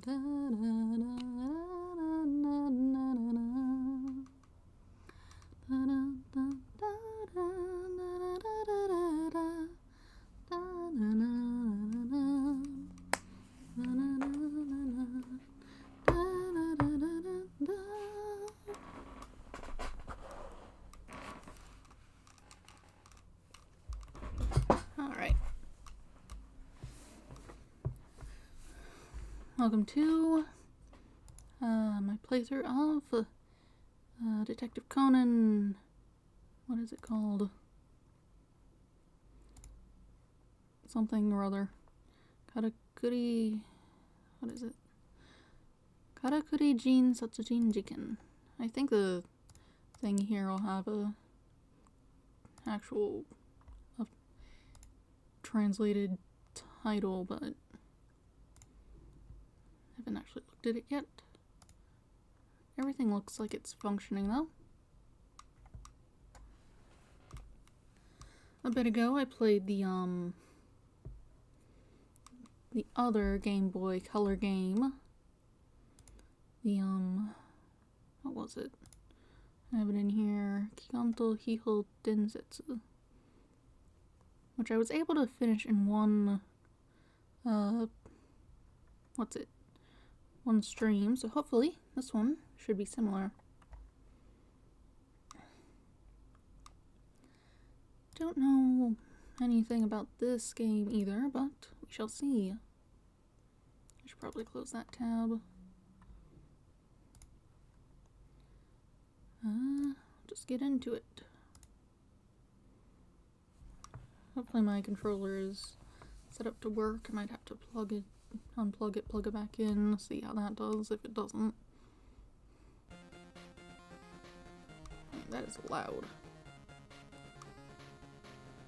Alright. Welcome to my playthrough of Detective Conan. What is it called? Something or other. Karakuri. What is it? Karakuri Jiin Satsujin Jiken. I think the thing here will have a actual translated title, but I haven't actually looked at it yet. Everything looks like it's functioning though. A bit ago I played the other Game Boy Color game. The what was it? I have it in here. Kikanto Hiho Densetsu. Which I was able to finish in one one stream, so hopefully this one should be similar. Don't know anything about this game either, but we shall see. I should probably close that tab. Just get into it. Hopefully my controller is set up to work. I might have to plug it, unplug it, plug it back in, see how that does if it doesn't. That is loud.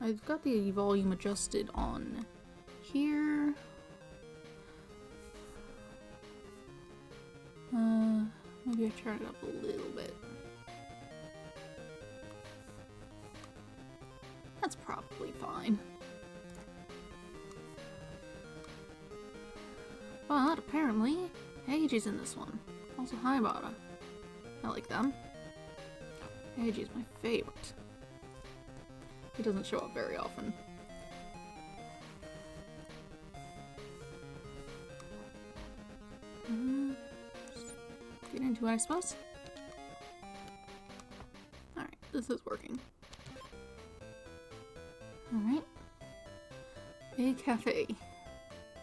I've got the volume adjusted on here. Maybe I turn it up a little bit. That's probably fine. But apparently, Eiji's in this one. Also Haibara. I like them. Eiji is my favorite. He doesn't show up very often. Just get into it, I suppose. Alright, this is working. Alright. A cafe.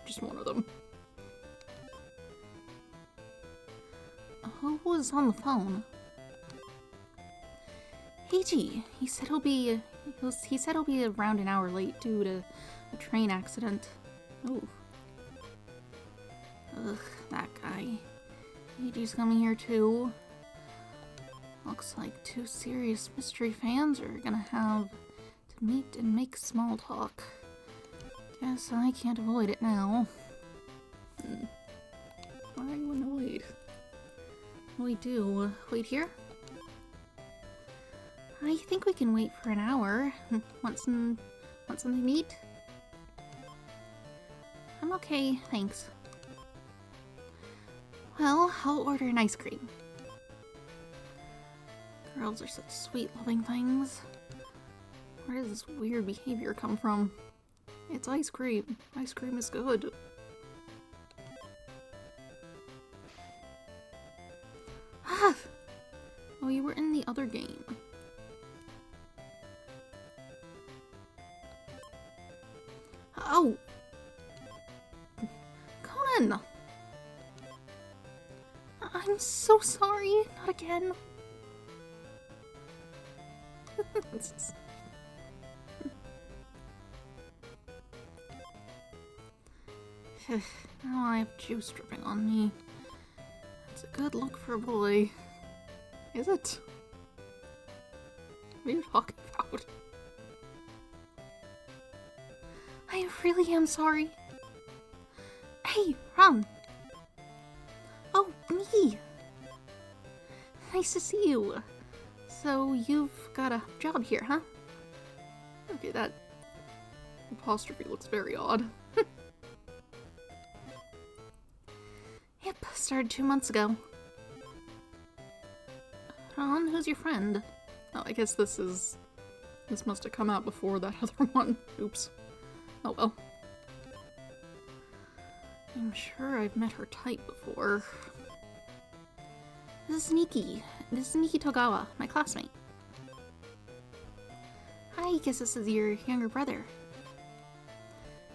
Just one of them. Who was on the phone? Eiji. He said he'll be around an hour late due to a train accident. Ooh. Ugh, that guy. Eiji's coming here too. Looks like two serious mystery fans are gonna have to meet and make small talk. Guess I can't avoid it now. Why are you annoyed? We do. Wait here? I think we can wait for an hour. Want something to eat? I'm okay, thanks. Well, I'll order an ice cream. Girls are such sweet, loving things. Where does this weird behavior come from? It's ice cream. Ice cream is good. Ah! Oh, you were in the other game. Oh! Conan! I'm so sorry. Not again. Now I have juice dripping on me. It's a good look for a boy. Is it? What are you talking about? I really am sorry. Hey, Ron! Oh, me! Nice to see you. So, you've got a job here, huh? Okay, that apostrophe looks very odd. Yep, started 2 months ago. Ron, who's your friend? Oh, I guess this must have come out before that other one. Oops. Oh well. I'm sure I've met her type before. This is Nikki. This is Nikki Togawa, my classmate. Hi, guess this is your younger brother.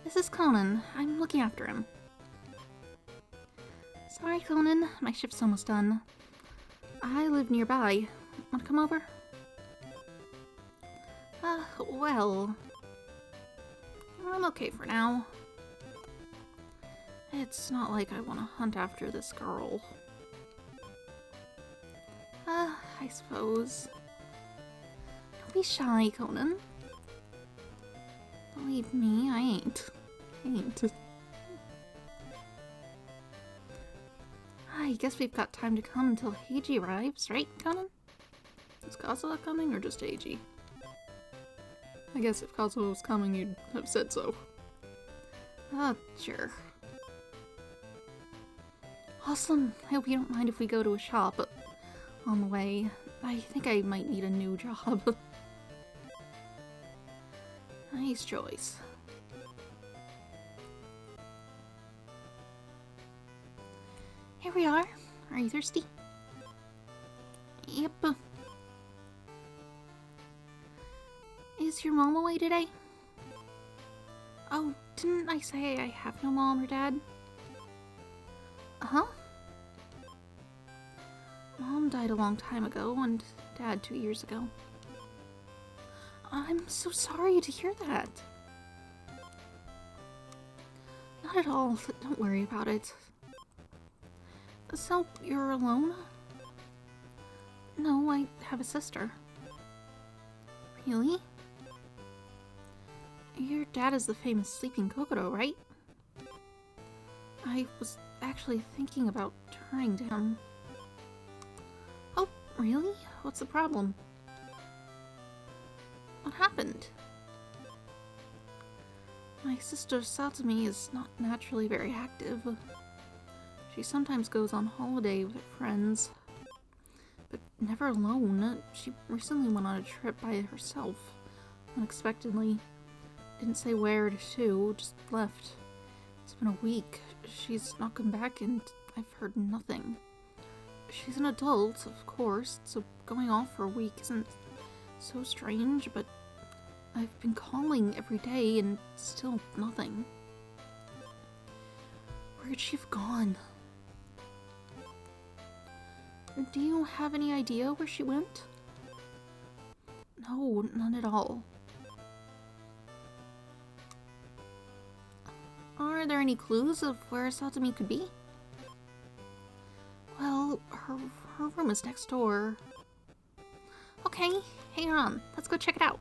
This is Conan. I'm looking after him. Sorry, Conan. My shift's almost done. I live nearby. Wanna come over? Well... I'm okay for now. It's not like I want to hunt after this girl. I suppose. Don't be shy, Conan. Believe me, I ain't. I guess we've got time to come until Heiji arrives, right, Conan? Is Kazuha coming or just Heiji? I guess if Kazuha was coming, you'd have said so. Sure. Awesome. I hope you don't mind if we go to a shop on the way. I think I might need a new job. Nice choice. Here we are. Are you thirsty? Yep. Is your mom away today? Oh, didn't I say I have no mom or dad? Uh-huh. Mom died a long time ago, and Dad 2 years ago. I'm so sorry to hear that. Not at all. Don't worry about it. So, you're alone? No, I have a sister. Really? Your dad is the famous sleeping Kokoro, right? I was actually thinking about turning to him. Oh, really? What's the problem? What happened? My sister Satsumi is not naturally very active. She sometimes goes on holiday with her friends, but never alone. She recently went on a trip by herself, unexpectedly. Didn't say where to, just left. It's been a week. She's not come back and I've heard nothing. She's an adult, of course, so going off for a week isn't so strange, but I've been calling every day and still nothing. Where'd she have gone? Do you have any idea where she went? No, none at all. Are there any clues of where Satsumi could be? Well, her room is next door. Okay, hang on. Let's go check it out.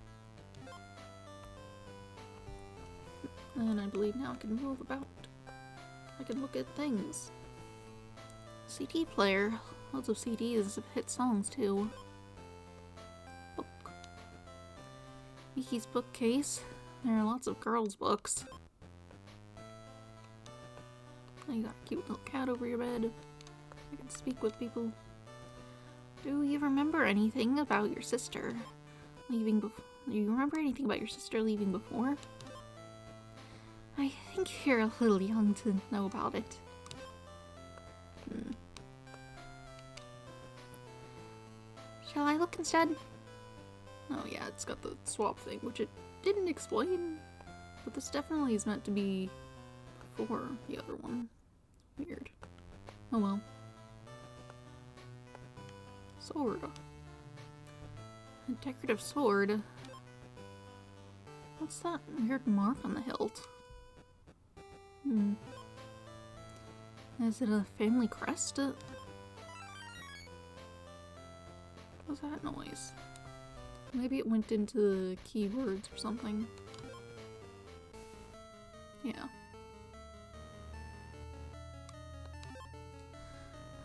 And I believe now I can move about. I can look at things. CD player. Loads of CDs of hit songs, too. Book. Miki's bookcase. There are lots of girls' books. Oh, you got a cute little cat over your bed. I can speak with people. Do you remember anything about your sister leaving before? Do you remember anything about your sister leaving before? I think you're a little young to know about it. Shall I look instead? Oh yeah, it's got the swap thing, which it didn't explain. But this definitely is meant to be before the other one. Weird. Oh well. Sword. A decorative sword. What's that weird mark on the hilt? Is it a family crest? What's that noise? Maybe it went into the keywords or something. Yeah.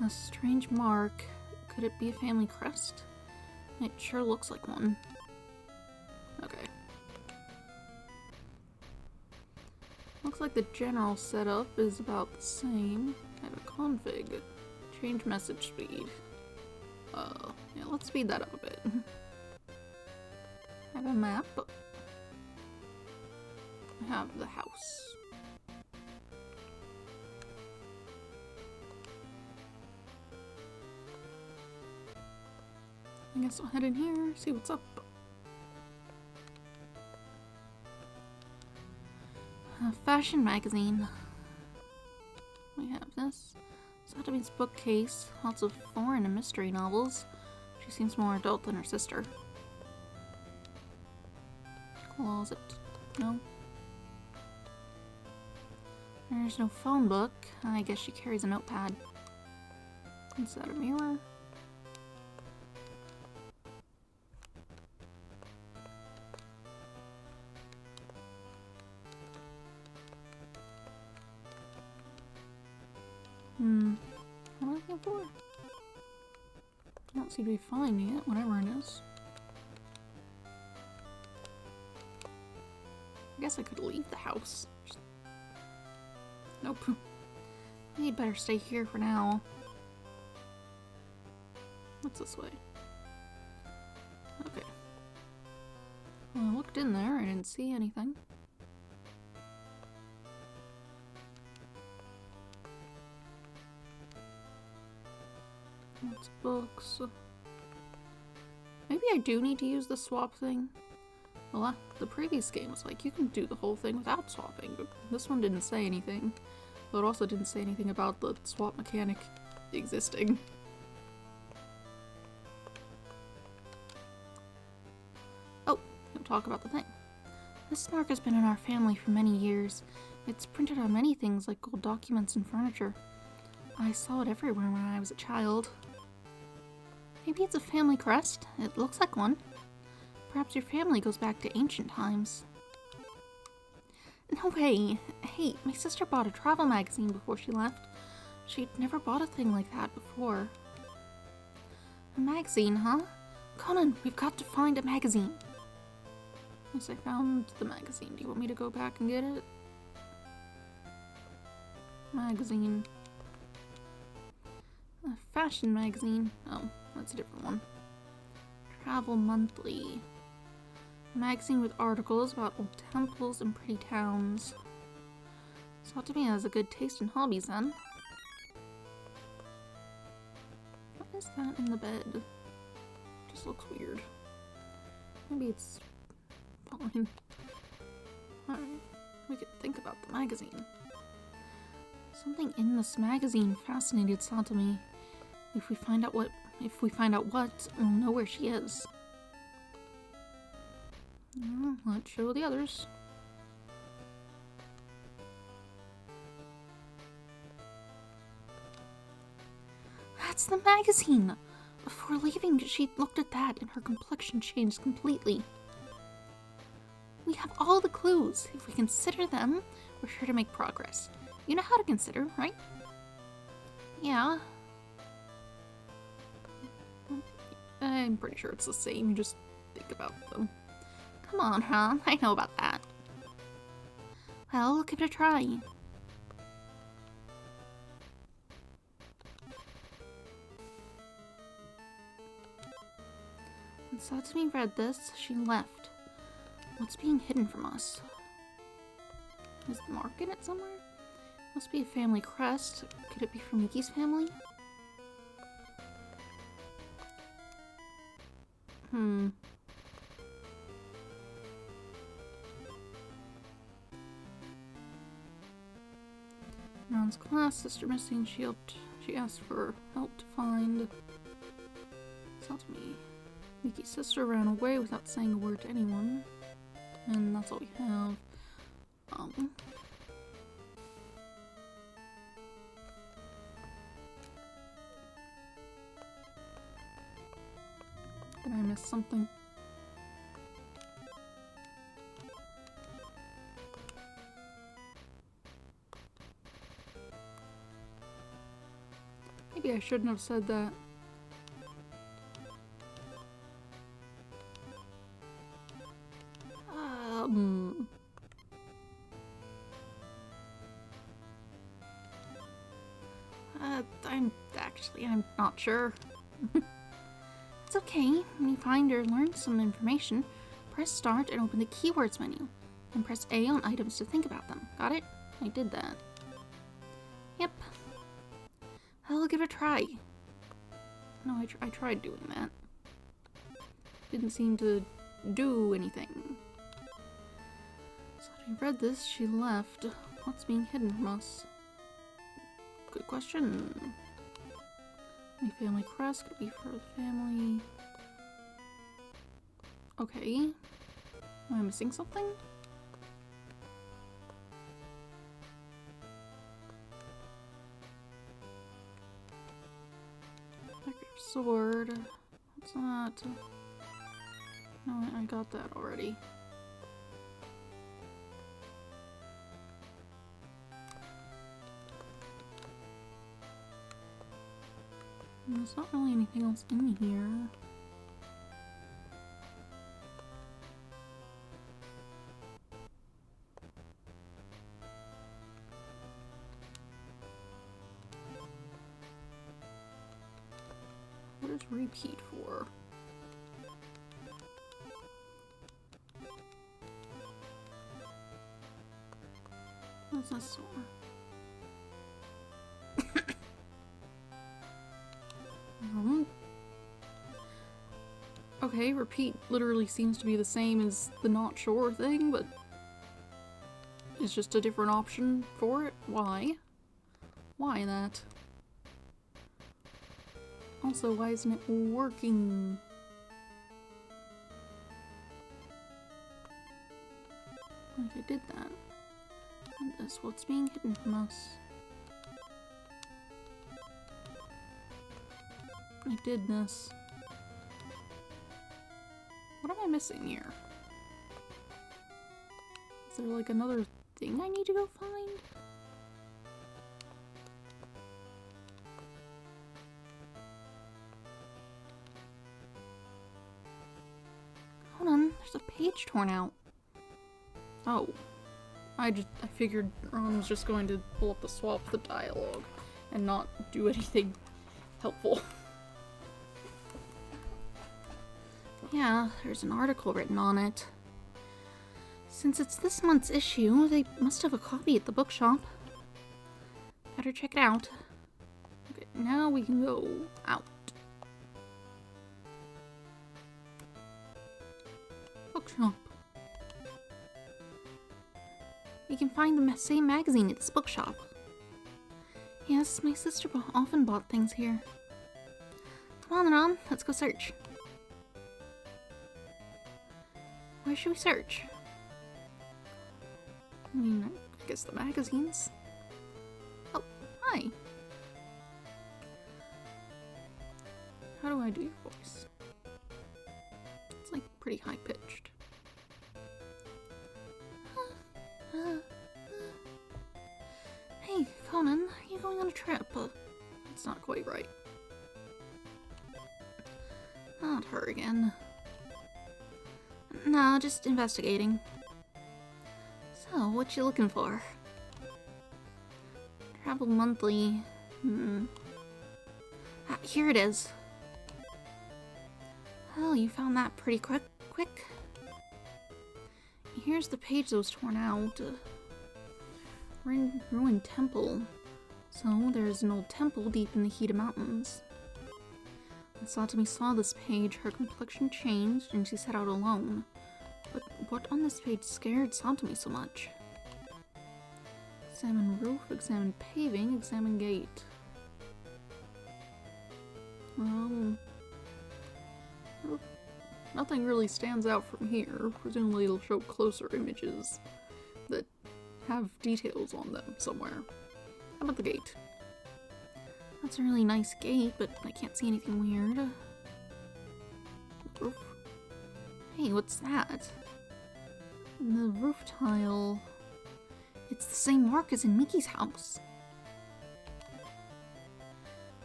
A strange mark. Could it be a family crest? It sure looks like one. Okay. Looks like the general setup is about the same have a config. Change message speed. Yeah, let's speed that up a bit. I have a map. I have the house. I guess I'll head in here, see what's up. A fashion magazine. We have this. Satsujin's bookcase. Lots of foreign and mystery novels. She seems more adult than her sister. Closet. No. There's no phone book. I guess she carries a notepad. Is that a mirror? What am I looking for? I don't seem to be finding it, whatever it is. I guess I could leave the house. Nope. I'd better stay here for now. What's this way? Okay. Well, I looked in there, I didn't see anything. Lots of books. Maybe I do need to use the swap thing. Well, the previous game was like, you can do the whole thing without swapping, but this one didn't say anything. But it also didn't say anything about the swap mechanic existing. Oh, we'll talk about the thing. This mark has been in our family for many years. It's printed on many things like gold documents and furniture. I saw it everywhere when I was a child. Maybe it's a family crest. It looks like one. Perhaps your family goes back to ancient times. No way! Hey, my sister bought a travel magazine before she left. She'd never bought a thing like that before. A magazine, huh? Conan, we've got to find a magazine. Yes, I found the magazine. Do you want me to go back and get it? Magazine. A fashion magazine. Oh, that's a different one. Travel Monthly. A magazine with articles about old temples and pretty towns. Satsujin has a good taste in hobbies then. What is that in the bed? Just looks weird. Maybe it's fine. Alright, we could think about the magazine. Something in this magazine fascinated Satsujin. If we find out what, we'll know where she is. Let's show the others. That's the magazine! Before leaving, she looked at that and her complexion changed completely. We have all the clues. If we consider them, we're sure to make progress. You know how to consider, right? Yeah. I'm pretty sure it's the same, you just think about them. Come on, huh? I know about that. Well, give it a try. When Satsujin read this, she left. What's being hidden from us? Is the mark in it somewhere? Must be a family crest. Could it be from Miki's family? Ron's class, sister missing, she asked for help to find. Satsujin. Miki's sister ran away without saying a word to anyone. And that's all we have. Did I miss something? Maybe I shouldn't have said that. I'm not sure. It's okay. When you find or learn some information, press start and open the keywords menu. Then press A on items to think about them. Got it? I did that. Yep. I'll give it a try. No, I tried doing that. Didn't seem to do anything. So I read this, she left. What's being hidden from us? Good question. My family crest could be for the family. Okay. Am I missing something? Sword. What's that? No, I got that already. There's not really anything else in here. What is repeat for? What's this for? Okay, repeat literally seems to be the same as the not sure thing, but it's just a different option for it. Why? Why that? Also, why isn't it working? Like I did that. And this, what's being hidden from us? I did this. What am I missing here? Is there like another thing I need to go find? Hold on, there's a page torn out. Oh. I figured Ron was just going to pull up the swap the dialogue and not do anything helpful. Yeah, there's an article written on it. Since it's this month's issue, they must have a copy at the bookshop. Better check it out. Okay, now we can go out. Bookshop. You can find the same magazine at this bookshop. Yes, my sister often bought things here. Come on, Ron, let's go search. Where should we search? I mean, I guess the magazines. Oh, hi. How do I do your voice? It's like pretty high pitched. Hey, Conan, are you going on a trip? That's not quite right. Not her again. No, just investigating. So, what you looking for? Travel monthly. Ah, here it is. Oh, you found that pretty quick. Here's the page that was torn out. Ruined temple. So, there's an old temple deep in the Hida Mountains. When Satami saw this page, her complexion changed and she set out alone. But what on this page scared Satami so much? Examine roof, examine paving, examine gate. Nothing really stands out from here. Presumably it'll show closer images that have details on them somewhere. How about the gate? That's a really nice gate, but I can't see anything weird. Roof. Hey, what's that? The roof tile. It's the same mark as in Mickey's house.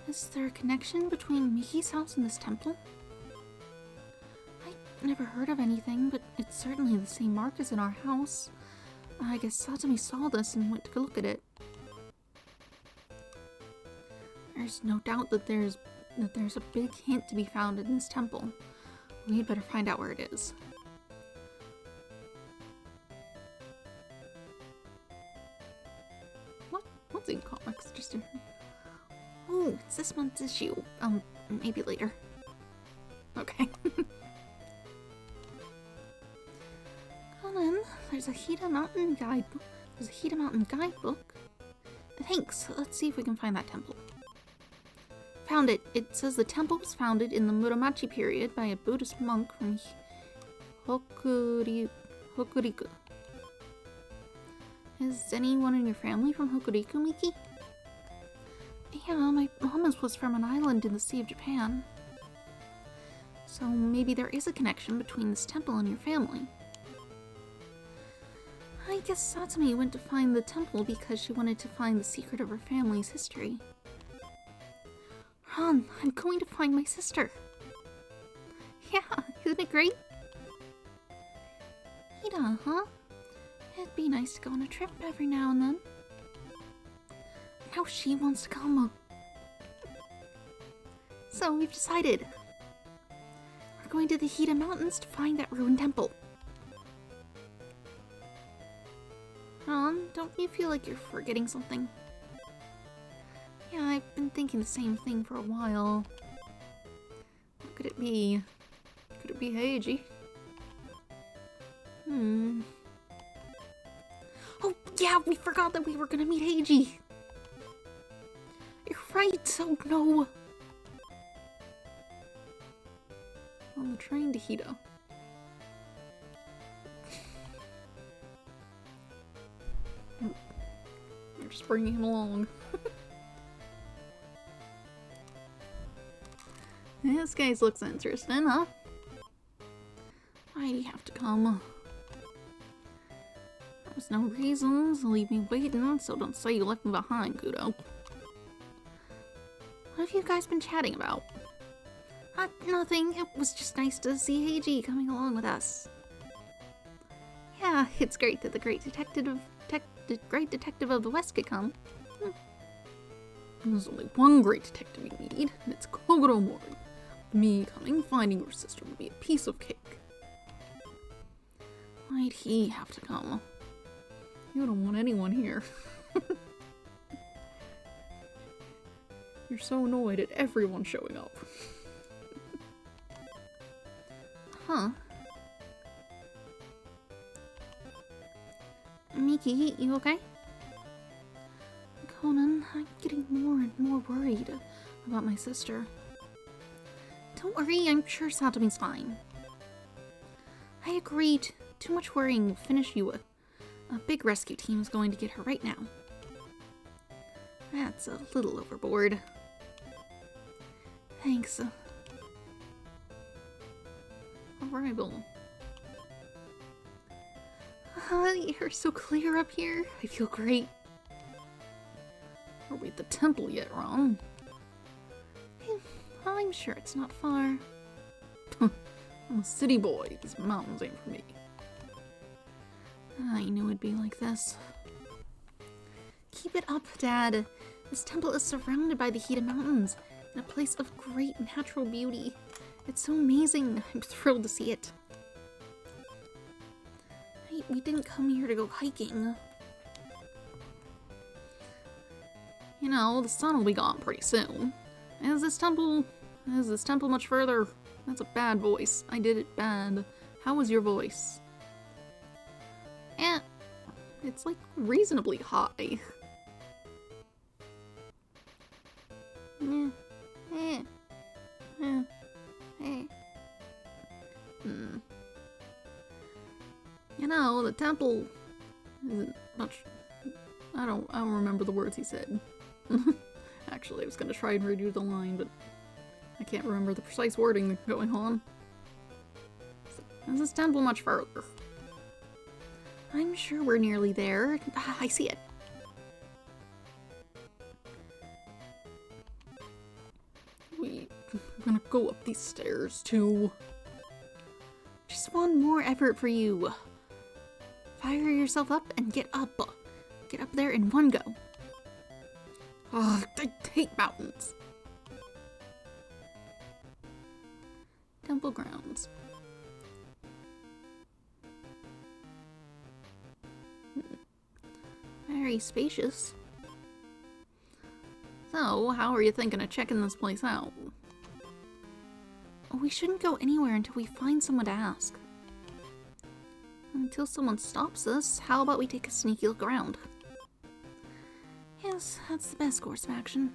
Is there a connection between Mickey's house and this temple? I never heard of anything, but it's certainly the same mark as in our house. I guess Satami saw this and went to go look at it. There's no doubt that there's a big hint to be found in this temple. We'd better find out where it is. What's in comics? Just in... Oh, it's this month's issue. Maybe later. Okay. Conan, there's a Hida Mountain guidebook. Thanks. Let's see if we can find that temple. Found it. It says the temple was founded in the Muromachi period by a Buddhist monk from Hokuriku. Is anyone in your family from Hokuriku, Miki? Yeah, my mom was from an island in the Sea of Japan. So maybe there is a connection between this temple and your family. I guess Satsumi went to find the temple because she wanted to find the secret of her family's history. Ron, I'm going to find my sister. Yeah, isn't it great? Hida, huh? It'd be nice to go on a trip every now and then. Now she wants to come. So we've decided. We're going to the Hida Mountains to find that ruined temple. Ron, don't you feel like you're forgetting something? Yeah, I've been thinking the same thing for a while. What could it be? Could it be Heiji? Oh, yeah, we forgot that we were gonna meet Heiji! You're right, oh no! On the train to Hida. You're just bringing him along. This guy looks interesting, huh? Why'd he have to come? There was no reason to leave me waiting, so don't say you left me behind, Kudo. What have you guys been chatting about? Nothing. It was just nice to see Heiji coming along with us. Yeah, it's great that the great detective of the West could come. There's only one great detective we need, and it's Kogoro Mori. Me coming, finding your sister would be a piece of cake. Why'd he have to come? You don't want anyone here. You're so annoyed at everyone showing up. Huh. Miki, you okay? Conan, I'm getting more and more worried about my sister. Don't worry, I'm sure Satomi's fine. I agreed. Too much worrying will finish you. A big rescue team is going to get her right now. That's a little overboard. Thanks. Arrival. The air's so clear up here. I feel great. Are we at the temple yet, Ron? I'm sure it's not far. I'm a city boy. These mountains ain't for me. I knew it'd be like this. Keep it up, Dad. This temple is surrounded by the Hida Mountains, in a place of great natural beauty. It's so amazing. I'm thrilled to see it. Hey, we didn't come here to go hiking. You know, the sun will be gone pretty soon. Is this temple much further? That's a bad voice. I did it bad. How was your voice? It's like reasonably high. You know, the temple isn't much. I don't remember the words he said. Actually, I was gonna try and redo the line, but I can't remember the precise wording going on. Is this temple much further? I'm sure we're nearly there. I see it. We're gonna go up these stairs, too. Just one more effort for you. Fire yourself up and get up. Get up there in one go. Ugh, I hate mountains. Temple grounds. Very spacious. So, how are you thinking of checking this place out? We shouldn't go anywhere until we find someone to ask. Until someone stops us, how about we take a sneaky look around? Yes, that's the best course of action.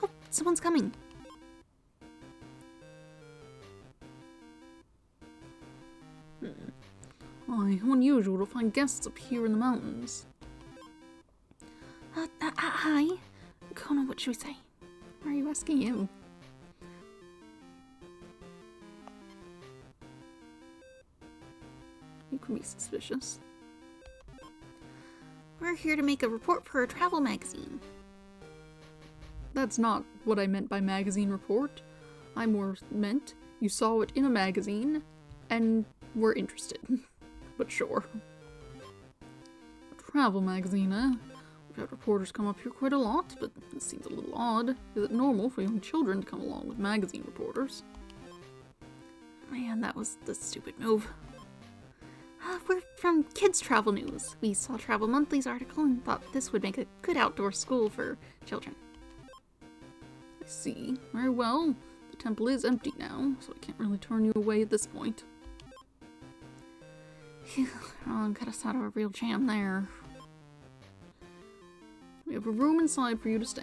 Oh, someone's coming. Why, unusual to find guests up here in the mountains. Hi. Conan, what should we say? Why are you asking you? You can be suspicious. We're here to make a report for a travel magazine. That's not what I meant by magazine report. I more meant you saw it in a magazine and were interested. But sure. A travel magazine, eh? We've had reporters come up here quite a lot, but it seems a little odd. Is it normal for young children to come along with magazine reporters? Man, that was the stupid move. We're from Kids Travel News. We saw Travel Monthly's article and thought this would make a good outdoor school for children. I see. Very well. The temple is empty now, so I can't really turn you away at this point. Phew, got us out of a real jam there. We have a room inside for you to stay.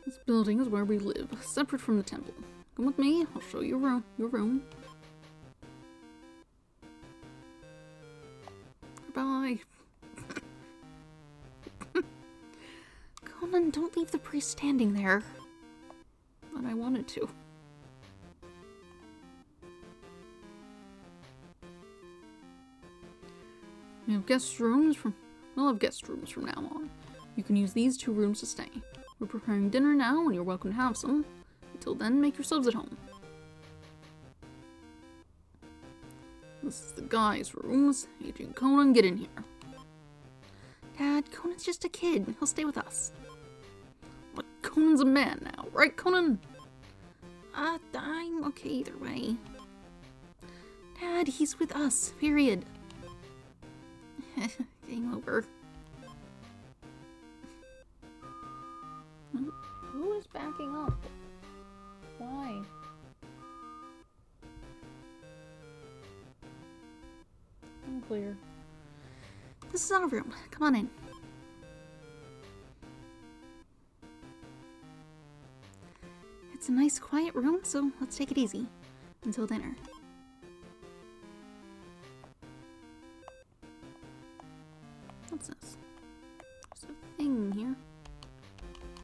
This building is where we live, separate from the temple. Come with me, I'll show you your room. Goodbye. Conan, don't leave the priest standing there. But I wanted to. We have guest rooms we'll have guest rooms from now on. You can use these 2 rooms to stay. We're preparing dinner now, and you're welcome to have some. Until then, make yourselves at home. This is the guys' rooms. Agent Conan, get in here. Dad, Conan's just a kid. He'll stay with us. But Conan's a man now, right, Conan? I'm okay either way. Dad, he's with us, period. Game over. Who is backing up? Why? Unclear. This is our room. Come on in. It's a nice quiet room, so let's take it easy until dinner. What's this? There's a thing here.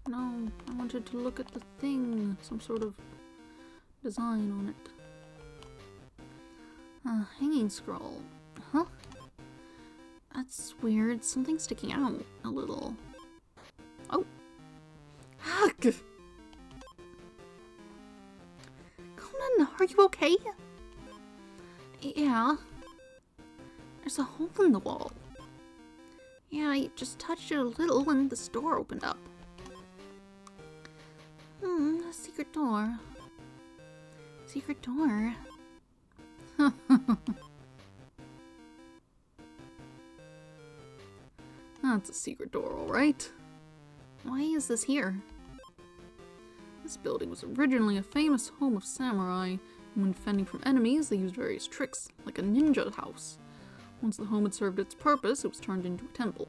No, I wanted to look at the thing. Some sort of design on it. A hanging scroll. Huh? That's weird. Something sticking out a little. Oh! Ugh! Conan, are you okay? Yeah. There's a hole in the wall. Yeah, I just touched it a little and this door opened up. A secret door. Secret door. That's a secret door, alright. Why is this here? This building was originally a famous home of samurai, and when fending from enemies, they used various tricks, like a ninja house. Once the home had served its purpose, it was turned into a temple.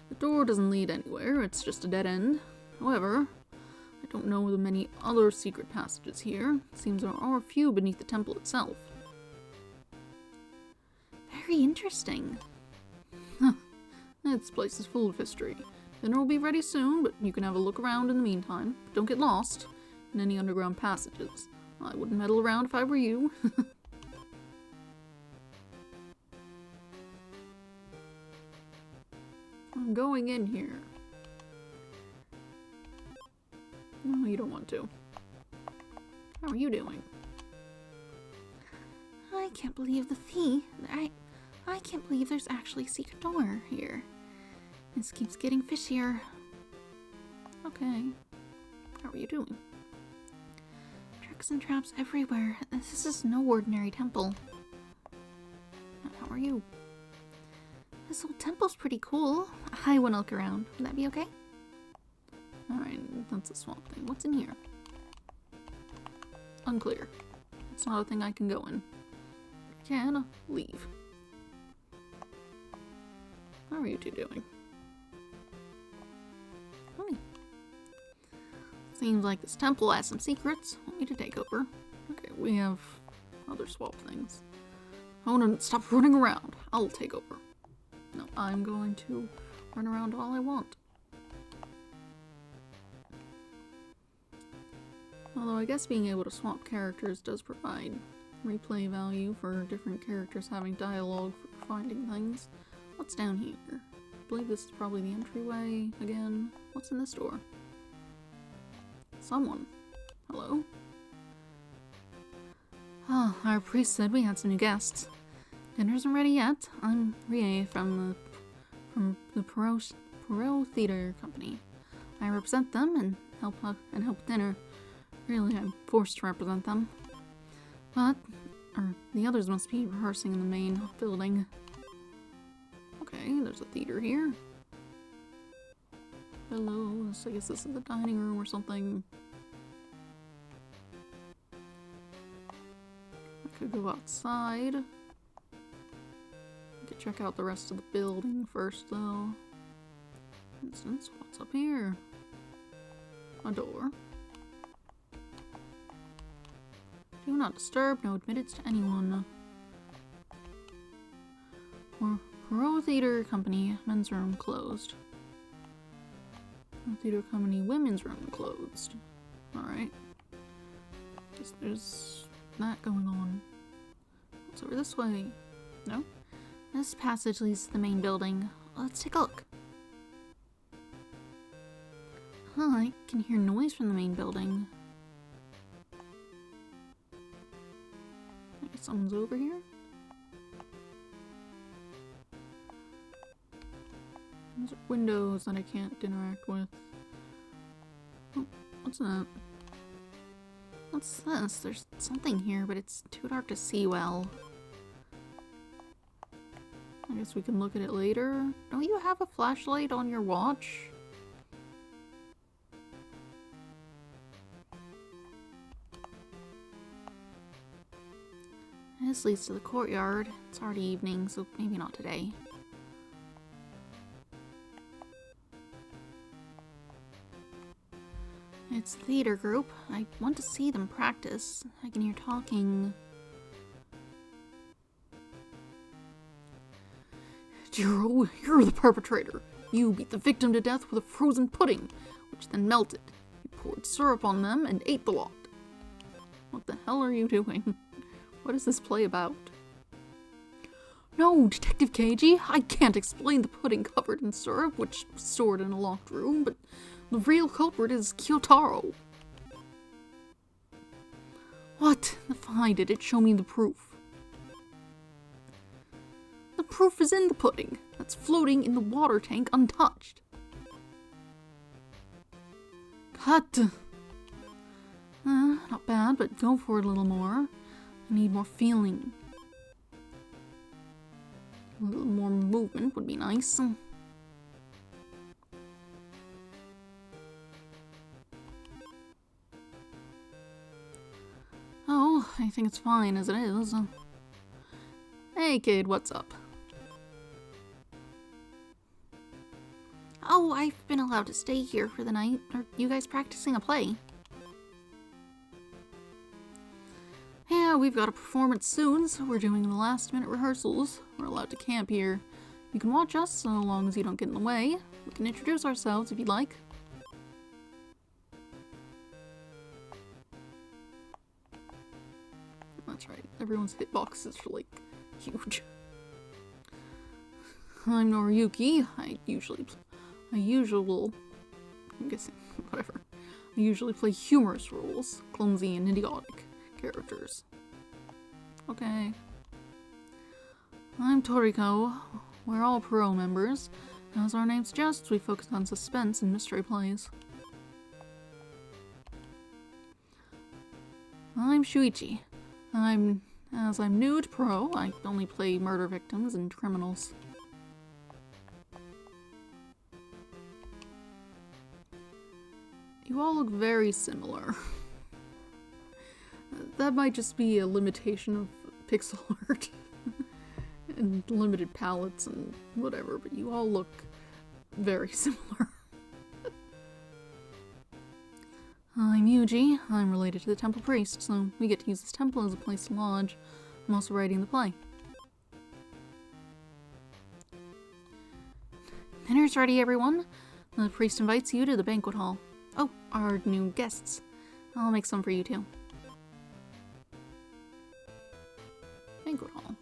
The door doesn't lead anywhere, it's just a dead end. However, I don't know the many other secret passages here. It seems there are a few beneath the temple itself. Very interesting. This place is full of history. Dinner will be ready soon, but you can have a look around in the meantime. Don't get lost in any underground passages. I wouldn't meddle around if I were you. I'm going in here. No, you don't want to. How are you doing? I can't believe I can't believe there's actually a secret door here. This keeps getting fishier. Okay. How are you doing? Tricks and traps everywhere. This is no ordinary temple. How are you? This old temple's pretty cool. I want to look around. Would that be okay? Alright, that's a swamp thing. What's in here? Unclear. It's not a thing I can go in. Can leave. How are you two doing? Hi. Seems like this temple has some secrets. Want me to take over? Okay, we have other swamp things. Oh no, stop running around. I'll take over. No, I'm going to run around all I want. Although I guess being able to swap characters does provide replay value for different characters having dialogue for finding things. What's down here? I believe this is probably the entryway again. What's in this door? Someone. Hello? Oh, our priest said we had some new guests. Dinner isn't ready yet. I'm Rie from the Perot Theater Company. I represent them and help with dinner. Really, I'm forced to represent them. But, the others must be rehearsing in the main building. Okay, there's a theater here. Hello, so I guess this is the dining room or something. I could go outside. I could check out the rest of the building first, though. For instance, what's up here? A door. Do not disturb, no admittance to anyone. Perot Theater Company, men's room closed. Perot Theater Company, women's room closed. Alright. Guess there's that going on. What's over this way? No? This passage leads to the main building. Let's take a look. Huh, I can hear noise from the main building. I guess someone's over here? There's windows that I can't interact with. Oh, what's that? What's this? There's something here, but it's too dark to see well. I guess we can look at it later. Don't you have a flashlight on your watch? This leads to the courtyard. It's already evening, so maybe not today. It's the theater group. I want to see them practice. I can hear talking. Jiro, you're the perpetrator. You beat the victim to death with a frozen pudding, which then melted. You poured syrup on them and ate the lot. What the hell are you doing? What is this play about? No, Detective Keiji, I can't explain the pudding covered in syrup, which was stored in a locked room, but the real culprit is Kyotaro. What? Find it. Show me the proof. The proof is in the pudding. That's floating in the water tank untouched. Cut. Not bad, but go for it a little more. I need more feeling. A little more movement would be nice. Oh, I think it's fine as it is. Hey kid, what's up? Oh, I've been allowed to stay here for the night. Are you guys practicing a play? Yeah, we've got a performance soon, so we're doing the last minute rehearsals. We're allowed to camp here. You can watch us so long as you don't get in the way. We can introduce ourselves if you'd like. That's right, everyone's hitboxes are like huge. I'm Noriyuki. I'm guessing, whatever. I usually play humorous roles, clumsy and idiotic characters. Okay. I'm Toriko. We're all Pro members. As our name suggests, we focus on suspense and mystery plays. I'm Shuichi. As I'm new to Pro, I only play murder victims and criminals. You all look very similar. That might just be a limitation of pixel art and limited palettes and whatever, but you all look very similar. I'm Yuji. I'm related to the temple priest, so we get to use this temple as a place to lodge. I'm also writing the play. Dinner's ready, everyone. The priest invites you to the banquet hall. Oh, our new guests. I'll make some for you too. Banquet hall.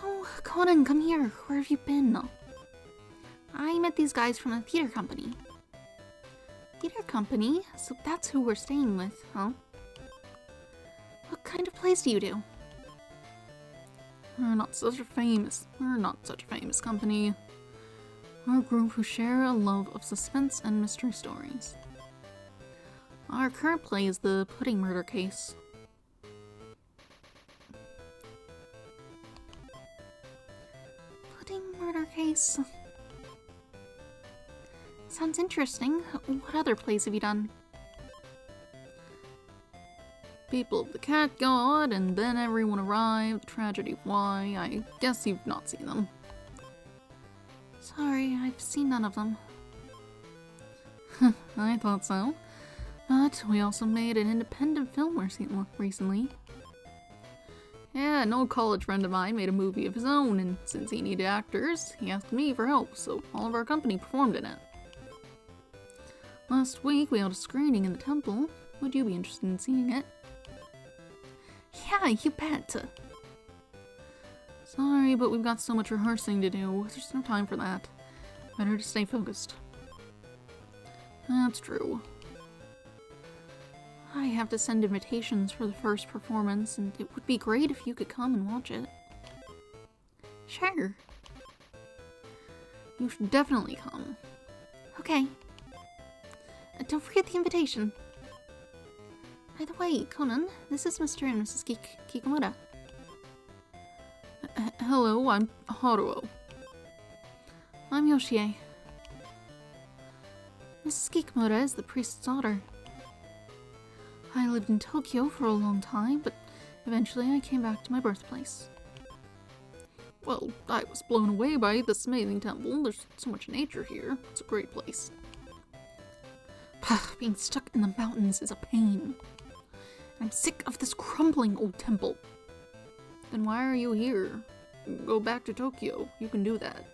Oh, Conan, come here. Where have you been? I met these guys from the theater company. Theater company? So that's who we're staying with, huh? What kind of plays do you do? We're not such a famous company. We're a group who share a love of suspense and mystery stories. Our current play is the pudding murder case. Pudding murder case? Sounds interesting. What other plays have you done? People of the Cat God, and Then Everyone Arrived, The Tragedy of Why. I guess you've not seen them. Sorry, I've seen none of them. I thought so. But we also made an independent film recently. Yeah, an old college friend of mine made a movie of his own, and since he needed actors, he asked me for help, so all of our company performed in it. Last week, we held a screening in the temple. Would you be interested in seeing it? Yeah, you bet! Sorry, but we've got so much rehearsing to do. There's no time for that. Better to stay focused. That's true. I have to send invitations for the first performance, and it would be great if you could come and watch it. Sure. You should definitely come. Okay. Don't forget the invitation. By the way, Conan, this is Mr. and Mrs. Kikamura. Hello, I'm Haruo. I'm Yoshie. Mrs. Kikamura is the priest's daughter. I lived in Tokyo for a long time, but eventually I came back to my birthplace. Well, I was blown away by this amazing temple. There's so much nature here. It's a great place. Being stuck in the mountains is a pain. I'm sick of this crumbling old temple. Then why are you here? Go back to Tokyo. You can do that.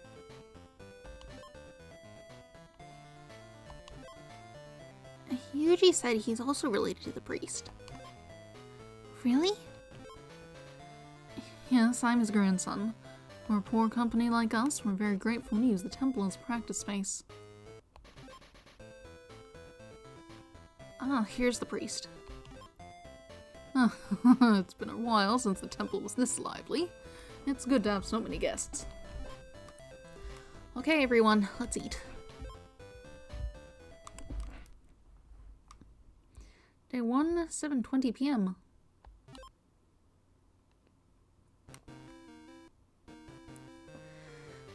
Yuji said he's also related to the priest. Really? Yes, I'm his grandson. For a poor company like us, we're very grateful to use the temple as a practice space. Ah, here's the priest. It's been a while since the temple was this lively. It's good to have so many guests. Okay, everyone, let's eat. Day 1, 7:20 p.m.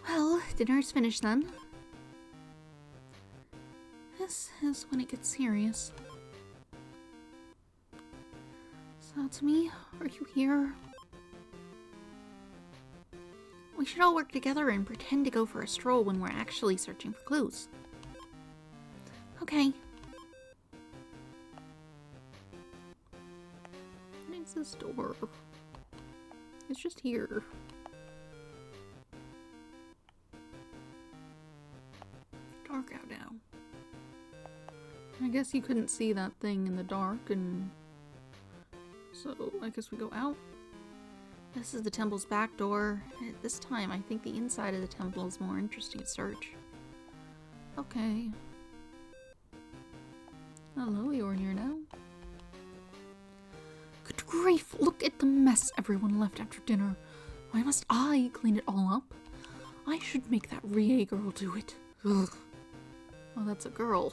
Well, dinner's finished then. This is when it gets serious. Satsumi, are you here? We should all work together and pretend to go for a stroll when we're actually searching for clues. Okay. What is this door? It's just here. Dark out now. I guess you couldn't see that thing in the dark, and so I guess we go out. This is the temple's back door. At this time, I think the inside of the temple is more interesting to search. Okay. Hello, you're here now. Good grief, look at the mess everyone left after dinner. Why must I clean it all up? I should make that Rie girl do it. Ugh. Oh, that's a girl.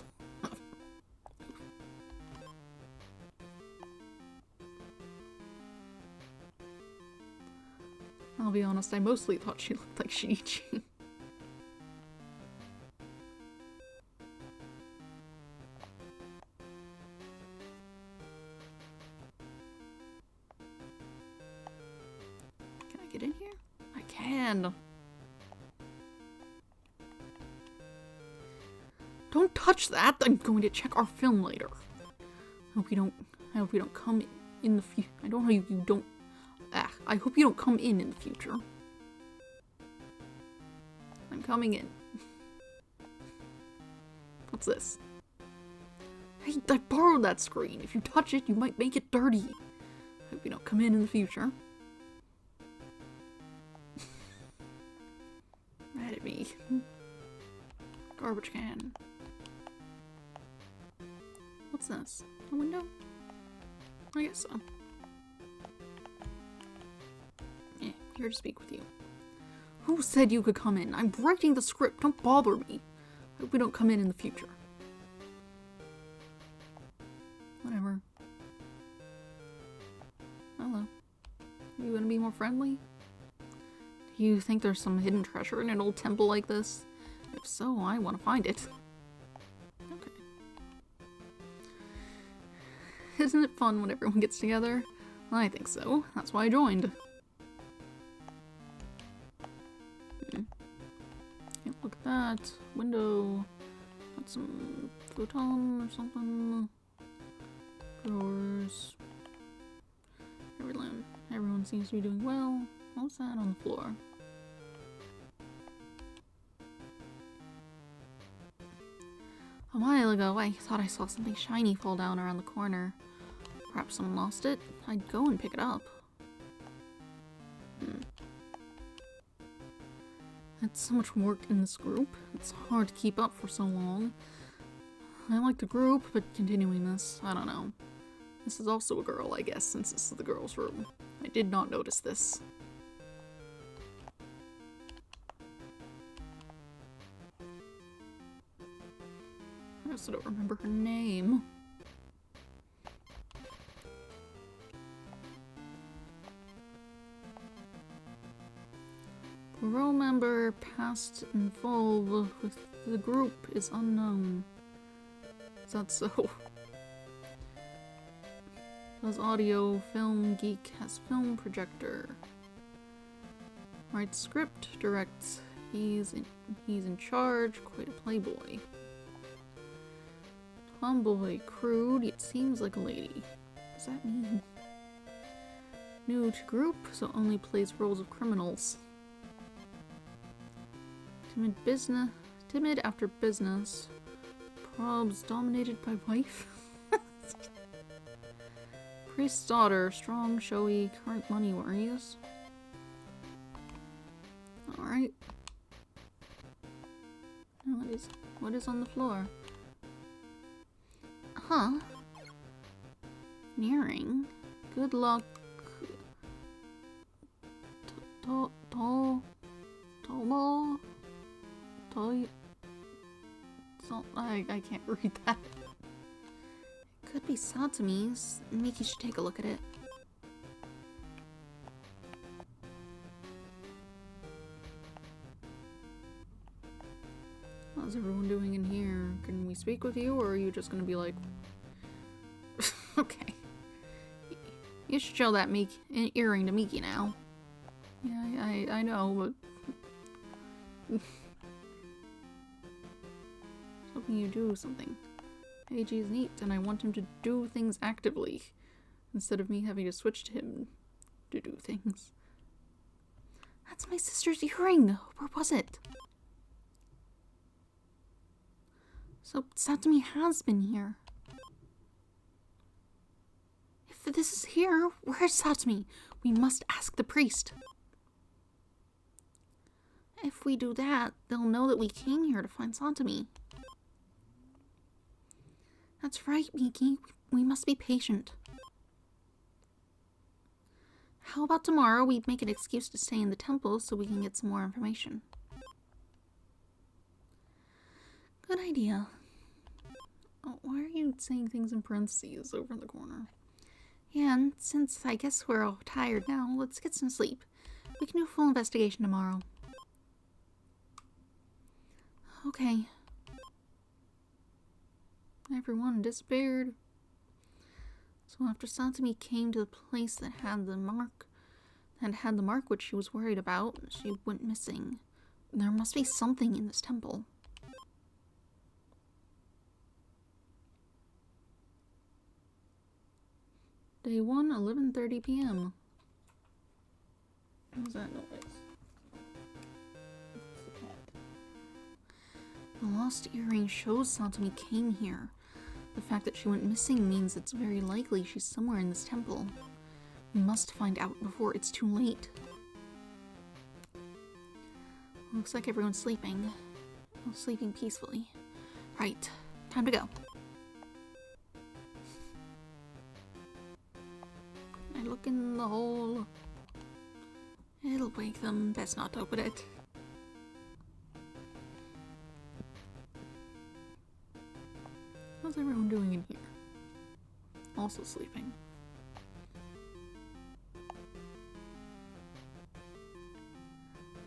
I'll be honest, I mostly thought she looked like Shinichi. Can I get in here? I can. Don't touch that! I'm going to check our film later. I hope you don't come in the future. I don't know you don't. I hope you don't come in the future. I'm coming in. What's this? Hey, I borrowed that screen. If you touch it, you might make it dirty. I hope you don't come in the future. Mad at me. Garbage can. What's this? A window? I guess so. Yeah, here to speak with you. Who said you could come in? I'm writing the script. Don't bother me. I hope we don't come in the future. Whatever. Hello. Are you gonna be more friendly? Do you think there's some hidden treasure in an old temple like this? If so, I want to find it. Okay. Isn't it fun when everyone gets together? I think so. That's why I joined. Can't look at that. Window. Got some futon or something. Drawers. Everyone seems to be doing well. What's that on the floor? A while ago, I thought I saw something shiny fall down around the corner. Perhaps someone lost it? I'd go and pick it up. That's so much work in this group. It's hard to keep up for so long. I like the group, but continuing this, I don't know. This is also a girl, I guess, since this is the girls' room. I did not notice this. I also don't remember her name. Role member past involved with the group is unknown. Is that so? Does audio, film geek, has film projector. Writes script, directs. He's in charge, quite a playboy. Tomboy, crude, it seems like a lady. What does that mean? New to group, so only plays roles of criminals. Timid after business. Probs dominated by wife. Priest's daughter, strong, showy, current money worries. Alright. What is on the floor? Huh? Nearing. Good luck. Tomo? I can't read that. Could be Satsumi's. Miki should take a look at it. How's everyone doing in here? Can we speak with you, or are you just gonna be like... Okay. You should show that earring to Miki now. Yeah, I know, but... Hoping you do something. Eiji is neat, and I want him to do things actively, instead of me having to switch to him to do things. That's my sister's earring! Where was it? So Satsumi has been here. If this is here, where's Satsumi? We must ask the priest. If we do that, they'll know that we came here to find Satsumi. That's right, Miki. We must be patient. How about tomorrow we make an excuse to stay in the temple so we can get some more information? Good idea. Oh, why are you saying things in parentheses over in the corner? Yeah, and since I guess we're all tired now, let's get some sleep. We can do a full investigation tomorrow. Okay. Everyone disappeared. So after Satsumi came to the place that had the mark which she was worried about, she went missing. There must be something in this temple. Day 1, 11:30 p.m. What was that noise? The lost earring shows Satsumi came here. The fact that she went missing means it's very likely she's somewhere in this temple. We must find out before it's too late. Looks like everyone's sleeping. Well, sleeping peacefully. Right, time to go. I look in the hole. It'll wake them. Best not to open it. How's everyone doing in here? Also sleeping.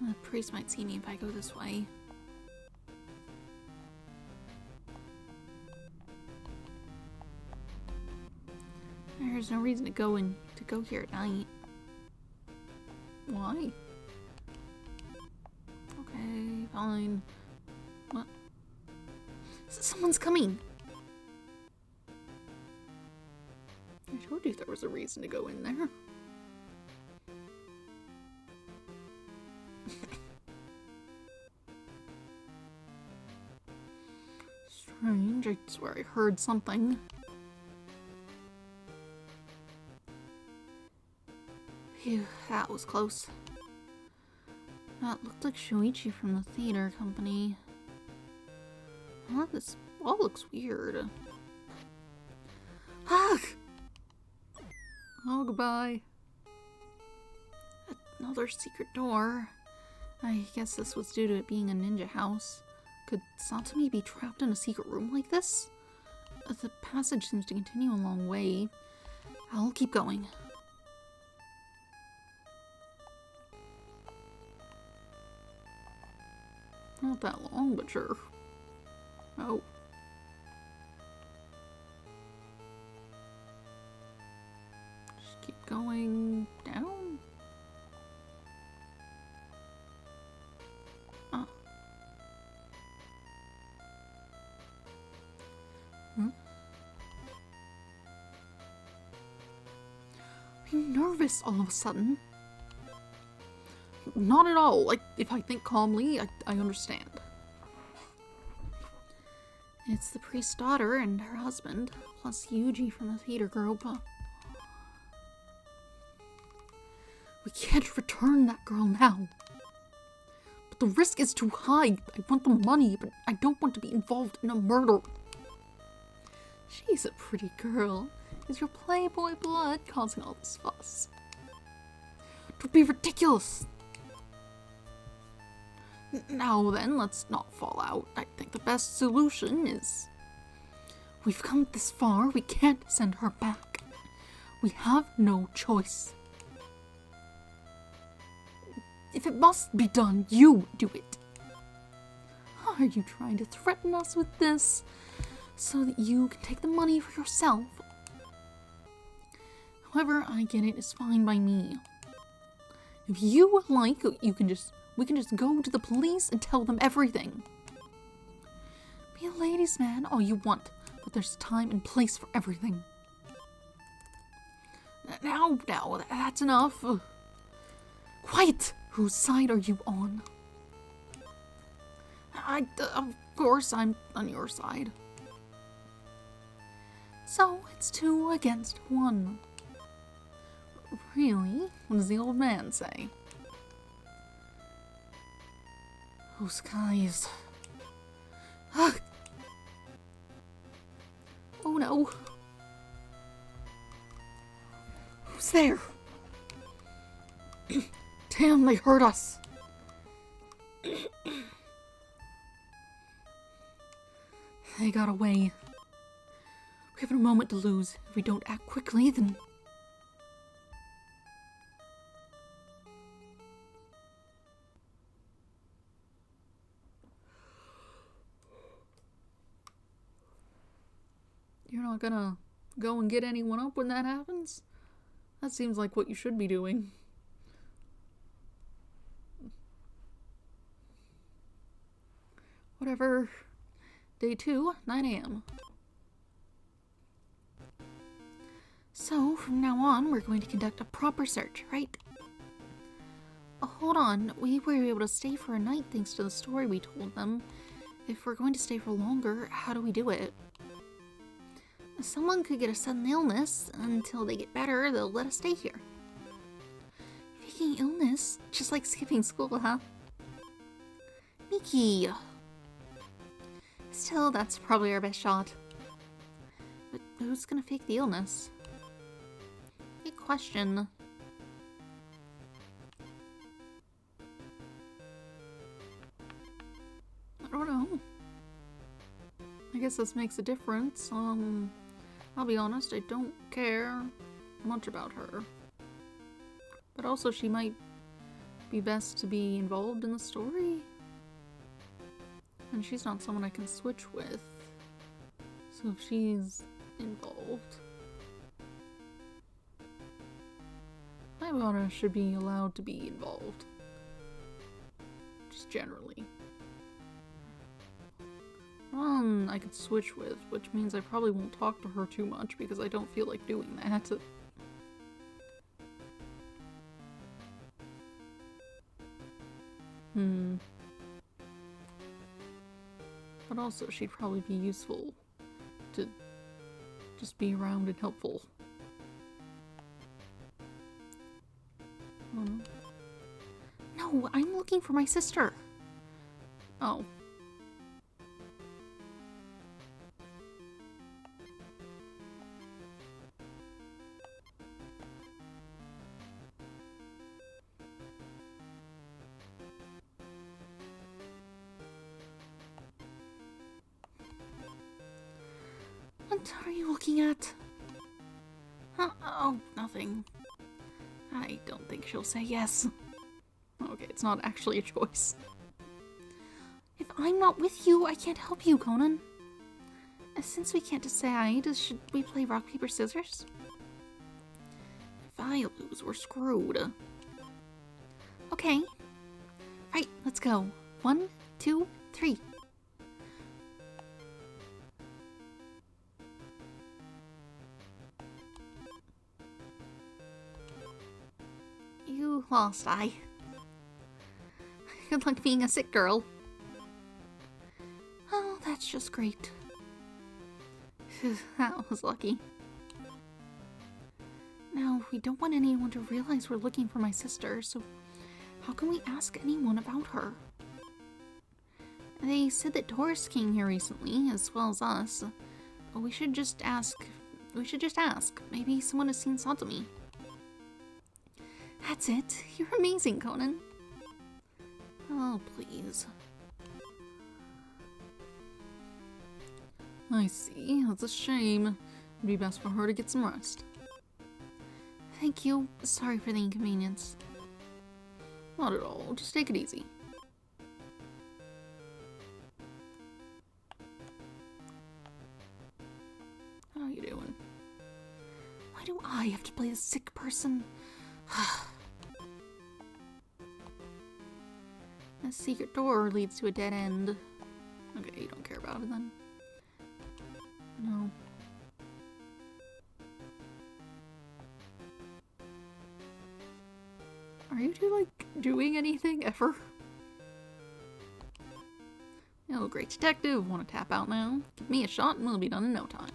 The priest might see me if I go this way. There's no reason to go here at night. Why? Okay, fine. What? Someone's coming! I told you there was a reason to go in there. Strange, I swear I heard something. Phew, that was close. That looked like Shuichi from the theater company. Oh, this wall looks weird. Ah! Oh, goodbye. Another secret door. I guess this was due to it being a ninja house. Could Satsumi be trapped in a secret room like this? The passage seems to continue a long way. I'll keep going. Not that long, but sure. Oh. Just keep going down. Oh. Hmm? Are you nervous all of a sudden? Not at all. Like, if I think calmly, I understand. It's the priest's daughter and her husband, plus Yuji from the theater group. We can't return that girl now. But the risk is too high. I want the money, but I don't want to be involved in a murder. She's a pretty girl. Is your playboy blood causing all this fuss? Don't be ridiculous. Now then, let's not fall out. I think the best solution is... We've come this far, we can't send her back. We have no choice. If it must be done, you do it. Are you trying to threaten us with this so that you can take the money for yourself? However I get it is fine by me. If you would like, we can just go to the police and tell them everything. Be a ladies' man all you want, but there's time and place for everything. Now, that's enough. Quiet! Whose side are you on? Of course, I'm on your side. So, it's 2 against 1. Really? What does the old man say? Those guys. Ugh. Oh no. Who's there? Damn, they hurt us. They got away. We have a moment to lose. If we don't act quickly, then... You're not gonna go and get anyone up when that happens? That seems like what you should be doing. Whatever. Day 2, 9 a.m. So, from now on, we're going to conduct a proper search, right? Oh, hold on. We were able to stay for a night thanks to the story we told them. If we're going to stay for longer, how do we do it? Someone could get a sudden illness. Until they get better, they'll let us stay here. Faking illness? Just like skipping school, huh? Miki! Still, that's probably our best shot. But who's gonna fake the illness? Good question. I don't know. I guess this makes a difference. I'll be honest, I don't care much about her. But also she might be best to be involved in the story. And she's not someone I can switch with. So if she's involved, Ibana should be allowed to be involved. Just generally. I could switch with, which means I probably won't talk to her too much because I don't feel like doing that. But also, she'd probably be useful to just be around and helpful. No, I'm looking for my sister. Oh. What are you looking at? Huh? Oh, nothing. I don't think she'll say yes. Okay, it's not actually a choice. If I'm not with you, I can't help you, Conan. Since we can't decide, should we play rock, paper, scissors? If I lose, we're screwed. Okay. Right, let's go. 1, 2, 3. You lost, I. Good luck being a sick girl. Oh, that's just great. That was lucky. Now, we don't want anyone to realize we're looking for my sister, so how can we ask anyone about her? They said that tourists came here recently, as well as us. We should just ask. Maybe someone has seen Satsujin. That's it. You're amazing, Conan. Oh, please. I see. That's a shame. It'd be best for her to get some rest. Thank you. Sorry for the inconvenience. Not at all. Just take it easy. How you doing? Why do I have to play the sick person? A secret door leads to a dead end. Okay, you don't care about it then. No. Are you two, like, doing anything ever? Oh, great detective. Want to tap out now? Give me a shot and we'll be done in no time.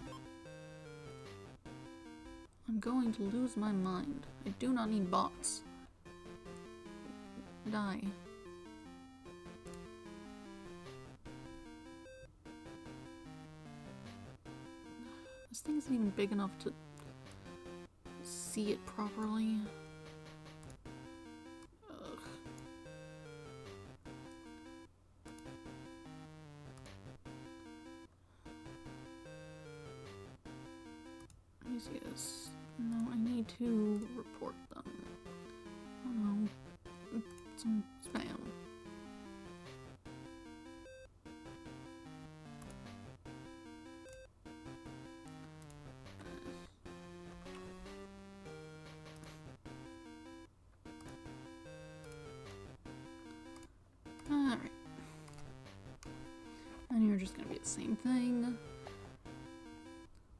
I'm going to lose my mind. I do not need bots. Die. isn't even big enough to see it properly. Ugh. Let me see this. No, I need to report them. Oh no. Some spam. Alright. And you're just gonna be the same thing.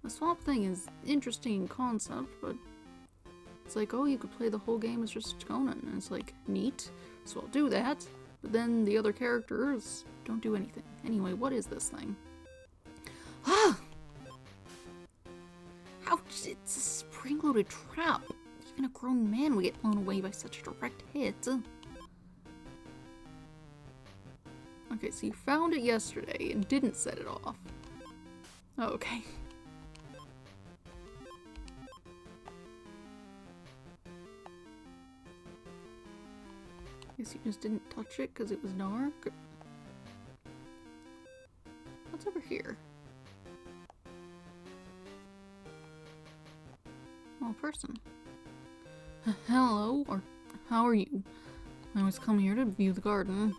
The swap thing is interesting concept, but it's like, oh, you could play the whole game as just Conan, and it's like, neat, so I'll do that, but then the other characters don't do anything. Anyway, what is this thing? Ah! Ouch, it's a spring-loaded trap. Even a grown man would get blown away by such a direct hit. Okay, so you found it yesterday and didn't set it off. Oh, okay. Guess you just didn't touch it because it was dark. What's over here? Oh, a person. Hello, or how are you? I always come here to view the garden.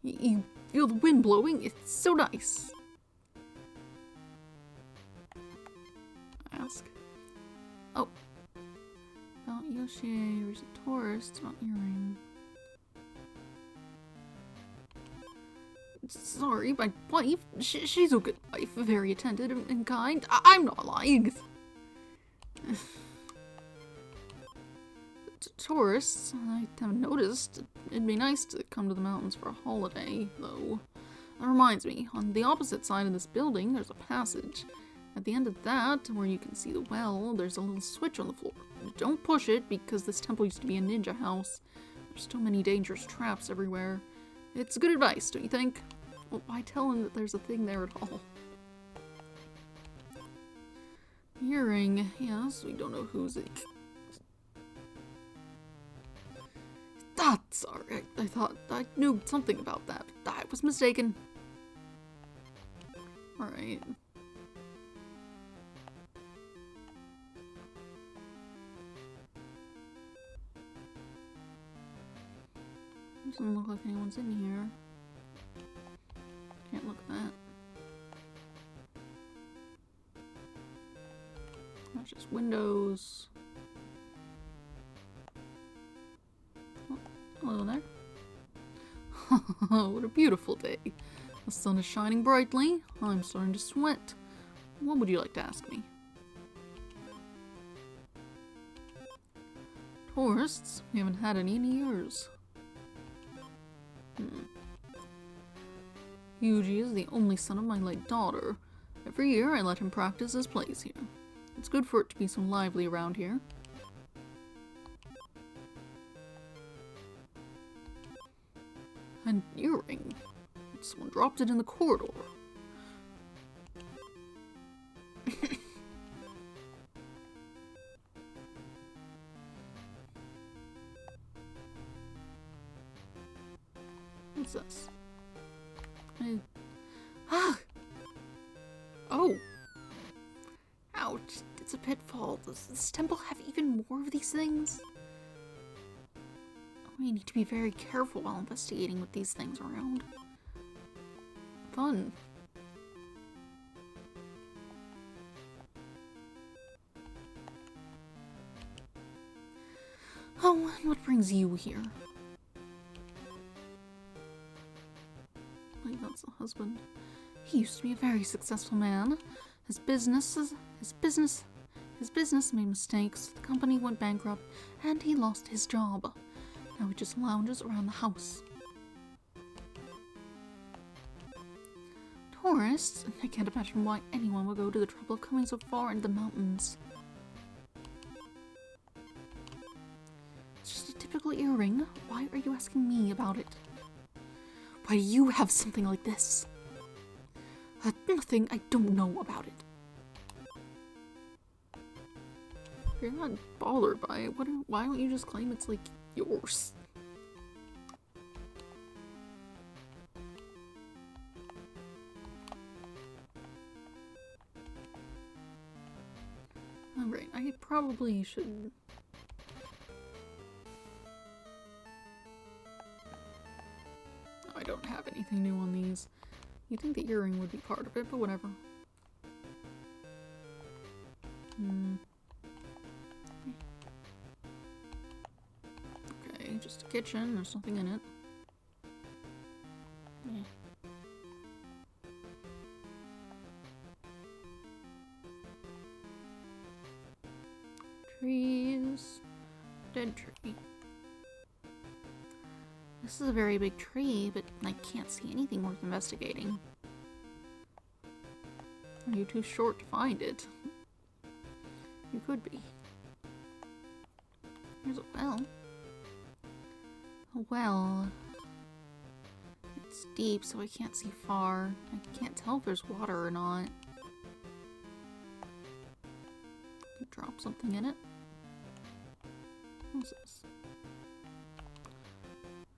You feel the wind blowing? It's so nice. Ask. Oh. About Yoshi, there's a tourist, about earring. Sorry, my wife, she's a good wife, very attentive and kind. I'm not lying. Tourists, I haven't noticed. It'd be nice to come to the mountains for a holiday, though. That reminds me, on the opposite side of this building, there's a passage. At the end of that, where you can see the well, there's a little switch on the floor. Don't push it, because this temple used to be a ninja house. There's so many dangerous traps everywhere. It's good advice, don't you think? Well, why tell him that there's a thing there at all? Earring, yes, we don't know whose it. That's alright. I thought I knew something about that, but I was mistaken. Alright. Doesn't look like anyone's in here. Can't look at that. That's just windows. Oh, hello there. What a beautiful day. The sun is shining brightly. I'm starting to sweat. What would you like to ask me? Tourists? We haven't had any in years. Yuji is the only son of my late daughter. Every year I let him practice his plays here. It's good for it to be so lively around here. An earring. Someone dropped it in the corridor. What's this? Oh! Ouch, it's a pitfall. Does this temple have even more of these things? We need to be very careful while investigating with these things around. Fun. Oh, and what brings you here? Wait, that's the husband. He used to be a very successful man. His business made mistakes. The company went bankrupt, and he lost his job. Now he just lounges around the house. Tourists? I can't imagine why anyone would go to the trouble of coming so far into the mountains. It's just a typical earring. Why are you asking me about it? Why do you have something like this? Nothing, I don't know about it. If you're not bothered by it, why don't you just claim it's, like, yours? Alright, I probably should... Oh, I don't have anything new on these. You'd think the earring would be part of it, but whatever. Okay, just a kitchen, there's nothing in it. Yeah. Trees. Dead tree. This is a very big tree, but I can't see anything worth investigating. Are you too short to find it? You could be. Here's a well. A well. It's deep, so I can't see far. I can't tell if there's water or not. Drop something in it. What's this?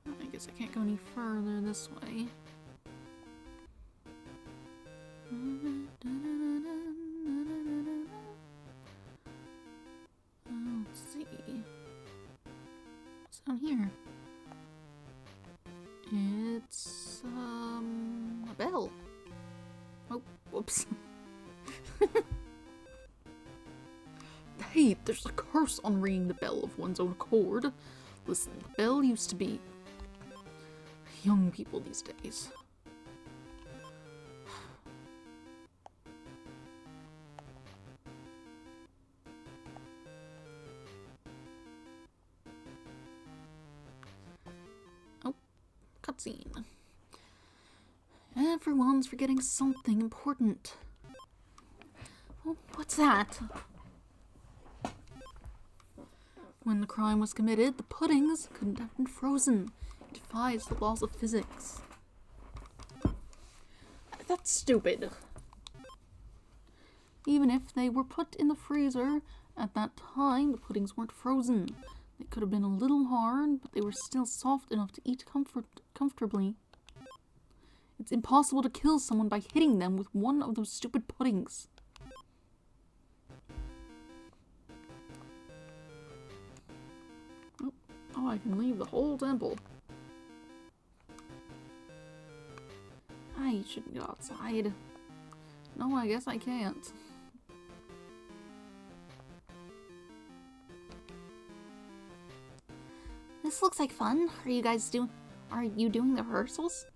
I guess I can't go any further this way. Let's see. What's down here? It's, a bell. Oh, whoops. Hey, there's a curse on ringing the bell of one's own accord. Listen, the bell used to be... young people these days. Oh, cutscene. Everyone's forgetting something important. Oh, what's that? When the crime was committed, the puddings couldn't have been frozen. It defies the laws of physics. That's stupid. Even if they were put in the freezer, at that time the puddings weren't frozen. They could have been a little hard, but they were still soft enough to eat comfortably. It's impossible to kill someone by hitting them with one of those stupid puddings. Oh, I can leave the whole temple. I shouldn't go outside. No, I guess I can't. This looks like fun. Are you doing the rehearsals?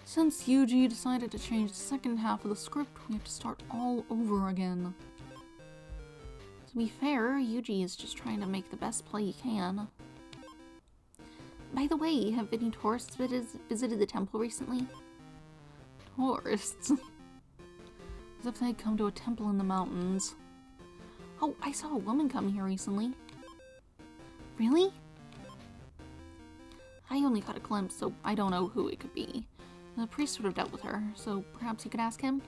Since Yuji decided to change the second half of the script, we have to start all over again. To be fair, Yuji is just trying to make the best play he can. By the way, have any tourists visited the temple recently? Tourists? As if they'd come to a temple in the mountains. Oh, I saw a woman come here recently. Really? I only got a glimpse, so I don't know who it could be. The priest would have dealt with her, so perhaps you could ask him?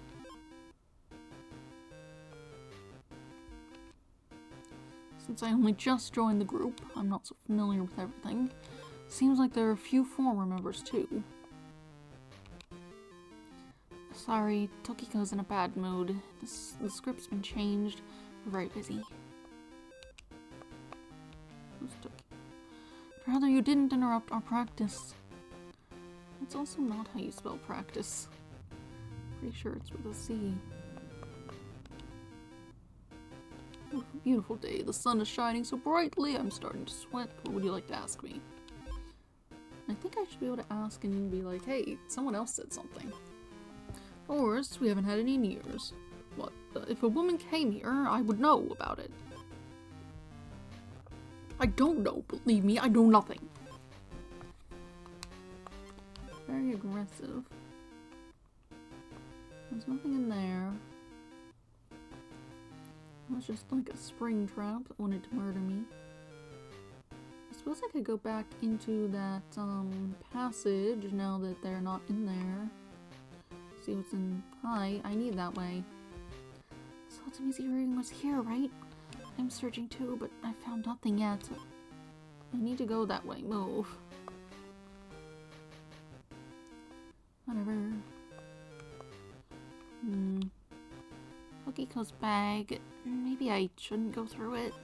Since I only just joined the group, I'm not so familiar with everything. Seems like there are a few former members too. Sorry, Tokiko's in a bad mood. The script's been changed. We're very busy. Who's Tokiko? Rather, you didn't interrupt our practice. It's also not how you spell practice. Pretty sure it's with a C. Beautiful day. The sun is shining so brightly, I'm starting to sweat. What would you like to ask me? I think I should be able to ask and be like, hey, someone else said something. Forrest, we haven't had any in years. What? If a woman came here, I would know about it. I don't know, believe me, I know nothing. Very aggressive. There's nothing in there. It was just like a spring trap that wanted to murder me. I suppose I could go back into that passage now that they're not in there. See what's in. Hi, I need that way. Satsujin was here, right? I'm searching too, but I found nothing yet. I need to go that way. Move. Whatever. Okiko's bag. Maybe I shouldn't go through it.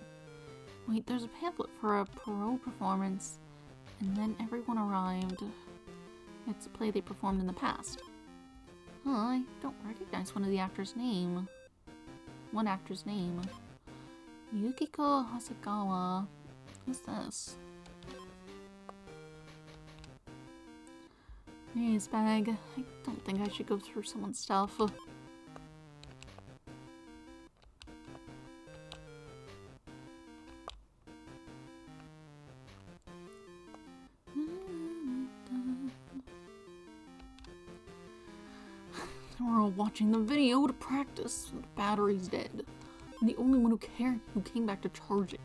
Wait, there's a pamphlet for a parole performance. And then everyone arrived. It's a play they performed in the past. Huh, I don't recognize one actor's name. Yukiko Hasegawa. Who's this? His bag. I don't think I should go through someone's stuff. We're all watching the video to practice. The battery's dead. I'm the only one who came back to charge it.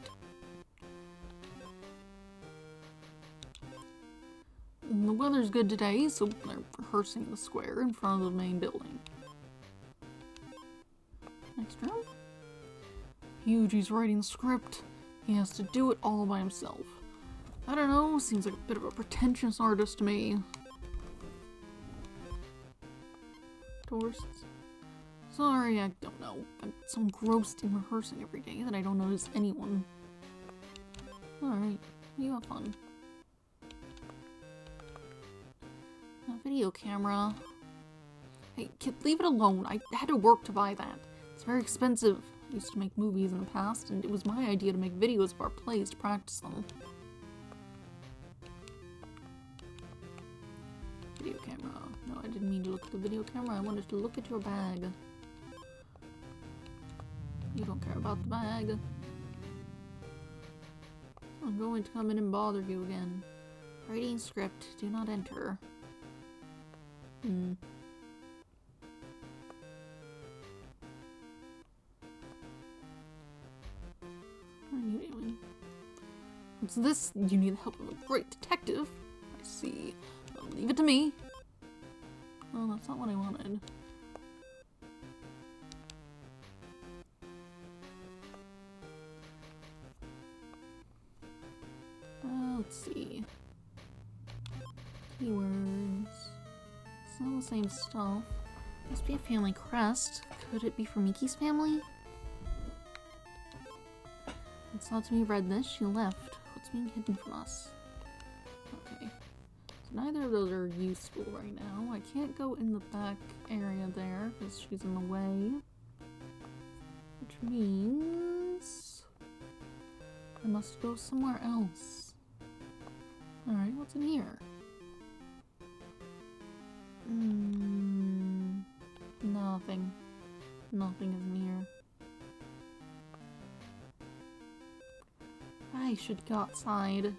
And the weather's good today, so they're rehearsing in the square in front of the main building. Next room. Yuji's writing the script. He has to do it all by himself. I don't know, seems like a bit of a pretentious artist to me. Tourists. Sorry, I don't know. I'm so engrossed in rehearsing every day that I don't notice anyone. Alright, you have fun. A video camera. Hey, kid, leave it alone. I had to work to buy that. It's very expensive. I used to make movies in the past, and it was my idea to make videos of our plays to practice them. Video camera. No, I didn't mean to look at the video camera. I wanted to look at your bag. You don't care about the bag. I'm going to come in and bother you again. Writing script. Do not enter. What are you doing? What's this? You need the help of a great detective. I see. Well, leave it to me. Oh, that's not what I wanted. Let's see. Keywords. It's all the same stuff. Must be a family crest. Could it be from Miki's family? It's not to me read this. She left. What's being hidden from us? Okay. So neither of those are useful right now. I can't go in the back area there because she's in the way. Which means I must go somewhere else. Alright, what's in here? Nothing. Nothing is in here. I should go outside.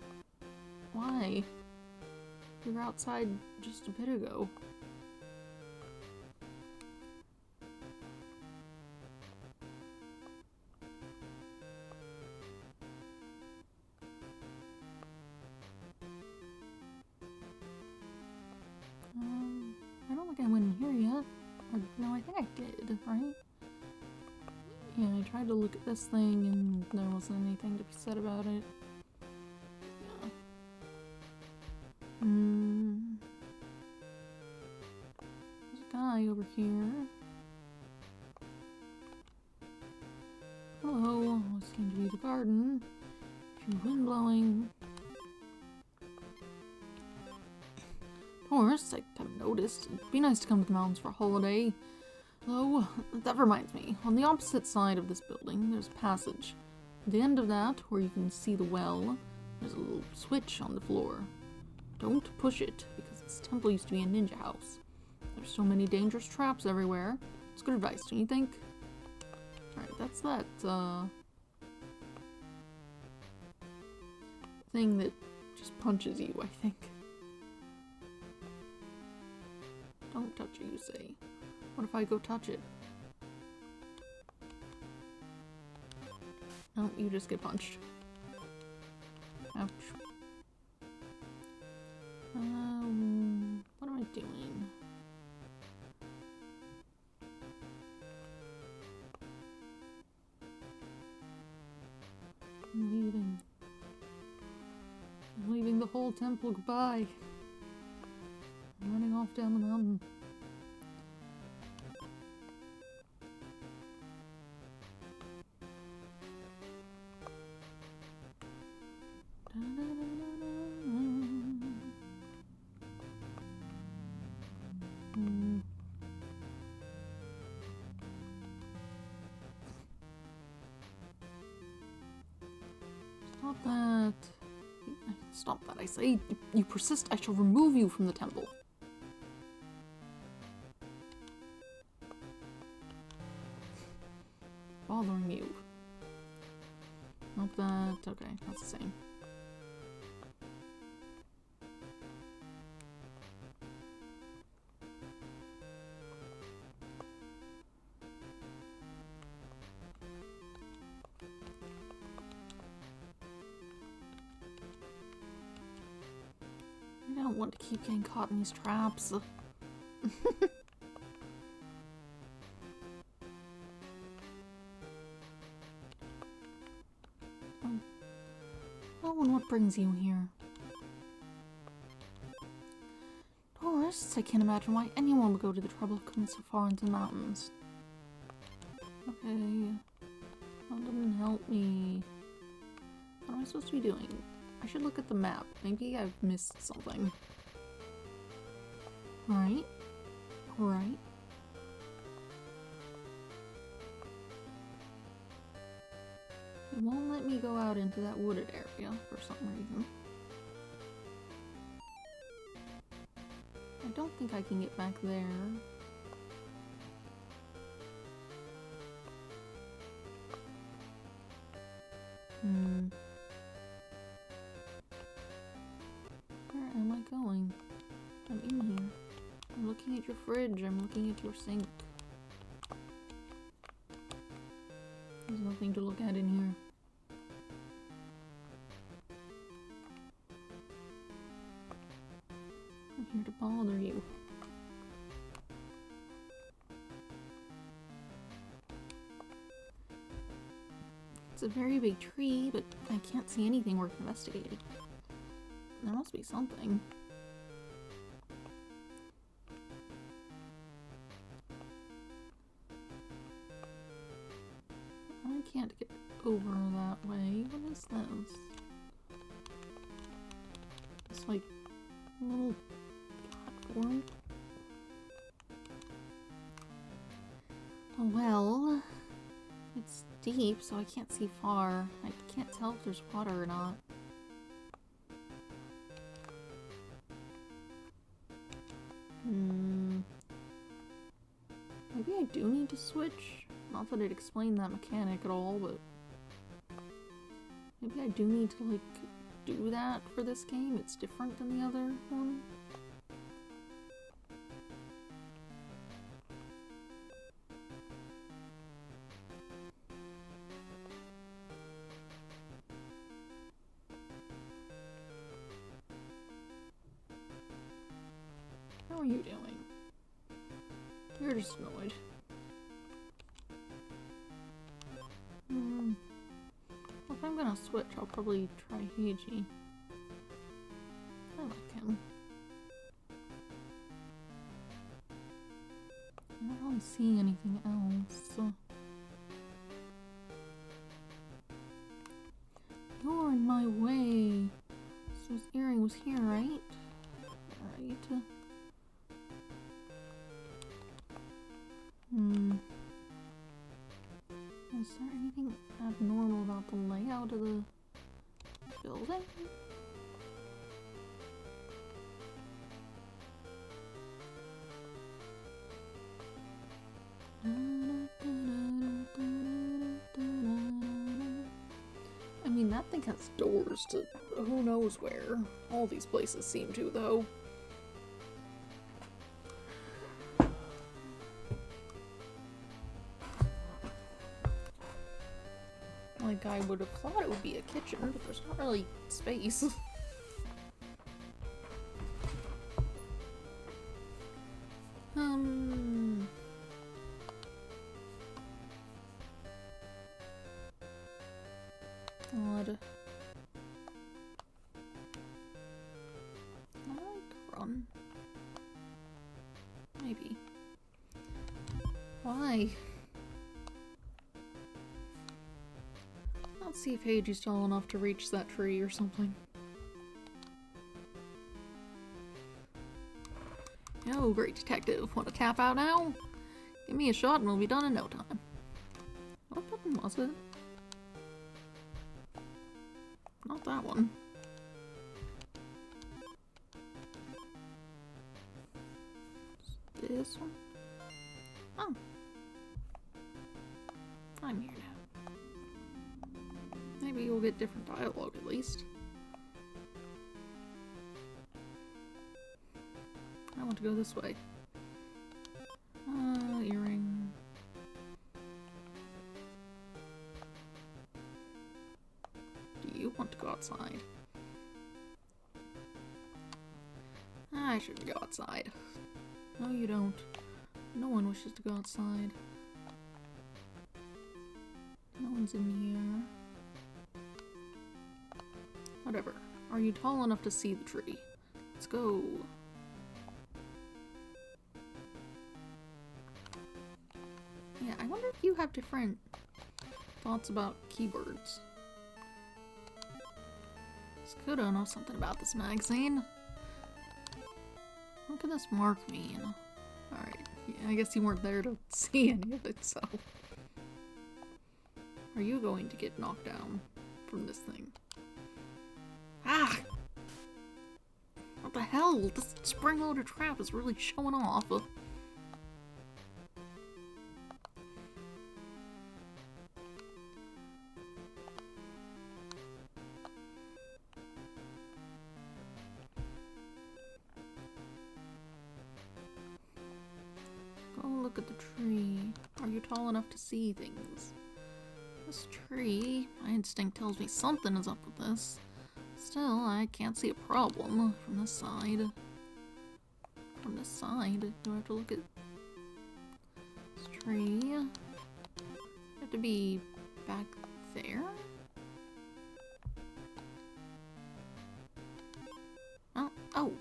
Why? We were outside just a bit ago. I don't think I went in here yet. Or, no, I think I did, right? Yeah, I tried to look at this thing and there wasn't anything to be said about it. Yeah. There's a guy over here. Hello, this seems to be the garden. A few wind blowing. Tourists, I haven't noticed. It'd be nice to come to the mountains for a holiday. Oh, that reminds me. On the opposite side of this building, there's a passage. At the end of that, where you can see the well, there's a little switch on the floor. Don't push it, because this temple used to be a ninja house. There's so many dangerous traps everywhere. It's good advice, don't you think? Alright, that's that, thing that just punches you, I think. Don't touch it, you say. What if I go touch it? No, you just get punched. Ouch. What am I doing? I'm leaving. I'm leaving the whole temple goodbye. I'm running off down the mountain. Stop that. Stop that, I say. You persist, I shall remove you from the temple. Bothering you. Nope, that. Okay, that's the same. I don't want to keep getting caught in these traps. Oh, and what brings you here? Tourists? I can't imagine why anyone would go to the trouble of coming so far into the mountains. Okay. That doesn't help me. What am I supposed to be doing? I should look at the map. Maybe I've missed something. Right. Right. It won't let me go out into that wooded area for some reason. I don't think I can get back there. Where am I going? I'm in here. I'm looking at your fridge. I'm looking at your sink. There's nothing to look at in here. I'm here to bother you. It's a very big tree, but I can't see anything worth investigating. There must be something. I can't get over that way. What is this? It's like a little platform. Oh well. It's deep, so I can't see far. I can't tell if there's water or not. Maybe I do need to switch? Not that it explained that mechanic at all, but maybe I do need to, like, do that for this game. It's different than the other one. How are you doing? You're just annoyed. If I'm gonna switch, I'll probably try Heiji. I like him. I'm not really seeing anything else. You're in my way. So his earring was here, right? Right. Is there anything abnormal about the layout of the building? I mean, that thing has doors to who knows where. All these places seem to, though. Like, I would have thought it would be a kitchen, but there's not really space. Odd. Can I, like, run? Maybe. Why? Let's see if Heiji's tall enough to reach that tree or something. Oh, great detective. Want to tap out now? Give me a shot and we'll be done in no time. What button was it? Not that one. This one? Oh. I'm here now. Maybe you'll get different dialogue at least. I want to go this way. Earring. Do you want to go outside? I shouldn't go outside. No, you don't. No one wishes to go outside. No one's in here. Whatever. Are you tall enough to see the tree? Let's go. Yeah, I wonder if you have different thoughts about keywords. Skudo knows something about this magazine. What could this mark mean? Alright, yeah, I guess you weren't there to see any of it, so... Are you going to get knocked down from this thing? Ah! What the hell? This spring-loaded trap is really showing off. Go look at the tree. Are you tall enough to see things? This tree, my instinct tells me something is up with this. Still, I can't see a problem from this side. From this side, do I have to look at this tree? I have to be back there? Oh,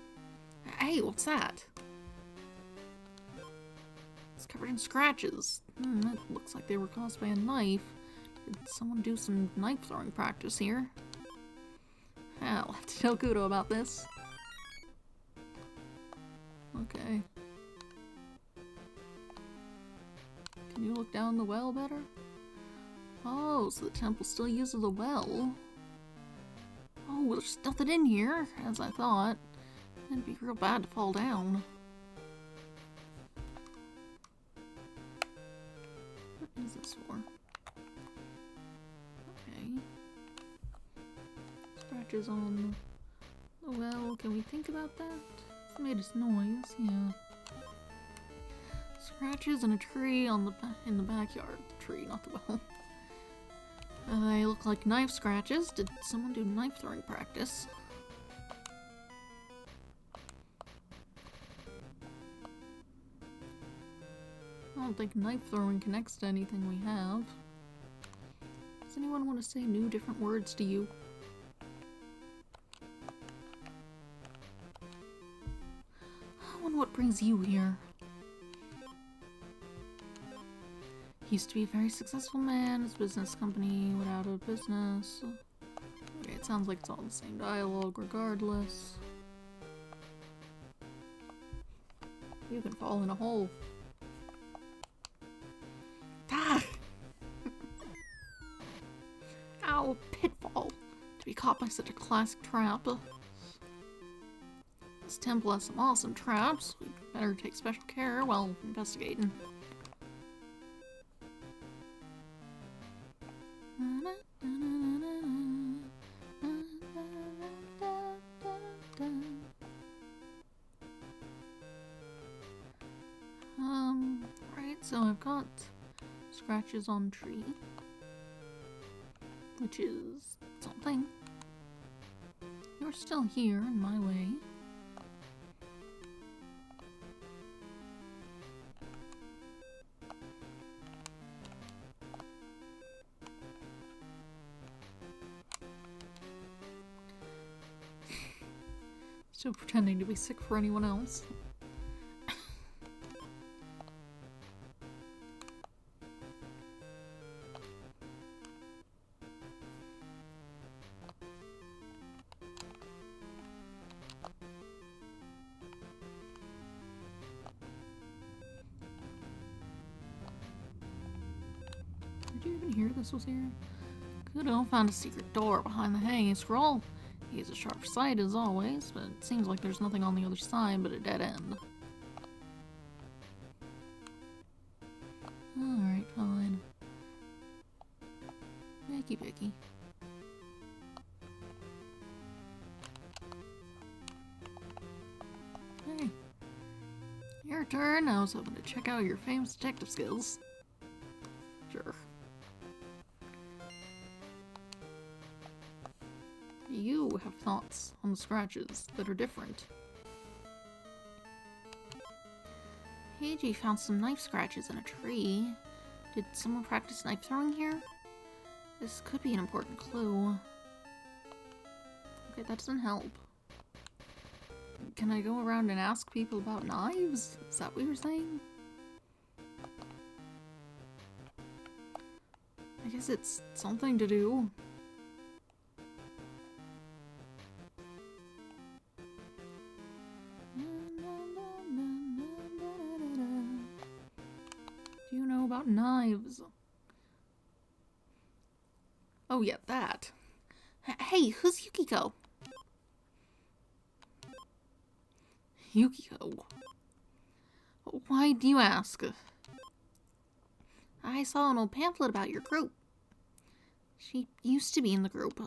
hey, what's that? It's covered in scratches. It looks like they were caused by a knife. Did someone do some knife throwing practice here? I'll have to tell Kudo about this. Okay. Can you look down the well better? Oh, so the temple still uses the well. Oh, there's nothing in here, as I thought. It'd be real bad to fall down. What is this for? Okay. Scratches on the well. Can we think about that? It made its noise, yeah. Scratches in a tree on the in the backyard. Tree, not the well. They look like knife scratches. Did someone do knife throwing practice? I don't think knife throwing connects to anything we have. Does anyone want to say new different words to you? I wonder what brings you here. He used to be a very successful man. His business company went out of business. Okay, it sounds like it's all the same dialogue regardless. You can fall in a hole. Ah! Ow, pitfall. To be caught by such a classic trap. This temple has some awesome traps. We better take special care while investigating. Right, so I've got scratches on tree, which is something. You're still here in my way. Still pretending to be sick for anyone else. Did you even hear this was here? Kudo found a secret door behind the hanging scroll. He has a sharp sight as always, but it seems like there's nothing on the other side but a dead end. Alright, fine. Picky picky. Hey. Your turn. I was hoping to check out your famous detective skills. Sure. You have thoughts on the scratches that are different. Heiji found some knife scratches in a tree. Did someone practice knife throwing here? This could be an important clue. Okay, that doesn't help. Can I go around and ask people about knives? Is that what you're saying? I guess it's something to do. Do you know about knives? Oh yeah, that. Hey, who's Yukiko? Yukiko? Why do you ask? I saw an old pamphlet about your group. She used to be in the group.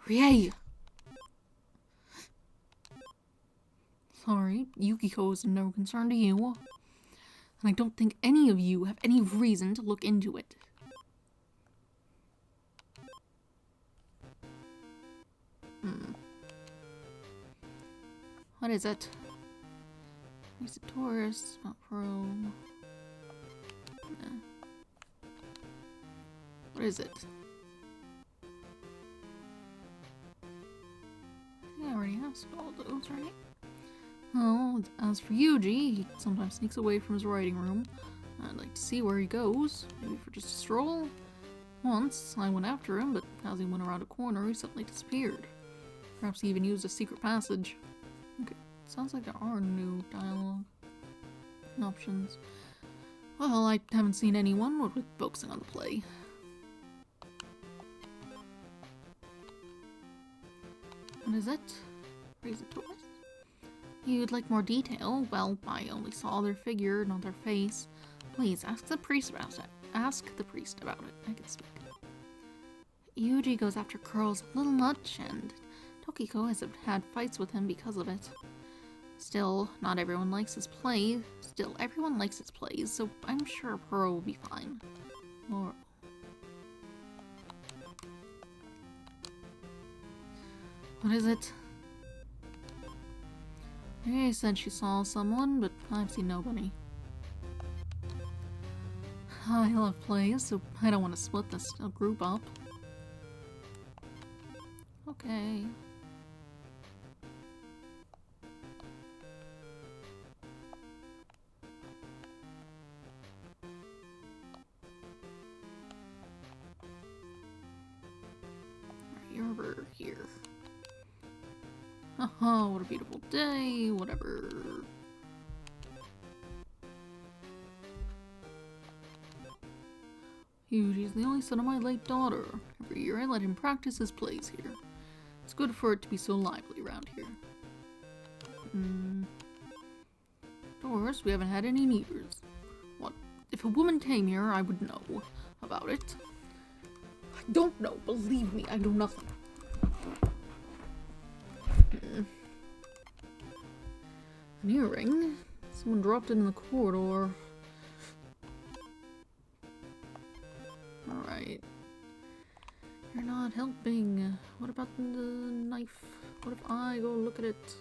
Rie! Sorry, Yukiko is no concern to you. And I don't think any of you have any reason to look into it. What is it? He's a tourist, not pro. What is it? I already asked all those, right? Oh, as for Yuji, he sometimes sneaks away from his writing room. I'd like to see where he goes, maybe for just a stroll. Once, I went after him, but as he went around a corner, he suddenly disappeared. Perhaps he even used a secret passage. Okay, sounds like there are new dialogue options. Well, I haven't seen anyone with focusing on the play. What is it? Raise a tourist? You'd like more detail? Well, I only saw their figure, not their face. Please, ask the priest about it. Ask the priest about it. I can speak. Yuji goes after Curl's a little much, and Tokiko has had fights with him because of it. Still, not everyone likes his play. Still, everyone likes his plays, so I'm sure Pearl will be fine. Or... what is it? Rie said she saw someone, but I've seen nobody. I love plays, so I don't want to split this group up. Okay. You're over here. Oh, what a beautiful day, whatever. Yuji's the only son of my late daughter. Every year I let him practice his plays here. It's good for it to be so lively around here. Of course, we haven't had any meters. What? If a woman came here, I would know about it. I don't know. Believe me, I know nothing. An earring? Someone dropped it in the corridor. Alright. You're not helping. What about the knife? What if I go look at it?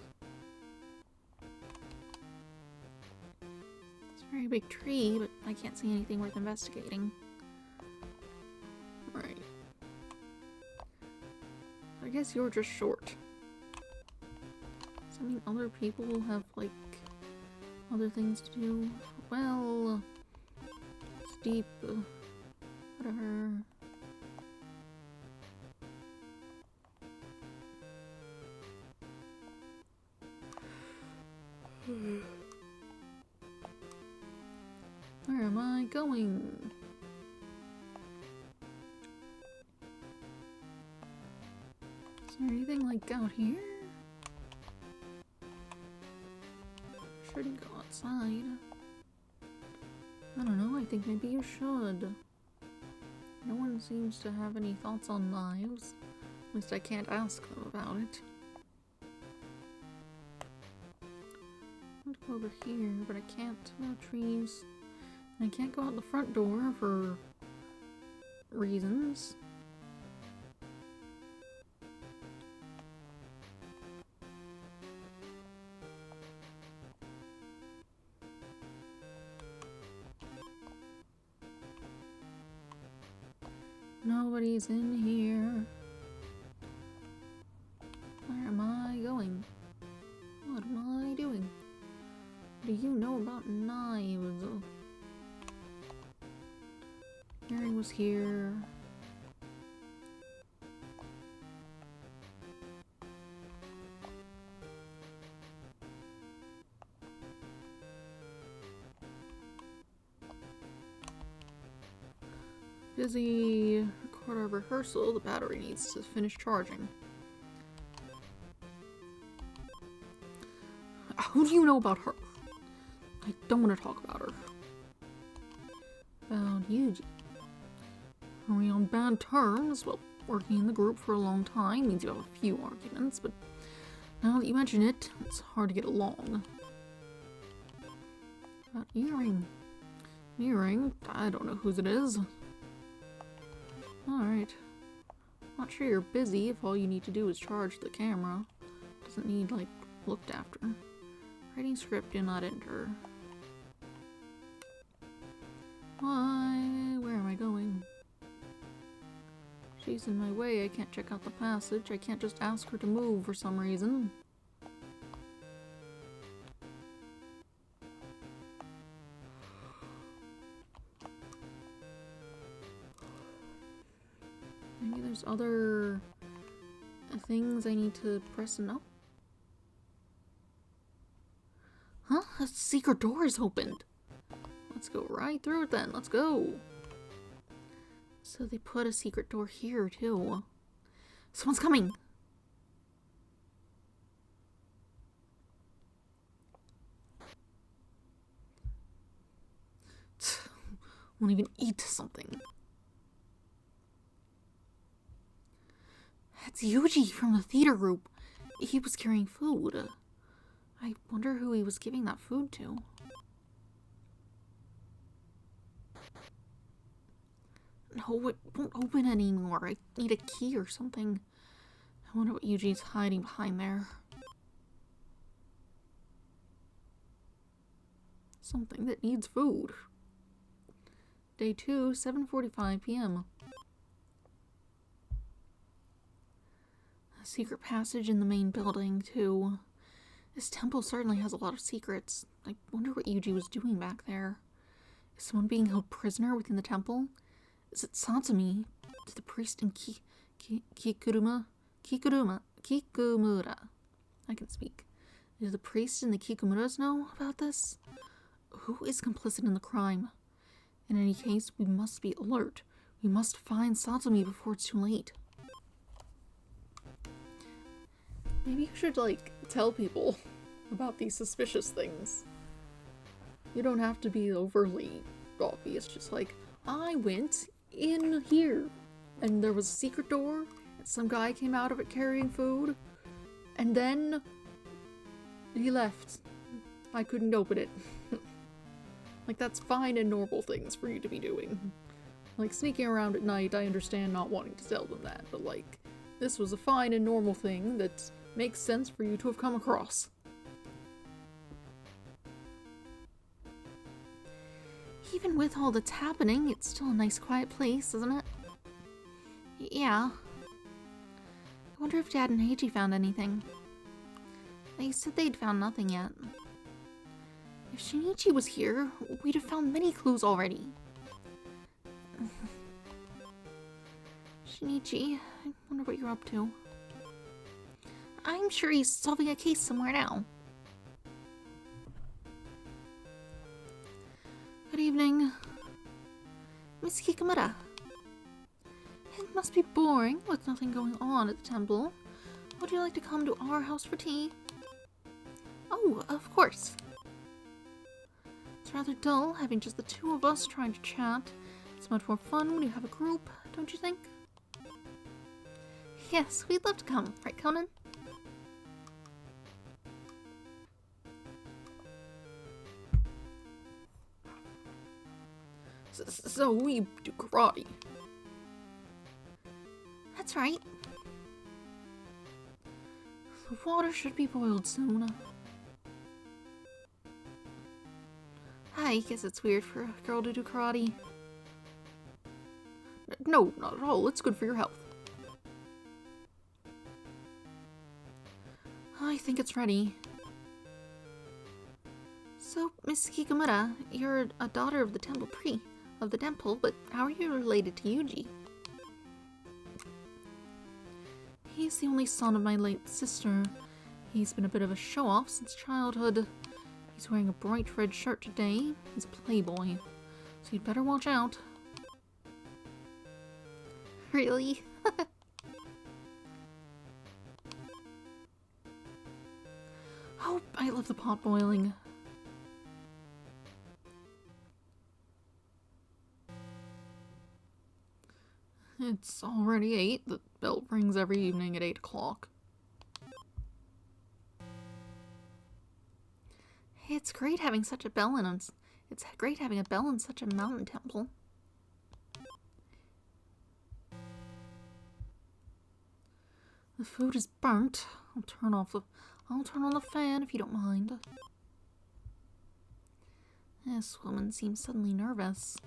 It's a very big tree, but I can't see anything worth investigating. Right. I guess you're just short. mean, other people have, like, other things to do. Well, it's deep. Whatever. Where am I going? Is there anything like out here? Shouldn't go outside. I don't know, I think maybe you should. No one seems to have any thoughts on knives. At least I can't ask them about it. I'd go over here, but I can't. No trees. And I can't go out the front door for reasons. Nobody's in here. Where am I going? What am I doing? What do you know about knives? Harry was here. Busy record our rehearsal. The battery needs to finish charging. Who do you know about her? I don't want to talk about her. About you. Are we on bad terms? Well, working in the group for a long time means you have a few arguments, but now that you mention it, it's hard to get along. About earring. Earring? I don't know whose it is. Alright. Not sure you're busy if all you need to do is charge the camera. Doesn't need, like, looked after. Writing script, do not enter. Why? Where am I going? She's in my way. I can't check out the passage. I can't just ask her to move for some reason. Maybe there's other things I need to press no. Huh? A secret door is opened. Let's go right through it then. Let's go. So they put a secret door here too. Someone's coming. Won't even eat something. That's Yuji from the theater group. He was carrying food. I wonder who he was giving that food to. No, it won't open anymore. I need a key or something. I wonder what Yuji's hiding behind there. Something that needs food. Day 2, 7:45 p.m. A secret passage in the main building, too. This temple certainly has a lot of secrets. I wonder what Yuji was doing back there. Is someone being held prisoner within the temple? Is it Satsumi? Did the priest in Kikumura? I can speak. Do the priest and the Kikumuras know about this? Who is complicit in the crime? In any case, we must be alert. We must find Satsumi before it's too late. Maybe you should, like, tell people about these suspicious things. You don't have to be overly obvious, just like, I went in here, and there was a secret door, and some guy came out of it carrying food, and then he left. I couldn't open it. Like, that's fine and normal things for you to be doing. Like, sneaking around at night, I understand not wanting to tell them that, but like, this was a fine and normal thing that makes sense for you to have come across. Even with all that's happening, it's still a nice quiet place, isn't it? Yeah. I wonder if Dad and Heiji found anything. They said they'd found nothing yet. If Shinichi was here, we'd have found many clues already. Shinichi, I wonder what you're up to. I'm sure he's solving a case somewhere now. Good evening. Miss Kikamura. It must be boring with nothing going on at the temple. Would you like to come to our house for tea? Oh, of course. It's rather dull having just the two of us trying to chat. It's much more fun when you have a group, don't you think? Yes, we'd love to come, right, Conan? So we do karate. That's right. The water should be boiled soon. I guess it's weird for a girl to do karate. No, not at all. It's good for your health. I think it's ready. So, Miss Kikamura, you're a daughter of the temple but how are you related to Yuji? He's the only son of my late sister. He's been a bit of a show-off since childhood. He's wearing a bright red shirt today. He's a playboy, so you'd better watch out. Really? Oh, I love the pot boiling. It's already 8. The bell rings every evening at 8 o'clock. It's great having such a bell in It's great having a bell in such a mountain temple. The food is burnt. I'll turn on the fan if you don't mind. This woman seems suddenly nervous.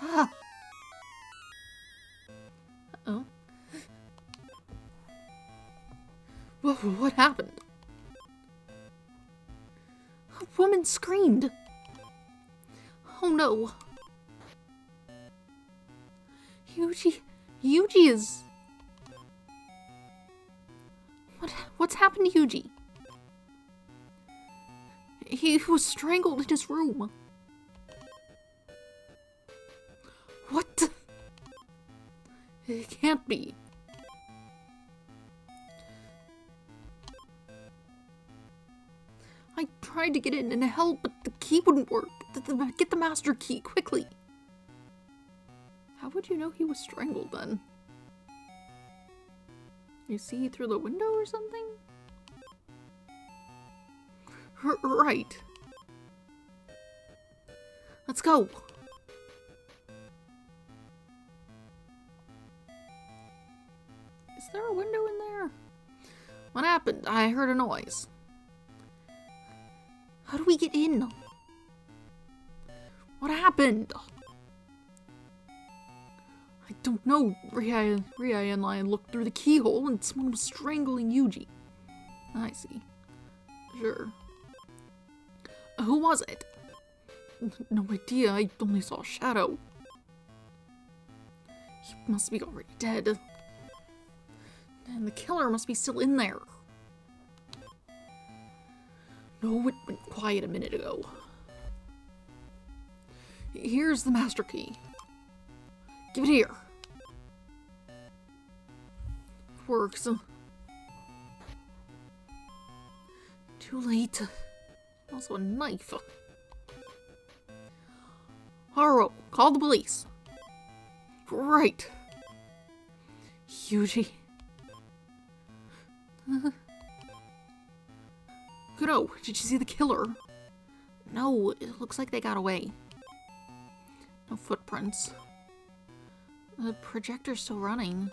Ah! Uh-oh. What happened? A woman screamed. Oh no. Yuji is... What's happened to Yuji? He was strangled in his room. What? It can't be. I tried to get in and help, but the key wouldn't work. Get the master key, quickly. How would you know he was strangled then? You see through the window or something? Right. Let's go. Is there a window in there? What happened? I heard a noise. How do we get in? What happened? I don't know. Ria and I looked through the keyhole and someone was strangling Yuji. I see. Sure. Who was it? No idea. I only saw a shadow. He must be already dead. And the killer must be still in there. No, it went quiet a minute ago. Here's the master key. Give it here. It works. Too late. Also a knife. Haro, call the police. Right. Yuji. Kudo, did you see the killer? No, it looks like they got away. No footprints. The projector's still running.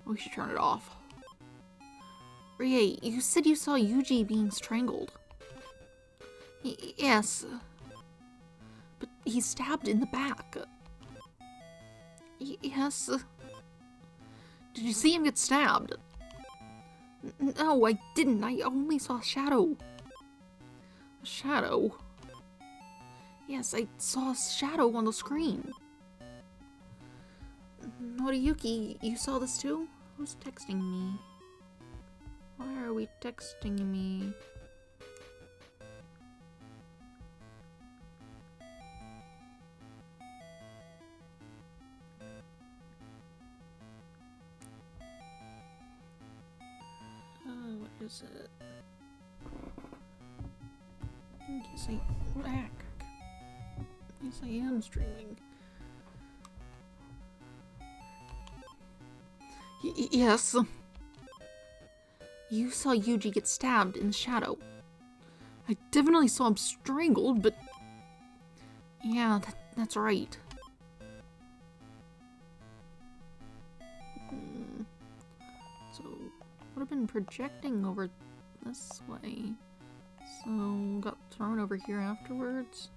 We should turn it off. Rie, you said you saw Yuji being strangled. Yes. But he's stabbed in the back. Yes. Did you see him get stabbed? No, I didn't. I only saw a shadow. A shadow? Yes, I saw a shadow on the screen. Noriyuki, you saw this too? Who's texting me? Why are we texting me? What is it? Yes, I am streaming. Yes. You saw Yuji get stabbed in the shadow. I definitely saw him strangled, but... Yeah, that's right. So, would have been projecting over this way. So, got thrown over here afterwards.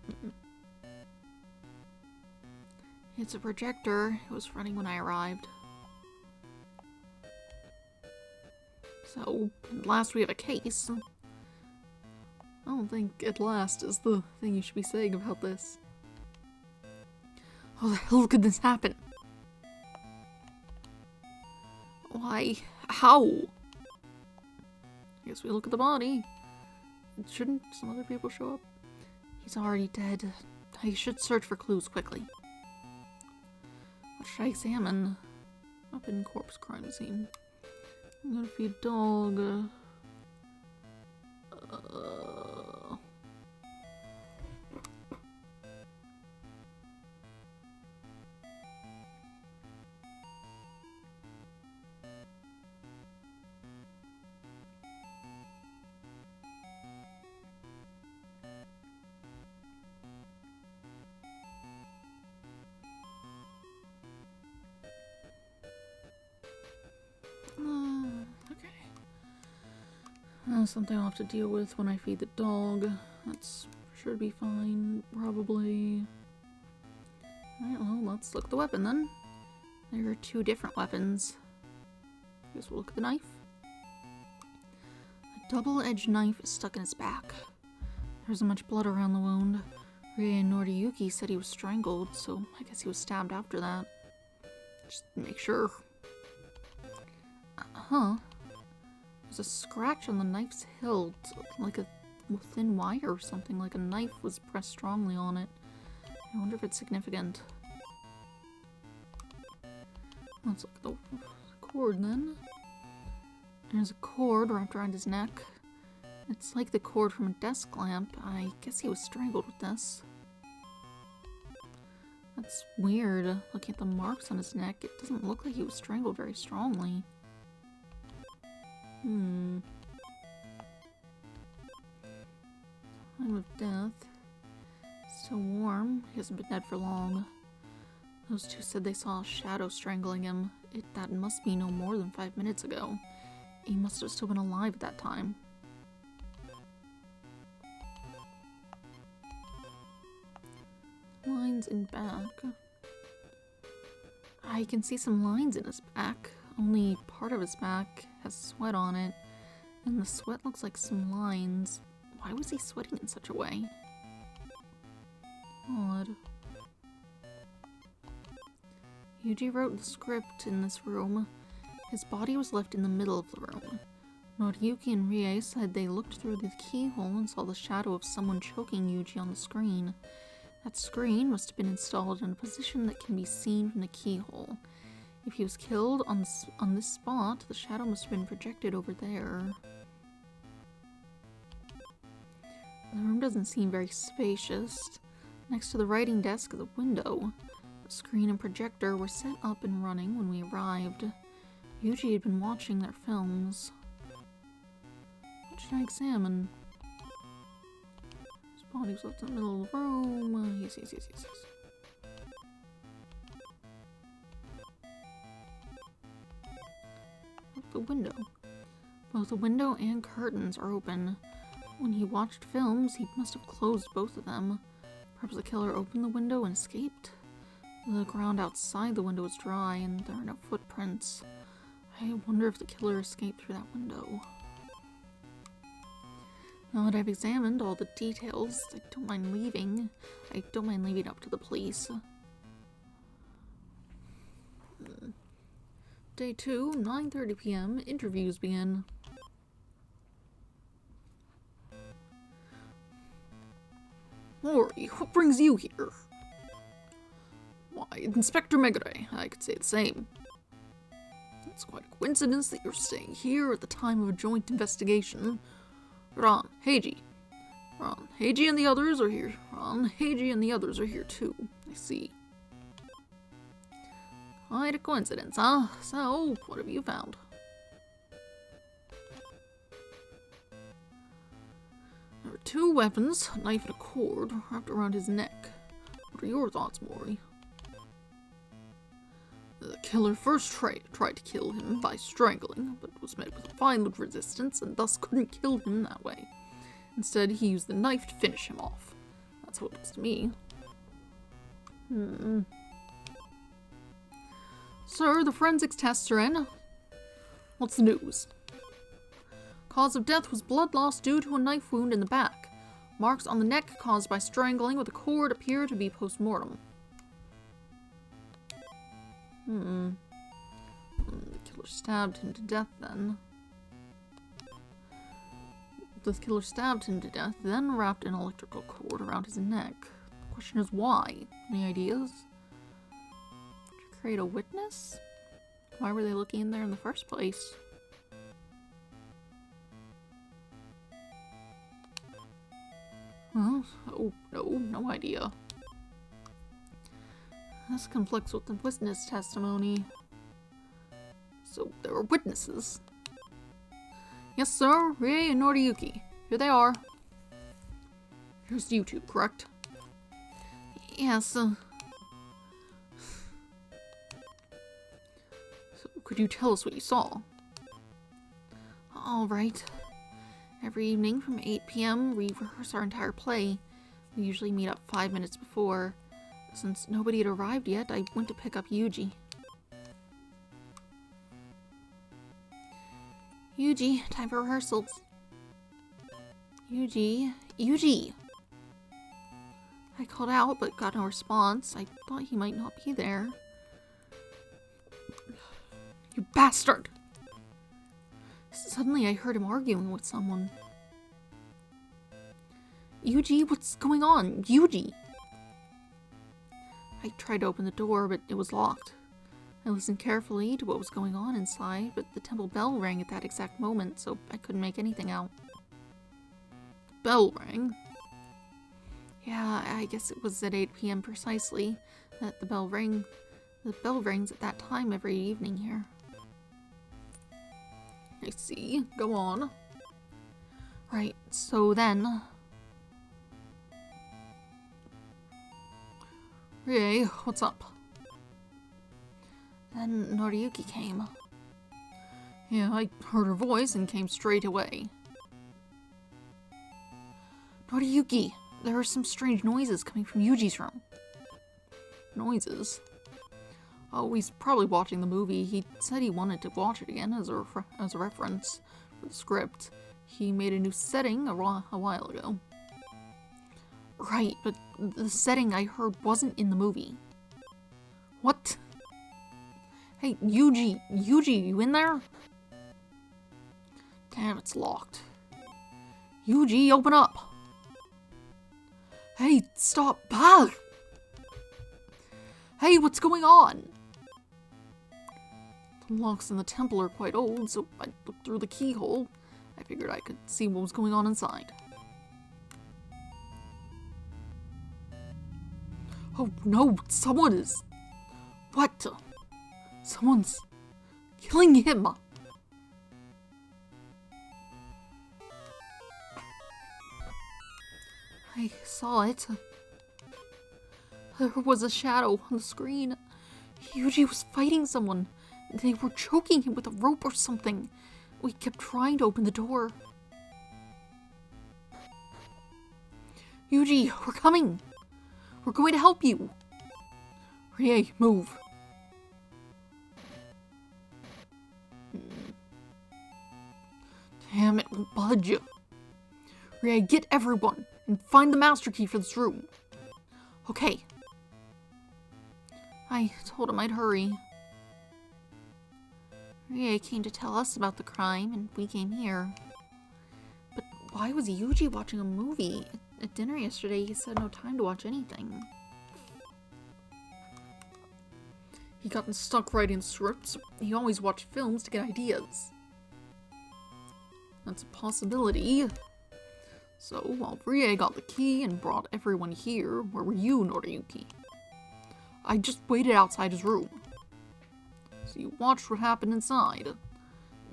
It's a projector. It was running when I arrived. So, at last we have a case. I don't think "at last" is the thing you should be saying about this. How the hell could this happen? Why? How? I guess we look at the body. Shouldn't some other people show up? He's already dead. I should search for clues quickly. What should I examine? Up in corpse crime scene. I'm gonna feed dog. Something I'll have to deal with when I feed the dog. That's should be fine, probably. Alright, well, let's look at the weapon then. There are two different weapons. Guess we'll look at the knife. A double-edged knife is stuck in his back. There isn't much blood around the wound. Rie and Noriyuki said he was strangled, so I guess he was stabbed after that. Just to make sure. There's a scratch on the knife's hilt, like a thin wire or something, like a knife was pressed strongly on it. I wonder if it's significant. Let's look at the cord then. There's a cord wrapped around his neck. It's like the cord from a desk lamp. I guess he was strangled with this. That's weird. Looking at the marks on his neck, it doesn't look like he was strangled very strongly. Time of death. So warm. He hasn't been dead for long. Those two said they saw a shadow strangling him. That must be no more than 5 minutes ago. He must have still been alive at that time. Lines in back. I can see some lines in his back. Only part of his back has sweat on it, and the sweat looks like some lines. Why was he sweating in such a way? Odd. Yuji wrote the script in this room. His body was left in the middle of the room. Noriyuki and Rie said they looked through the keyhole and saw the shadow of someone choking Yuji on the screen. That screen must have been installed in a position that can be seen from the keyhole. If he was killed on this spot, the shadow must have been projected over there. The room doesn't seem very spacious. Next to the writing desk is a window. The screen and projector were set up and running when we arrived. Yuji had been watching their films. What should I examine? His body was left in the middle of the room. Yes. The window. Both the window and curtains are open. When he watched films, he must have closed both of them. Perhaps the killer opened the window and escaped? The ground outside the window is dry and there are no footprints. I wonder if the killer escaped through that window. Now that I've examined all the details, I don't mind leaving. I don't mind leaving up to the police. Day 2, 9:30 p.m. Interviews begin. Mori, what brings you here? Why, Inspector Megure, I could say the same. It's quite a coincidence that you're staying here at the time of a joint investigation. Ran, Heiji. Ran, Heiji and the others are here. Ran, Heiji and the others are here too. I see. Quite a coincidence, huh? So, what have you found? There are 2 weapons, a knife and a cord, wrapped around his neck. What are your thoughts, Mori? The killer first tried to kill him by strangling, but was met with violent resistance and thus couldn't kill him that way. Instead, he used the knife to finish him off. That's how it looks to me. Sir, the forensics tests are in. What's the news? Cause of death was blood loss due to a knife wound in the back. Marks on the neck caused by strangling with a cord appear to be post-mortem. The killer stabbed him to death then. The killer stabbed him to death, then wrapped an electrical cord around his neck. The question is why? Any ideas? To create a witness? Why were they looking in there in the first place? Huh? Oh, no idea. This conflicts with the witness testimony. So, there were witnesses. Yes, sir. Rie and Noriyuki. Here they are. Here's you two, correct? Yes. So, could you tell us what you saw? Alright. Every evening from 8 p.m. we rehearse our entire play. We usually meet up 5 minutes before. Since nobody had arrived yet, I went to pick up Yuji. Yuji, time for rehearsals. Yuji. I called out, but got no response. I thought he might not be there. You bastard! Suddenly I heard him arguing with someone. Yuji, what's going on? Yuji! I tried to open the door, but it was locked. I listened carefully to what was going on inside, but the temple bell rang at that exact moment, so I couldn't make anything out. The bell rang? Yeah, I guess it was at 8 p.m. precisely that the bell rang. The bell rings at that time every evening here. I see. Go on. Right, so then... Rie, what's up? Then Noriyuki came. Yeah, I heard her voice and came straight away. Noriyuki, there are some strange noises coming from Yuji's room. Noises? Oh, he's probably watching the movie. He said he wanted to watch it again as a reference for the script. He made a new setting a while ago. Right, but the setting I heard wasn't in the movie. What? Hey, Yuji, you in there? Damn, it's locked. Yuji, open up! Hey, stop! Ah! Hey, what's going on? The locks in the temple are quite old, so I looked through the keyhole. I figured I could see what was going on inside. Oh no, someone is... What? Someone's killing him! I saw it. There was a shadow on the screen. Yuji was fighting someone. They were choking him with a rope or something. We kept trying to open the door. Yuji, we're coming! We're going to help you! Rie, move. Damn, it won't budge. Rie, get everyone and find the master key for this room. Okay. I told him I'd hurry. Rie came to tell us about the crime and we came here. But why was Yuji watching a movie? At dinner yesterday, he said no time to watch anything. He got stuck writing scripts. He always watched films to get ideas. That's a possibility. So, while Rie got the key and brought everyone here, where were you, Noriyuki? I just waited outside his room. So you watched what happened inside.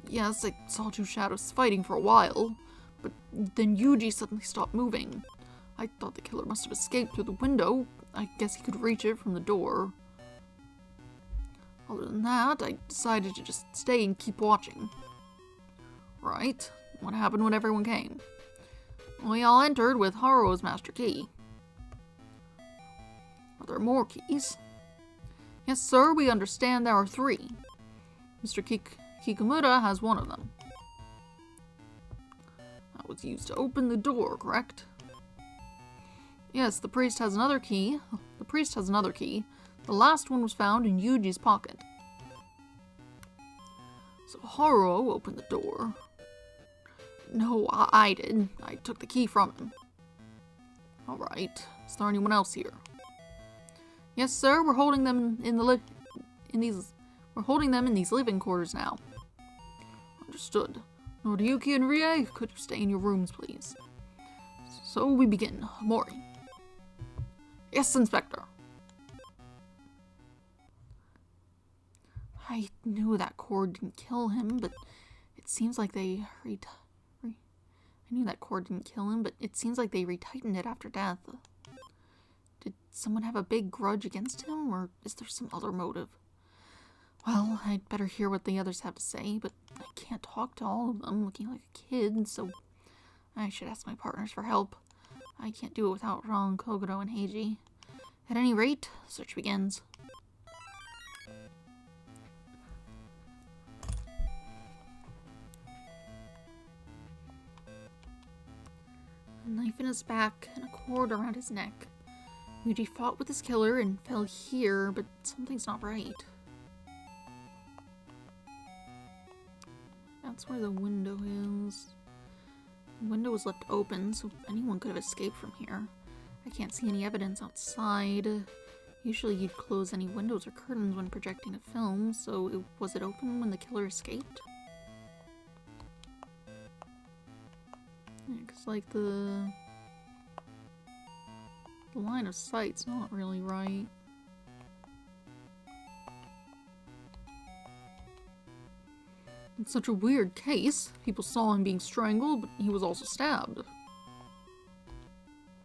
Yes, I saw two shadows fighting for a while, but then Yuji suddenly stopped moving. I thought the killer must have escaped through the window. I guess he could reach it from the door. Other than that, I decided to just stay and keep watching. Right? What happened when everyone came? We all entered with Haruo's master key. Are there more keys? Yes, sir, we understand there are 3. Mr. Kikamura has one of them. That was used to open the door, correct? Yes, the priest has another key. The last one was found in Yuji's pocket. So Haruo opened the door. No, I did. I took the key from him. Alright. Is there anyone else here? Yes, sir, we're holding them in these living quarters now. Understood. Noriyuki and Rie, could you stay in your rooms, please? So we begin. Mori. Yes, Inspector. I knew that cord didn't kill him, but it seems like they retightened it after death. Did someone have a big grudge against him, or is there some other motive? Well, I'd better hear what the others have to say, but I can't talk to all of them looking like a kid, so I should ask my partners for help. I can't do it without Ron, Kogoro, and Heiji. At any rate, search begins. A knife in his back and a cord around his neck. Yuji fought with his killer and fell here, but something's not right. That's where the window is. The window was left open, so anyone could have escaped from here. I can't see any evidence outside. Usually you'd close any windows or curtains when projecting a film, so was it open when the killer escaped? Because, like, the line of sight's not really right. It's such a weird case. People saw him being strangled, but he was also stabbed.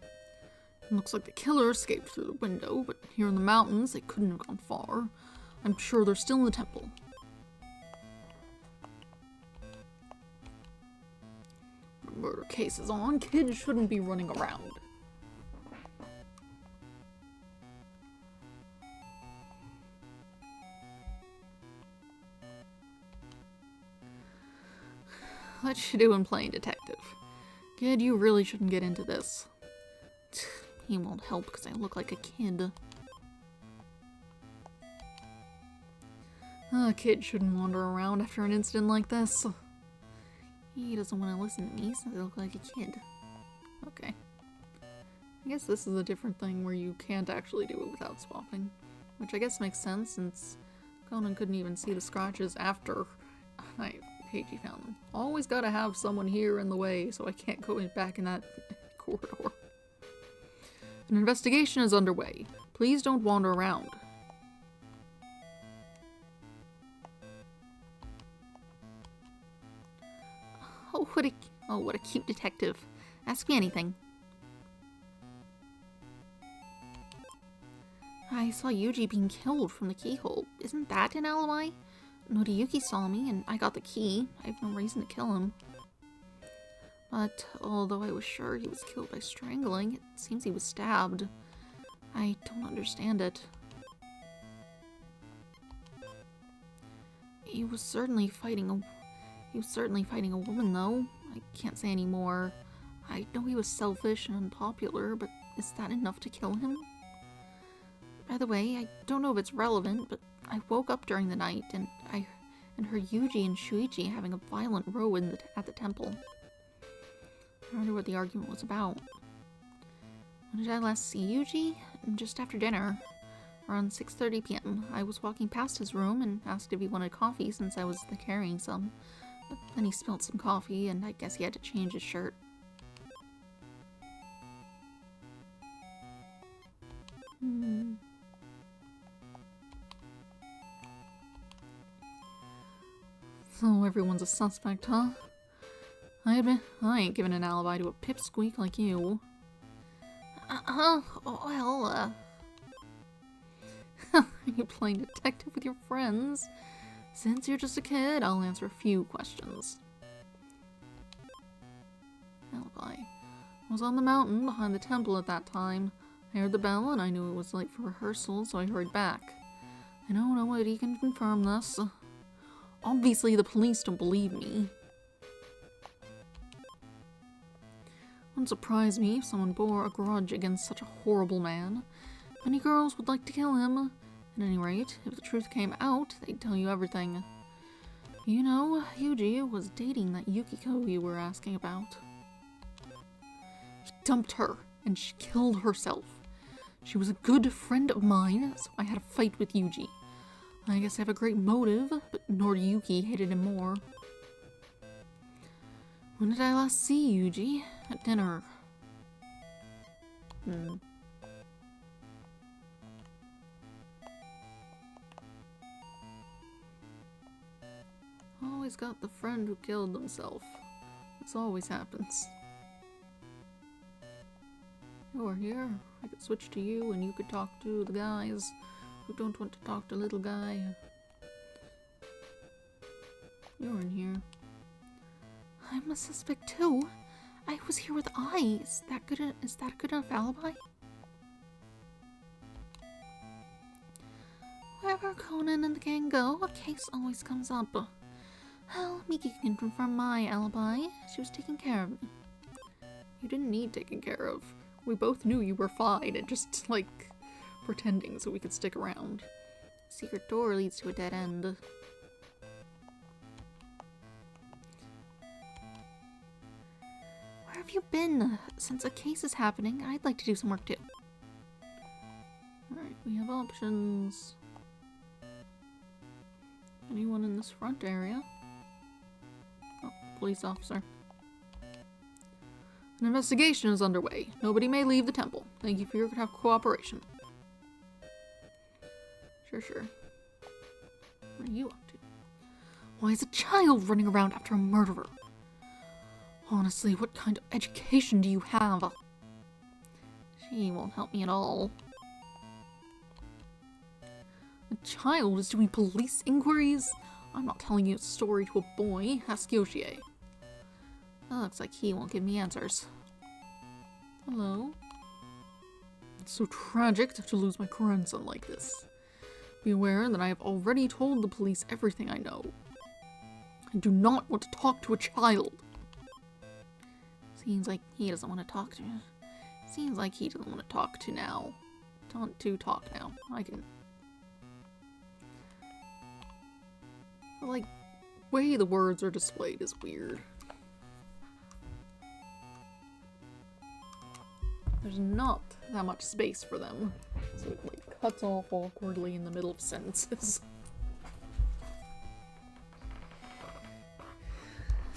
It looks like the killer escaped through the window, but here in the mountains, they couldn't have gone far. I'm sure they're still in the temple. When a murder case is on, kids shouldn't be running around. What you doing playing detective? Kid, you really shouldn't get into this. He won't help because I look like a kid. A kid shouldn't wander around after an incident like this. He doesn't want to listen to me since I look like a kid. Okay. I guess this is a different thing where you can't actually do it without swapping. Which I guess makes sense since Conan couldn't even see the scratches after Heiji found them. Always gotta have someone here in the way so I can't go back in that corridor. An investigation is underway. Please don't wander around. Oh, what a cute detective. Ask me anything. I saw Yuji being killed from the keyhole. Isn't that an alibi? Noriyuki saw me and I got the key. I have no reason to kill him. But although I was sure he was killed by strangling, it seems he was stabbed. I don't understand it. He was certainly fighting a woman, though. I can't say any more. I know he was selfish and unpopular, but is that enough to kill him? By the way, I don't know if it's relevant, but I woke up during the night and heard Yuji and Shuichi having a violent row at the temple. I wonder what the argument was about. When did I last see Yuji? Just after dinner. Around 6:30 p.m. I was walking past his room and asked if he wanted coffee since I was carrying some. But then he spilled some coffee and I guess he had to change his shirt. So everyone's a suspect, huh? I admit, I ain't giving an alibi to a pipsqueak like you. Well, are you playing detective with your friends? Since you're just a kid, I'll answer a few questions. Alibi. I was on the mountain behind the temple at that time. I heard the bell and I knew it was late for rehearsal, so I hurried back. I know nobody can confirm this. Obviously, the police don't believe me. Wouldn't surprise me if someone bore a grudge against such a horrible man. Many girls would like to kill him. At any rate, if the truth came out, they'd tell you everything. You know, Yuji was dating that Yukiko you were asking about. He dumped her, and she killed herself. She was a good friend of mine, so I had a fight with Yuji. I guess I have a great motive, but Noriyuki hated him more. When did I last see Yuji? At dinner. Always got the friend who killed themselves. This always happens. You're here. I could switch to you and you could talk to the guys who don't want to talk to little guy. You're in here. I'm a suspect too. I was here with Ai. Is that a good enough alibi? Wherever Conan and the gang go, a case always comes up. Well, Miki can confirm my alibi. She was taking care of me. You didn't need taking care of. We both knew you were fine and just, like, pretending so we could stick around. Secret door leads to a dead end. Where have you been? Since a case is happening, I'd like to do some work too. Alright, we have options. Anyone in this front area? Oh, police officer. An investigation is underway. Nobody may leave the temple. Thank you for your cooperation. Sure. What are you up to? Why is a child running around after a murderer? Honestly, what kind of education do you have? She won't help me at all. A child is doing police inquiries? I'm not telling you a story to a boy. Ask Yoshie. Looks like he won't give me answers. Hello? It's so tragic to lose my grandson like this. Be aware that I have already told the police everything I know. I do not want to talk to a child. Seems like he doesn't want to talk to me. Seems like he doesn't want to talk to now. Don't do talk now. I can... Like, way the words are displayed is weird. There's not that much space for them, so it like cuts off awkwardly in the middle of sentences.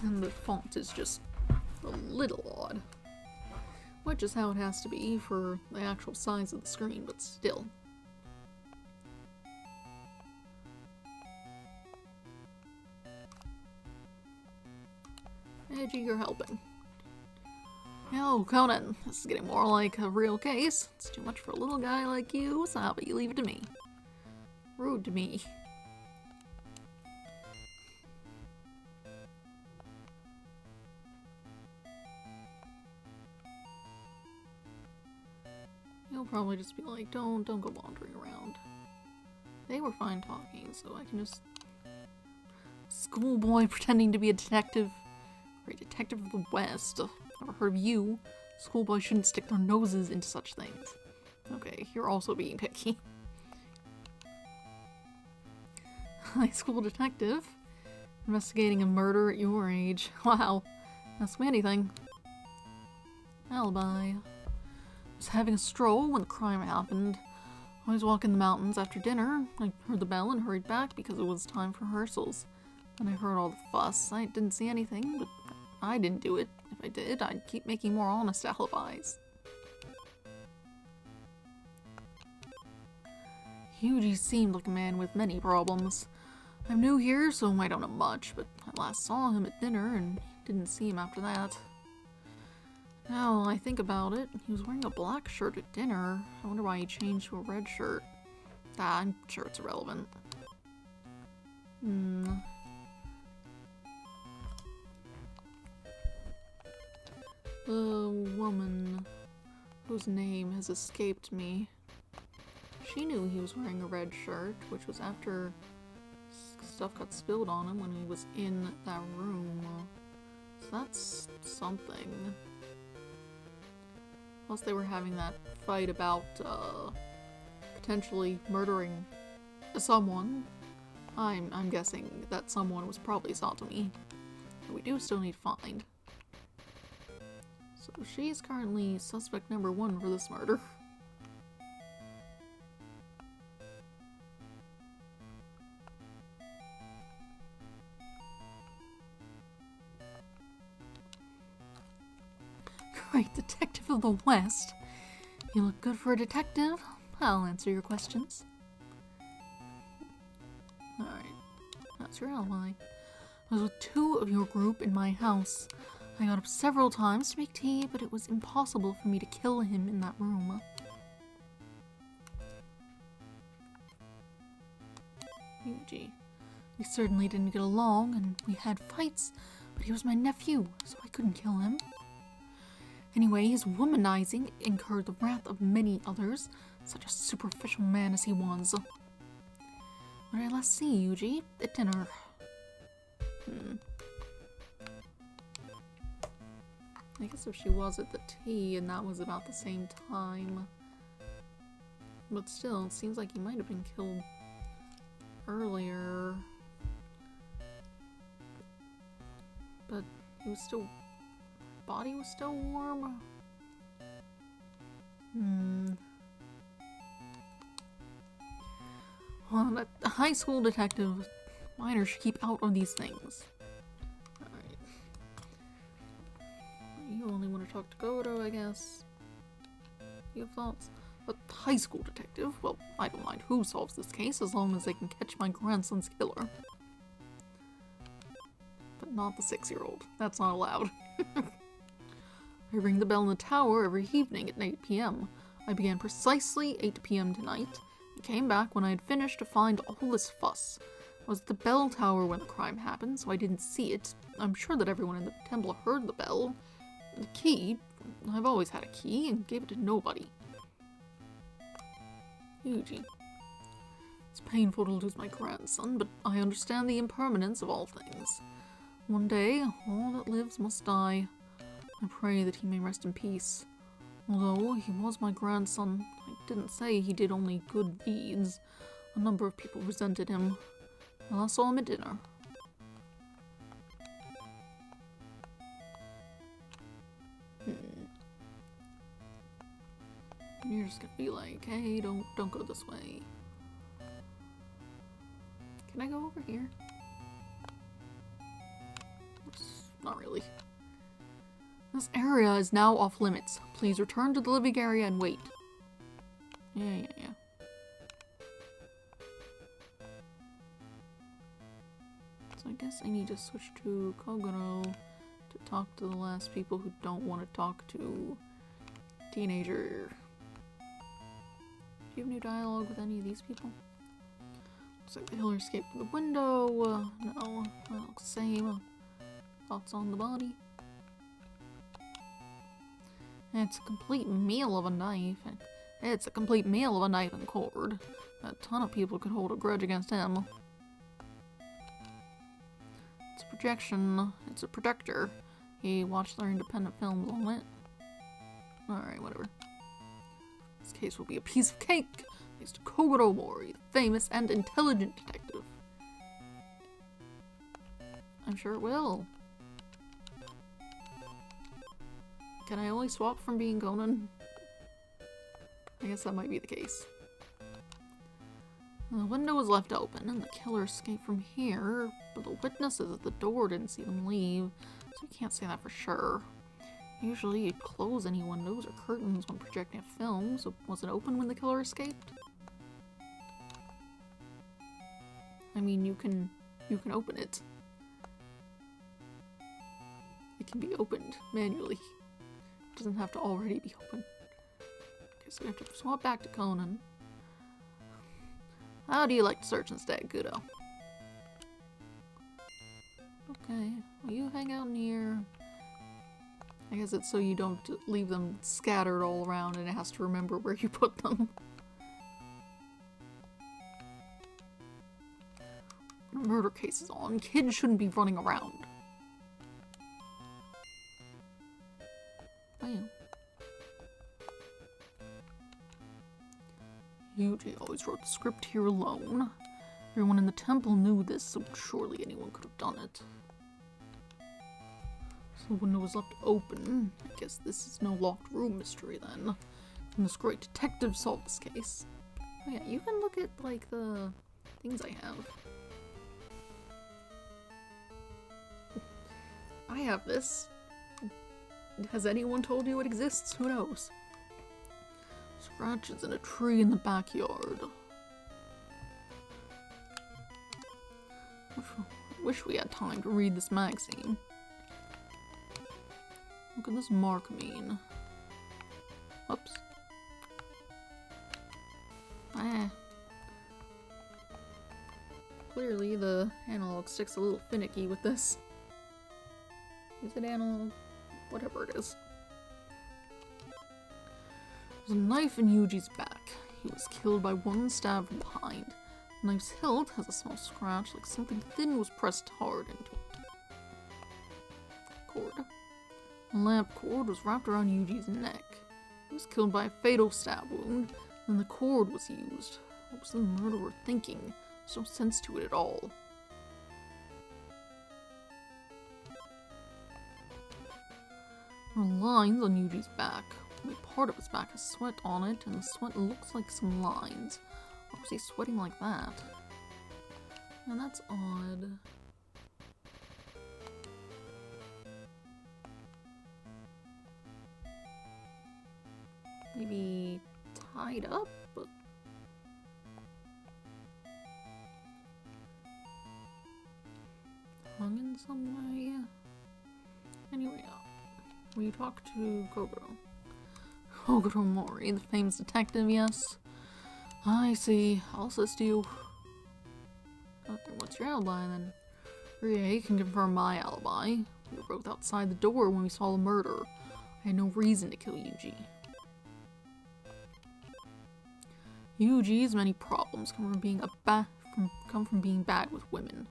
And the font is just a little odd. Which is how it has to be for the actual size of the screen, but still. Edgy, you're helping. Yo, Conan, this is getting more like a real case. It's too much for a little guy like you, so how about you leave it to me? Rude to me. I'll probably just be like, don't go wandering around. They were fine talking, so I can just... Schoolboy pretending to be a detective. Great detective of the West. Never heard of you. Schoolboys shouldn't stick their noses into such things. Okay, you're also being picky. High school detective. Investigating a murder at your age. Wow. Ask me anything. Alibi. I was having a stroll when the crime happened. I was walking the mountains after dinner. I heard the bell and hurried back because it was time for rehearsals. Then I heard all the fuss. I didn't see anything, but I didn't do it. If I did, I'd keep making more honest alibis. Yuji seemed like a man with many problems. I'm new here, so I don't know much, but I last saw him at dinner and didn't see him after that. Now I think about it, he was wearing a black shirt at dinner. I wonder why he changed to a red shirt. Ah, I'm sure it's irrelevant. The woman whose name has escaped me. She knew he was wearing a red shirt, which was after stuff got spilled on him when he was in that room. So that's something. Plus they were having that fight about potentially murdering someone. I'm guessing that someone was probably Satomi. But we do still need to find. So she's currently suspect number 1 for this murder. Great detective of the West. You look good for a detective. I'll answer your questions. Alright, that's your alibi. I was with 2 of your group in my house. I got up several times to make tea, but it was impossible for me to kill him in that room. Yuji. We certainly didn't get along, and we had fights, but he was my nephew, so I couldn't kill him. Anyway, his womanizing incurred the wrath of many others, such a superficial man as he was. When did I last see Yuji? At dinner. I guess if she was at the tea and that was about the same time. But still, it seems like he might have been killed earlier. But he was still... body was still warm? Well, a high school detective minor should keep out of these things. Alright. You only want to talk to Goto, I guess. You have thoughts? But high school detective? Well, I don't mind who solves this case as long as they can catch my grandson's killer. But not the 6-year-old. That's not allowed. I ring the bell in the tower every evening at 8 p.m. I began precisely 8 p.m. tonight, and came back when I had finished to find all this fuss. I was at the bell tower when the crime happened, so I didn't see it. I'm sure that everyone in the temple heard the bell. The key, I've always had a key, and gave it to nobody. Yuji. It's painful to lose my grandson, but I understand the impermanence of all things. One day, all that lives must die. I pray that he may rest in peace. Although he was my grandson, I didn't say he did only good deeds. A number of people resented him. I last saw him at dinner. And you're just gonna be like, hey, don't go this way. Can I go over here? Not really. This area is now off limits. Please return to the living area and wait. Yeah. So I guess I need to switch to Kogoro to talk to the last people who don't want to talk to teenager. Do you have new dialogue with any of these people? Looks like the killer escaped through the window. No, that looks the same. Thoughts on the body? It's a complete meal of a knife. It's a complete meal of a knife and cord. A ton of people could hold a grudge against him. It's a projection. It's a projector. He watched their independent films on it. Alright, whatever. This case will be a piece of cake, thanks to Kogoro Mori, the famous and intelligent detective. I'm sure it will. Can I only swap from being Conan? I guess that might be the case. The window was left open and the killer escaped from here, but the witnesses at the door didn't see them leave, so you can't say that for sure. Usually you'd close any windows or curtains when projecting a film, so was it open when the killer escaped? I mean, you can open it. It can be opened manually. It doesn't have to already be open. Okay, so we have to swap back to Conan. How do you like to search instead, Kudo? Okay, well, you hang out near... I guess it's so you don't leave them scattered all around and it has to remember where you put them. When a murder case is on, kids shouldn't be running around. Bam. Yuji always wrote the script here alone. Everyone in the temple knew this, so surely anyone could have done it. So the window was left open. I guess this is no locked room mystery then. And this great detective solved this case. Oh yeah, you can look at, like, the things I have. I have this. Has anyone told you it exists? Who knows? Scratches in a tree in the backyard. I wish we had time to read this magazine. What could this mark mean? Whoops. Ah. Clearly the analog stick's a little finicky with this. Is it analog? Whatever it is. There's a knife in Yuji's back. He was killed by one stab from behind. The knife's hilt has a small scratch, like something thin was pressed hard into it. Cord. A lamp cord was wrapped around Yuji's neck. He was killed by a fatal stab wound, and the cord was used. What was the murderer thinking? There's no sense to it at all. There are lines on Yuji's back. Only part of his back has sweat on it, and the sweat looks like some lines. Why was he sweating like that? And that's odd. Maybe tied up? But hung in some way? Anyway, we talk to Kogoro. Kogoro Mori, the famous detective, yes. I see. I'll assist you. Okay, what's your alibi then? Rie can confirm my alibi. We were both outside the door when we saw the murder. I had no reason to kill Yuji. Yuji's many problems come from being bad with women.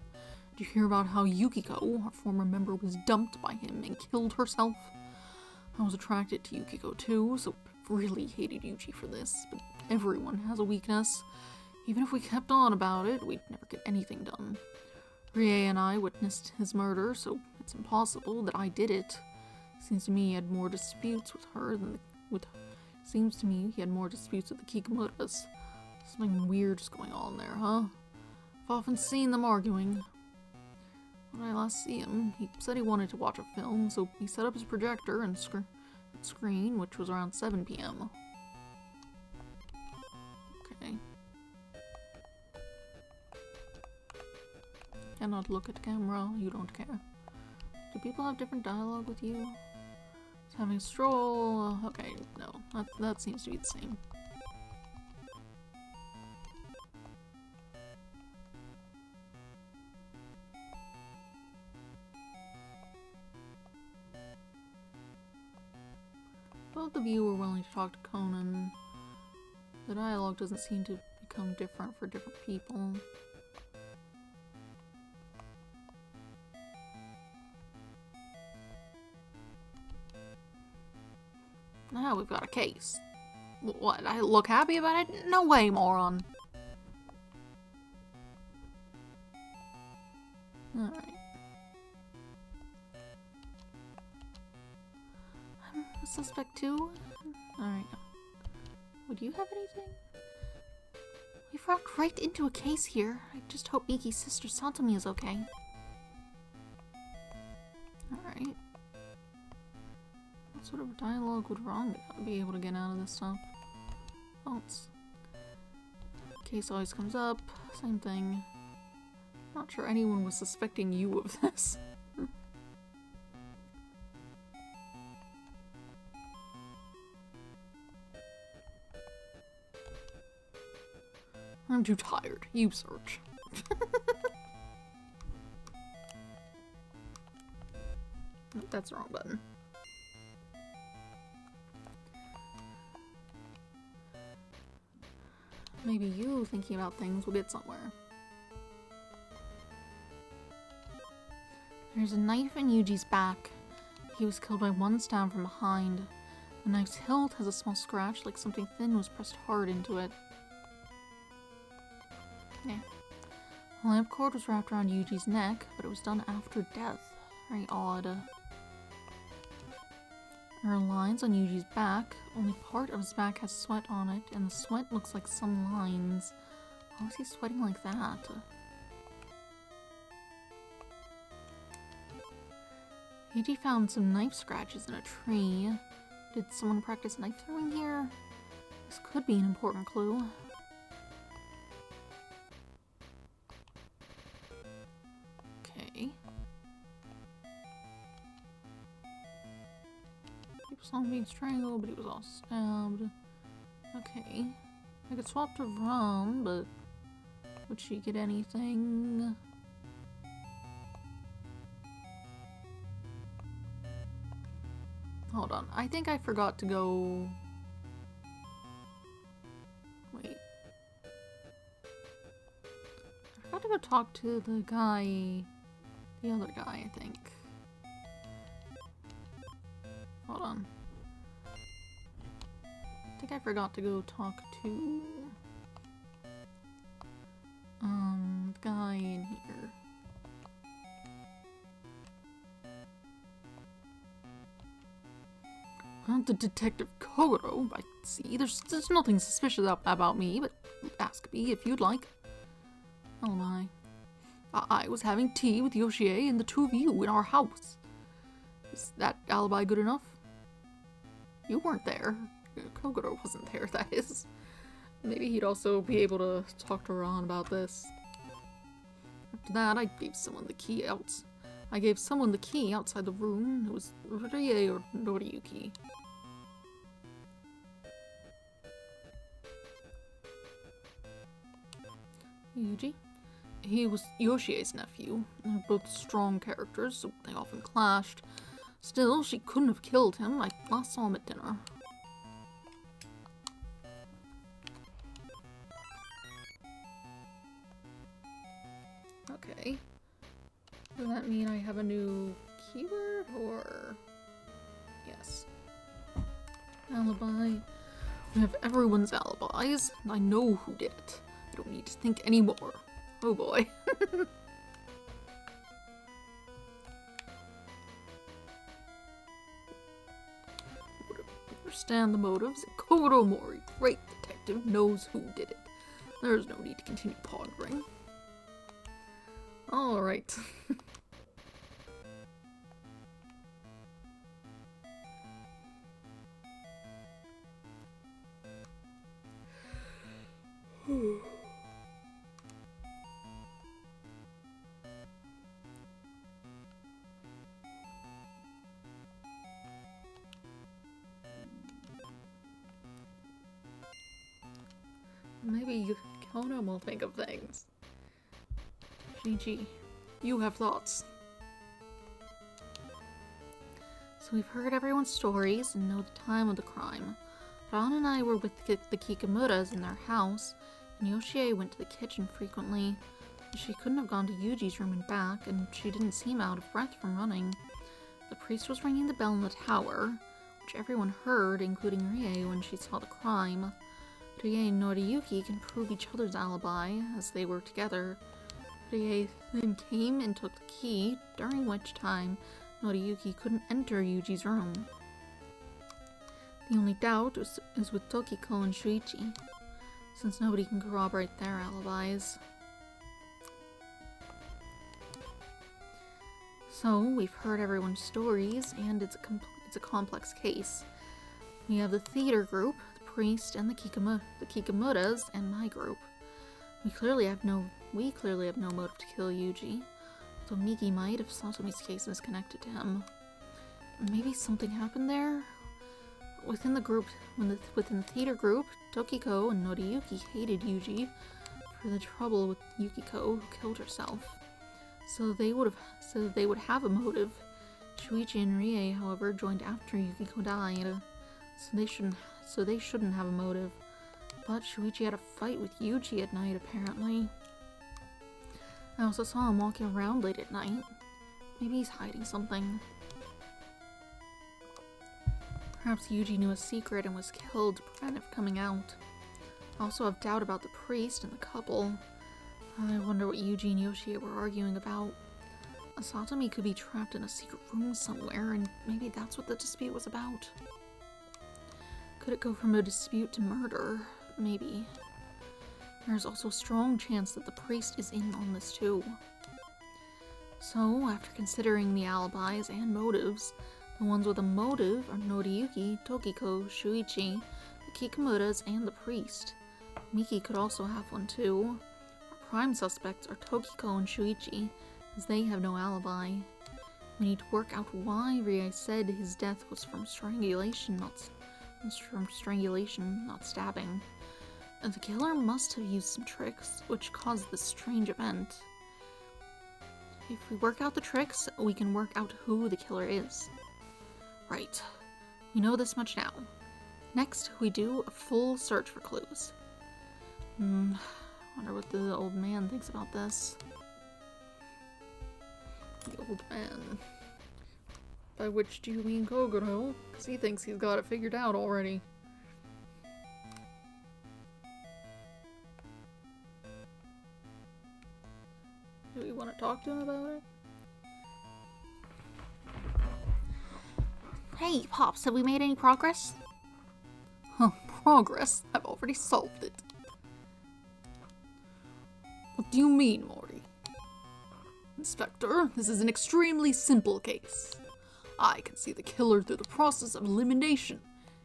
Did you hear about how Yukiko, our former member, was dumped by him and killed herself? I was attracted to Yukiko too, so I really hated Yuji for this, but everyone has a weakness. Even if we kept on about it, we'd never get anything done. Rie and I witnessed his murder, so it's impossible that I did it. Seems to me he had more disputes with her than with the Kikumotas. Something weird's going on there, huh? I've often seen them arguing. When I last see him, he said he wanted to watch a film, so he set up his projector and screen, which was around 7 p.m. Okay. Cannot look at camera, you don't care. Do people have different dialogue with you? He's having a stroll. Okay, no, that seems to be the same. Both of you were willing to talk to Conan. The dialogue doesn't seem to become different for different people. Now we've got a case. What? I look happy about it? No way, moron. Alright. I'm a suspect too? Alright. Would you have anything? We've walked right into a case here. I just hope Miki's sister Satomi is okay. Alright. What sort of dialogue would wrong be able to get out of this stuff? Phones. Case always comes up. Same thing. Not sure anyone was suspecting you of this. I'm too tired. You search. Nope, that's the wrong button. Maybe you thinking about things will get somewhere. There's a knife in Yuji's back. He was killed by one stab from behind. The knife's hilt has a small scratch, like something thin was pressed hard into it. Yeah. The lamp cord was wrapped around Yuji's neck, but it was done after death. Very odd. There are lines on Yuji's back. Only part of his back has sweat on it, and the sweat looks like some lines. Why was he sweating like that? Yuji found some knife scratches in a tree. Did someone practice knife throwing here? This could be an important clue. Okay. People saw him being strangled, but he was all stabbed. Okay. I could swap to Rum, but would she get anything? Hold on, I think I forgot to go... Wait. I forgot to go talk to the guy... The other guy, I think. Hold on. I think I forgot to go talk to... the guy in here. The Detective Kogoro, I see. There's nothing suspicious about me, but ask me if you'd like. Alibi. I was having tea with Yoshie and the two of you in our house. Is that alibi good enough? You weren't there. Kogoro wasn't there, that is. Maybe he'd also be able to talk to Ron about this. After that, I gave someone the key out. I gave someone the key outside the room. It was Rie or Noriyuki. Yuji? He was Yoshie's nephew. They're both strong characters, so they often clashed. Still, she couldn't have killed him. I last saw him at dinner. Okay. Does that mean I have a new keyword, or... Yes. Alibi. We have everyone's alibis, and I know who did it. I don't need to think anymore. Oh boy. Understand the motives. Kogoro Mori, great detective, knows who did it. There's no need to continue pondering. Alright. Maybe Conan will think of things. Shinichi, you have thoughts. So we've heard everyone's stories and know the time of the crime. Ran and I were with the Kikamuras in their house, and Yoshie went to the kitchen frequently. She couldn't have gone to Yuji's room and back, and she didn't seem out of breath from running. The priest was ringing the bell in the tower, which everyone heard, including Rie when she saw the crime. Rie and Noriyuki can prove each other's alibi, as they were together. Rie then came and took the key, during which time Noriyuki couldn't enter Yuji's room. The only doubt is with Tokiko and Shuichi, since nobody can corroborate their alibis. So, we've heard everyone's stories, and it's a complex case. We have the theater group, the priest, and the Kikamuras, and my group. We clearly have no motive to kill Yuji, though Miki might if Satomi's case is connected to him. Maybe something happened there? Within the theater group, Tokiko and Noriyuki hated Yuji for the trouble with Yukiko, who killed herself. So they would have a motive. Shuichi and Rie, however, joined after Yukiko died, so they shouldn't have a motive. But Shuichi had a fight with Yuji at night, apparently. I also saw him walking around late at night. Maybe he's hiding something. Perhaps Yuji knew a secret and was killed to prevent it from coming out. I also have doubt about the priest and the couple. I wonder what Yuji and Yoshie were arguing about. Satomi could be trapped in a secret room somewhere, and maybe that's what the dispute was about. Could it go from a dispute to murder? Maybe. There's also a strong chance that the priest is in on this too. So, after considering the alibis and motives, the ones with a motive are Noriyuki, Tokiko, Shuichi, the Kikamuras, and the priest. Miki could also have one too. Our prime suspects are Tokiko and Shuichi, as they have no alibi. We need to work out why Rie said his death was from strangulation, not stabbing. And the killer must have used some tricks, which caused this strange event. If we work out the tricks, we can work out who the killer is. Right. We know this much now. Next, we do a full search for clues. Wonder what the old man thinks about this. The old man. By which do you mean Kogoro? Because he thinks he's got it figured out already. Do we want to talk to him about it? Hey, Pops, have we made any progress? Huh, progress? I've already solved it. What do you mean, Morty? Inspector, this is an extremely simple case. I can see the killer through the process of elimination.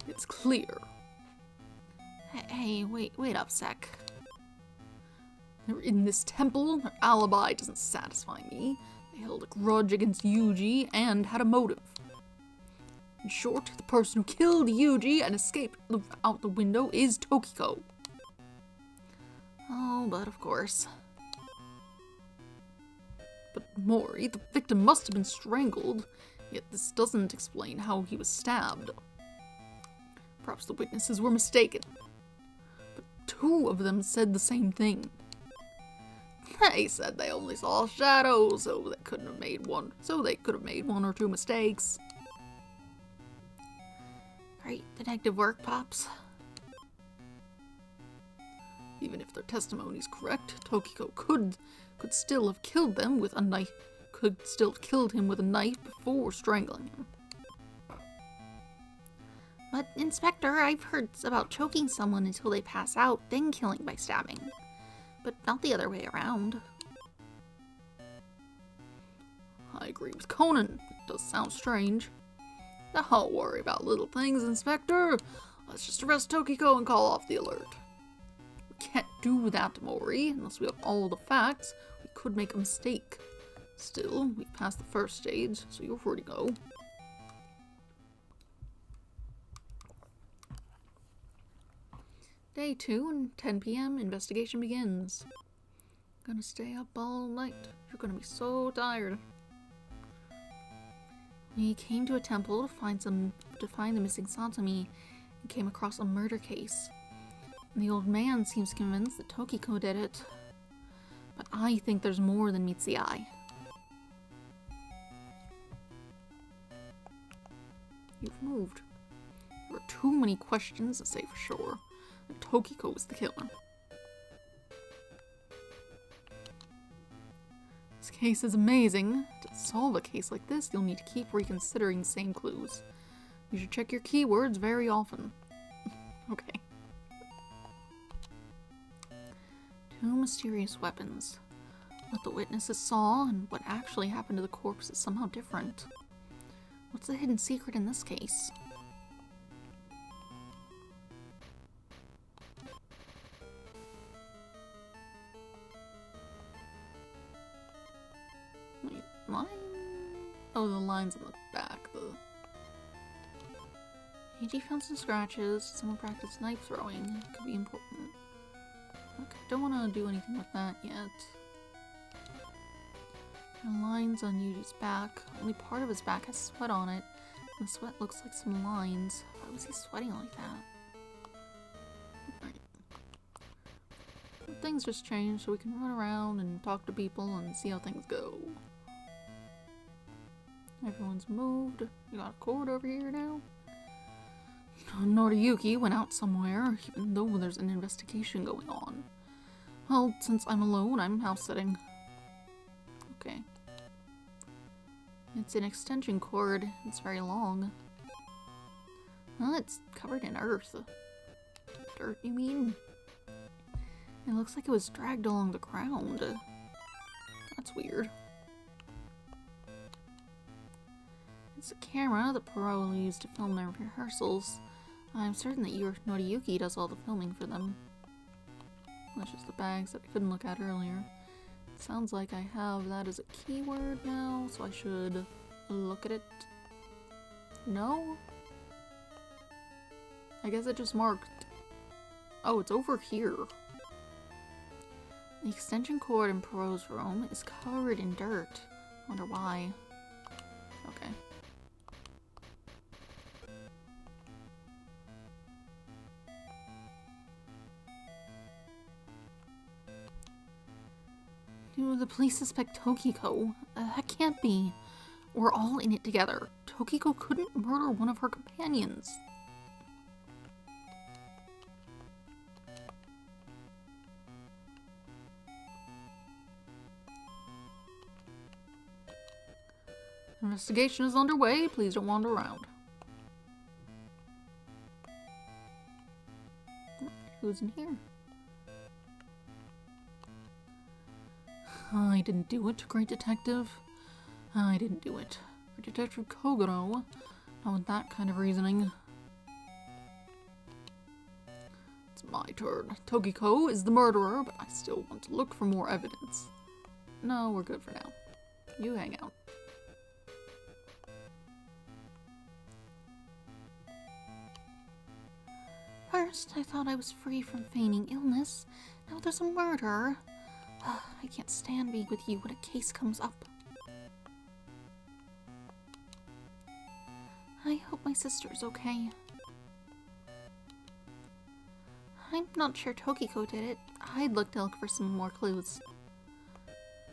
It's clear. Hey, wait up, sec. They're in this temple, their alibi doesn't satisfy me. They held a grudge against Yuji and had a motive. In short, the person who killed Yuji and escaped out the window is Tokiko. Oh, but of course. But Mori, the victim must have been strangled, yet this doesn't explain how he was stabbed. Perhaps the witnesses were mistaken. But two of them said the same thing. They said they only saw shadows, so they could have made one or two mistakes. Great detective work, Pops. Even if their testimony is correct, Tokiko could still have killed them with a knife. Could still have killed him with a knife before strangling him. But, Inspector, I've heard about choking someone until they pass out, then killing by stabbing. But not the other way around. I agree with Conan. It does sound strange. Don't worry about little things, Inspector. Let's just arrest Tokiko and call off the alert. We can't do that, Mori. Unless we have all the facts, we could make a mistake. Still, we've passed the first stage, so you're free to go. Day 2 and 10 p.m. Investigation begins. Gonna stay up all night. You're gonna be so tired. We came to a temple to find the missing Satomi, He came across a murder case. And the old man seems convinced that Tokiko did it. But I think there's more than meets the eye. You've moved. There are too many questions to say for sure that Tokiko was the killer. This case is amazing. To solve a case like this, you'll need to keep reconsidering the same clues. You should check your keywords very often. Okay. 2 mysterious weapons. What the witnesses saw and what actually happened to the corpse is somehow different. What's the hidden secret in this case? Wait, line? Oh, the lines in the back. AG found some scratches. Someone practiced knife throwing. It could be important. Okay, don't want to do anything with that yet. And lines on Yuji's back. Only part of his back has sweat on it. And the sweat looks like some lines. Why was he sweating like that? Alright. Things just changed so we can run around and talk to people and see how things go. Everyone's moved. You got a cord over here now? Noriyuki went out somewhere, even though there's an investigation going on. Well, since I'm alone, I'm house sitting. Okay. It's an extension cord. It's very long. Well, it's covered in earth. Dirt, you mean? It looks like it was dragged along the ground. That's weird. It's a camera that Poro used to film their rehearsals. I'm certain that Noriyuki does all the filming for them. That's just the bags that I couldn't look at earlier. Sounds like I have that as a keyword now, so I should look at it. No? I guess it just marked... Oh, it's over here. The extension cord in Poro's room is covered in dirt. Wonder why. Okay. The police suspect Tokiko. That can't be. We're all in it together. Tokiko couldn't murder one of her companions. Investigation is underway. Please don't wander around. Who's in here? I didn't do it, great detective. I didn't do it. For Detective Kogoro, not with that kind of reasoning. It's my turn. Tokiko is the murderer, but I still want to look for more evidence. No, we're good for now. You hang out. First, I thought I was free from feigning illness. Now there's a murder. I can't stand being with you when a case comes up. I hope my sister's okay. I'm not sure Tokiko did it. I'd look for some more clues.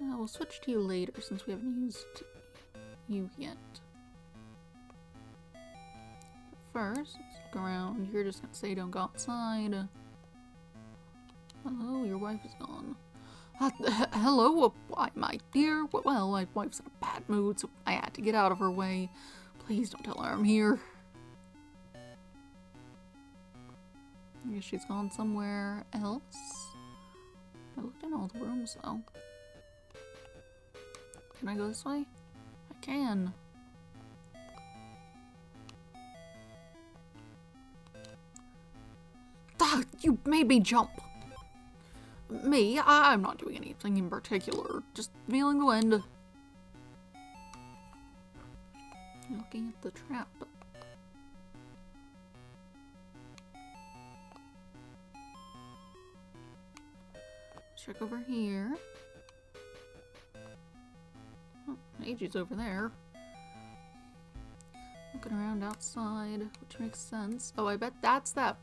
We'll switch to you later since we haven't used you yet. But first, let's look around. You're just gonna say don't go outside. Hello, your wife is gone. Hello, why, my dear? Well, my wife's in a bad mood, so I had to get out of her way. Please don't tell her I'm here. I guess she's gone somewhere else. I looked in all the rooms, though. Can I go this way? I can. Ah, you made me jump! Me? I'm not doing anything in particular. Just feeling the wind. Looking at the trap. Check over here. Oh, Eiji's over there. looking around outside, which makes sense. Oh, I bet that's that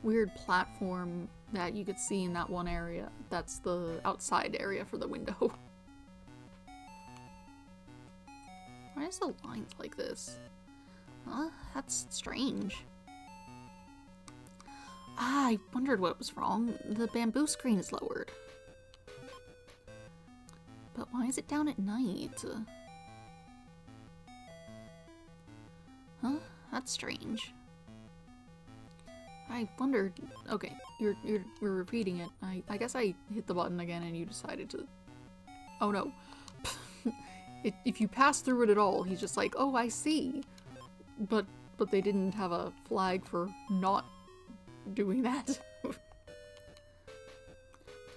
weird platform that you could see in that one area. That's the outside area for the window. Why is the lines like this? Huh? That's strange. Ah, I wondered what was wrong. The bamboo screen is lowered. But why is it down at night? Huh? That's strange. I wondered. Okay, you're repeating it. I guess I hit the button again and you decided to. Oh no. If you pass through it at all, he's just like, oh, I see. But they didn't have a flag for not doing that.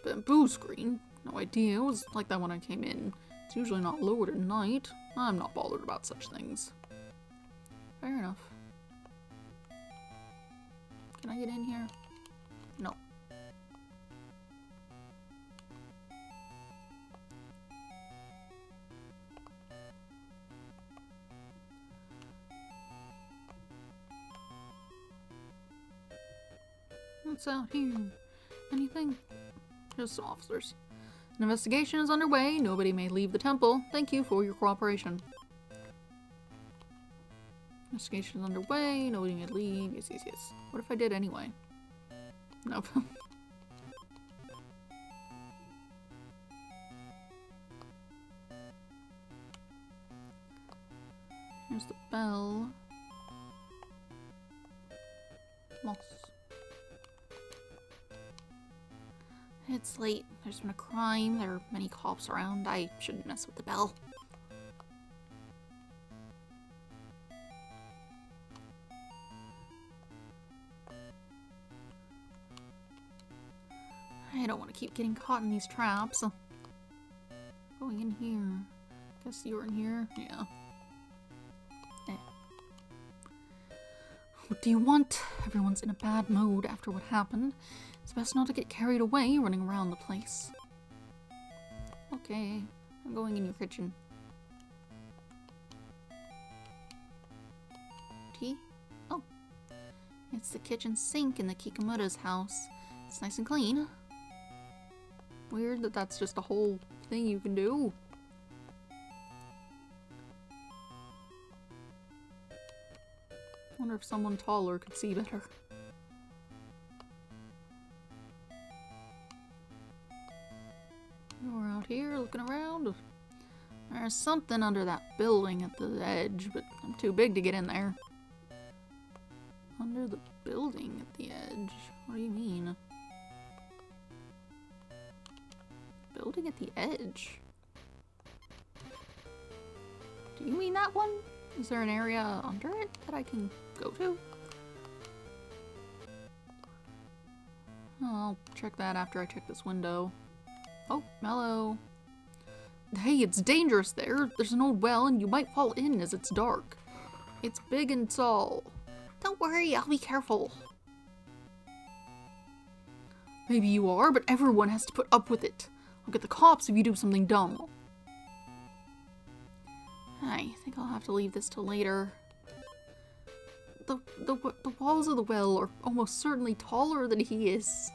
Bamboo screen? No idea. It was like that when I came in. It's usually not lowered at night. I'm not bothered about such things. Fair enough. Can I get in here? No. What's out here? Anything? Just some officers. An investigation is underway. Nobody may leave the temple. Thank you for your cooperation. Investigation is underway. Nobody may leave. Yes, yes, yes. What if I did anyway? Nope. Here's the bell. Moss. It's late. There's been a crime. There are many cops around. I shouldn't mess with the bell. I don't want to keep getting caught in these traps. Going in here. Guess you're in here? Yeah. Eh. What do you want? Everyone's in a bad mood after what happened. It's best not to get carried away running around the place. Okay, I'm going in your kitchen. Tea? Oh. It's the kitchen sink in the Kikamura's house. It's nice and clean. Weird that that's just a whole thing you can do. Wonder if someone taller could see better. We're out here looking around. There's something under that building at the edge, but I'm too big to get in there. Under the building at the edge? What do you mean? Building at the edge? Do you mean that one? Is there an area under it that I can go to? I'll check that after I check this window. Oh, hello. Hey, it's dangerous there. There's an old well and you might fall in as it's dark. It's big and tall. Don't worry, I'll be careful. Maybe you are, but everyone has to put up with it. I'll get the cops if you do something dumb. I think I'll have to leave this till later. The walls of the well are almost certainly taller than he is.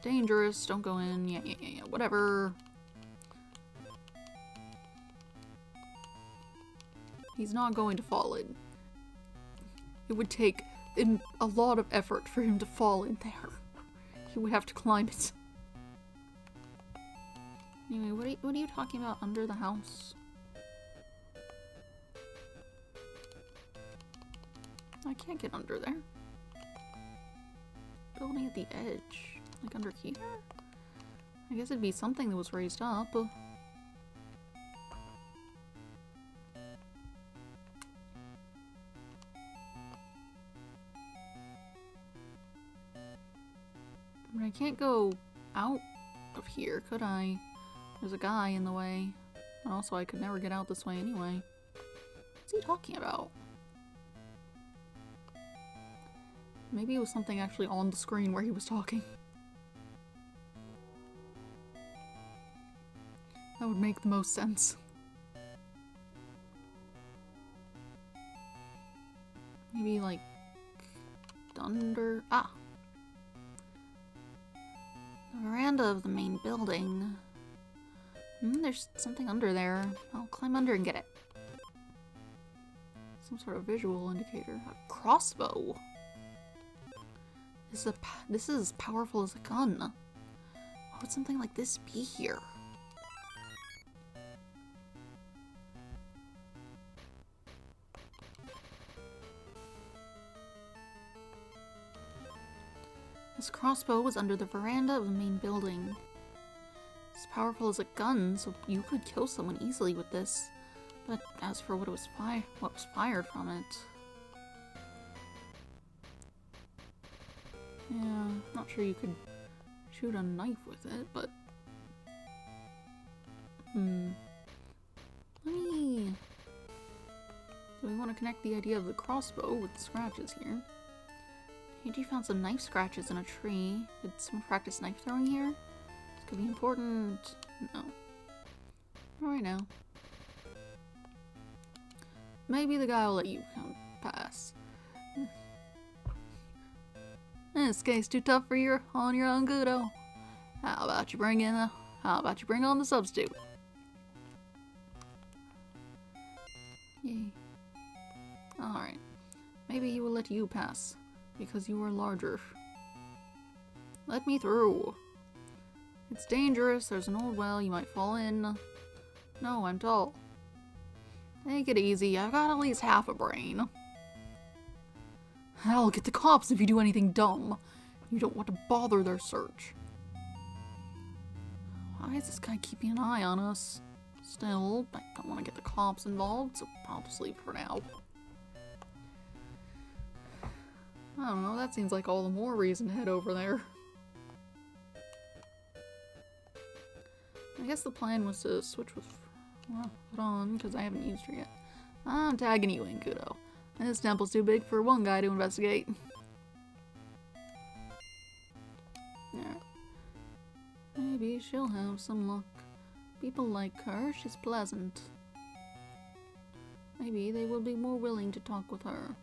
Dangerous, don't go in, yeah, whatever. He's not going to fall in. It would take a lot of effort for him to fall in there. He would have to climb it. Anyway, what are you talking about under the house? I can't get under there. Building at the edge. Like under here? I guess it'd be something that was raised up. But I can't go out of here, could I? There's a guy in the way. And also, I could never get out this way anyway. What's he talking about? Maybe it was something actually on the screen where he was talking. That would make the most sense. Maybe like under... Ah! The veranda of the main building. There's something under there. I'll climb under and get it. Some sort of visual indicator. A crossbow. This is as powerful as a gun. Why would something like this be here? This crossbow was under the veranda of the main building. It's powerful as a gun, so you could kill someone easily with this. But as for what was fired from it... Yeah, not sure you could shoot a knife with it, but... Let me... Do we want to connect the idea of the crossbow with the scratches here? Heiji found some knife scratches in a tree. Did someone practice knife throwing here? This could be important. No. Not right now. Maybe the guy will let you pass. This game's too tough for you on your own, Gudo. How about you bring on the substitute? Yay. Alright. Maybe he will let you pass, because you are larger. Let me through. It's dangerous, there's an old well, you might fall in. No, I'm tall. Take it easy, I've got at least half a brain. I'll get the cops if you do anything dumb. You don't want to bother their search. Why is this guy keeping an eye on us? Still, I don't want to get the cops involved, so I'll just leave for now. I don't know, that seems like all the more reason to head over there. I guess the plan was to switch with on, because I haven't used her yet. I'm tagging you in, Kudo. This temple's too big for one guy to investigate. Yeah. Maybe she'll have some luck. People like her, she's pleasant. Maybe they will be more willing to talk with her.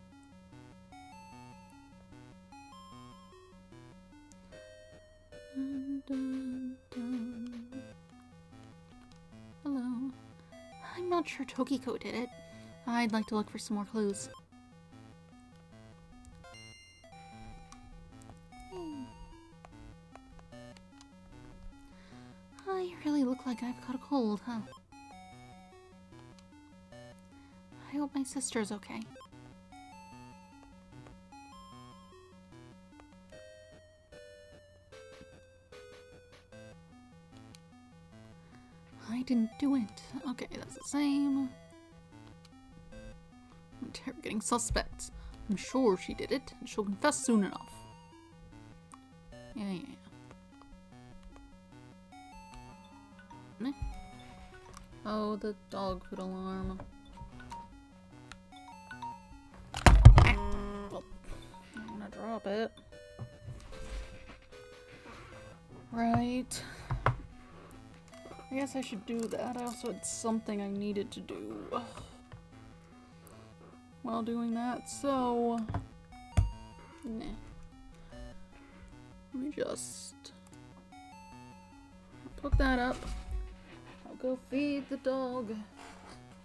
Dun, dun, dun. Hello. I'm not sure Tokiko did it. I'd like to look for some more clues. I really look like I've got a cold, huh? I hope my sister's okay. I didn't do it. Okay, that's the same. Interrogating suspects. I'm sure she did it, and she'll confess soon enough. Yeah. Oh, the dog food alarm. Oh, I'm gonna drop it. Right. I guess I should do that. I also had something I needed to do while doing that, so... Nah. Let me just hook that up. I'll go feed the dog.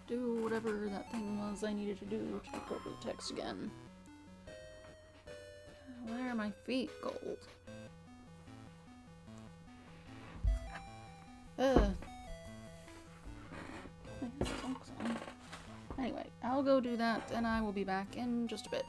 Do whatever that thing was I needed to do. Check over the text again. Why are my feet gold? Anyway, I'll go do that and I will be back in just a bit.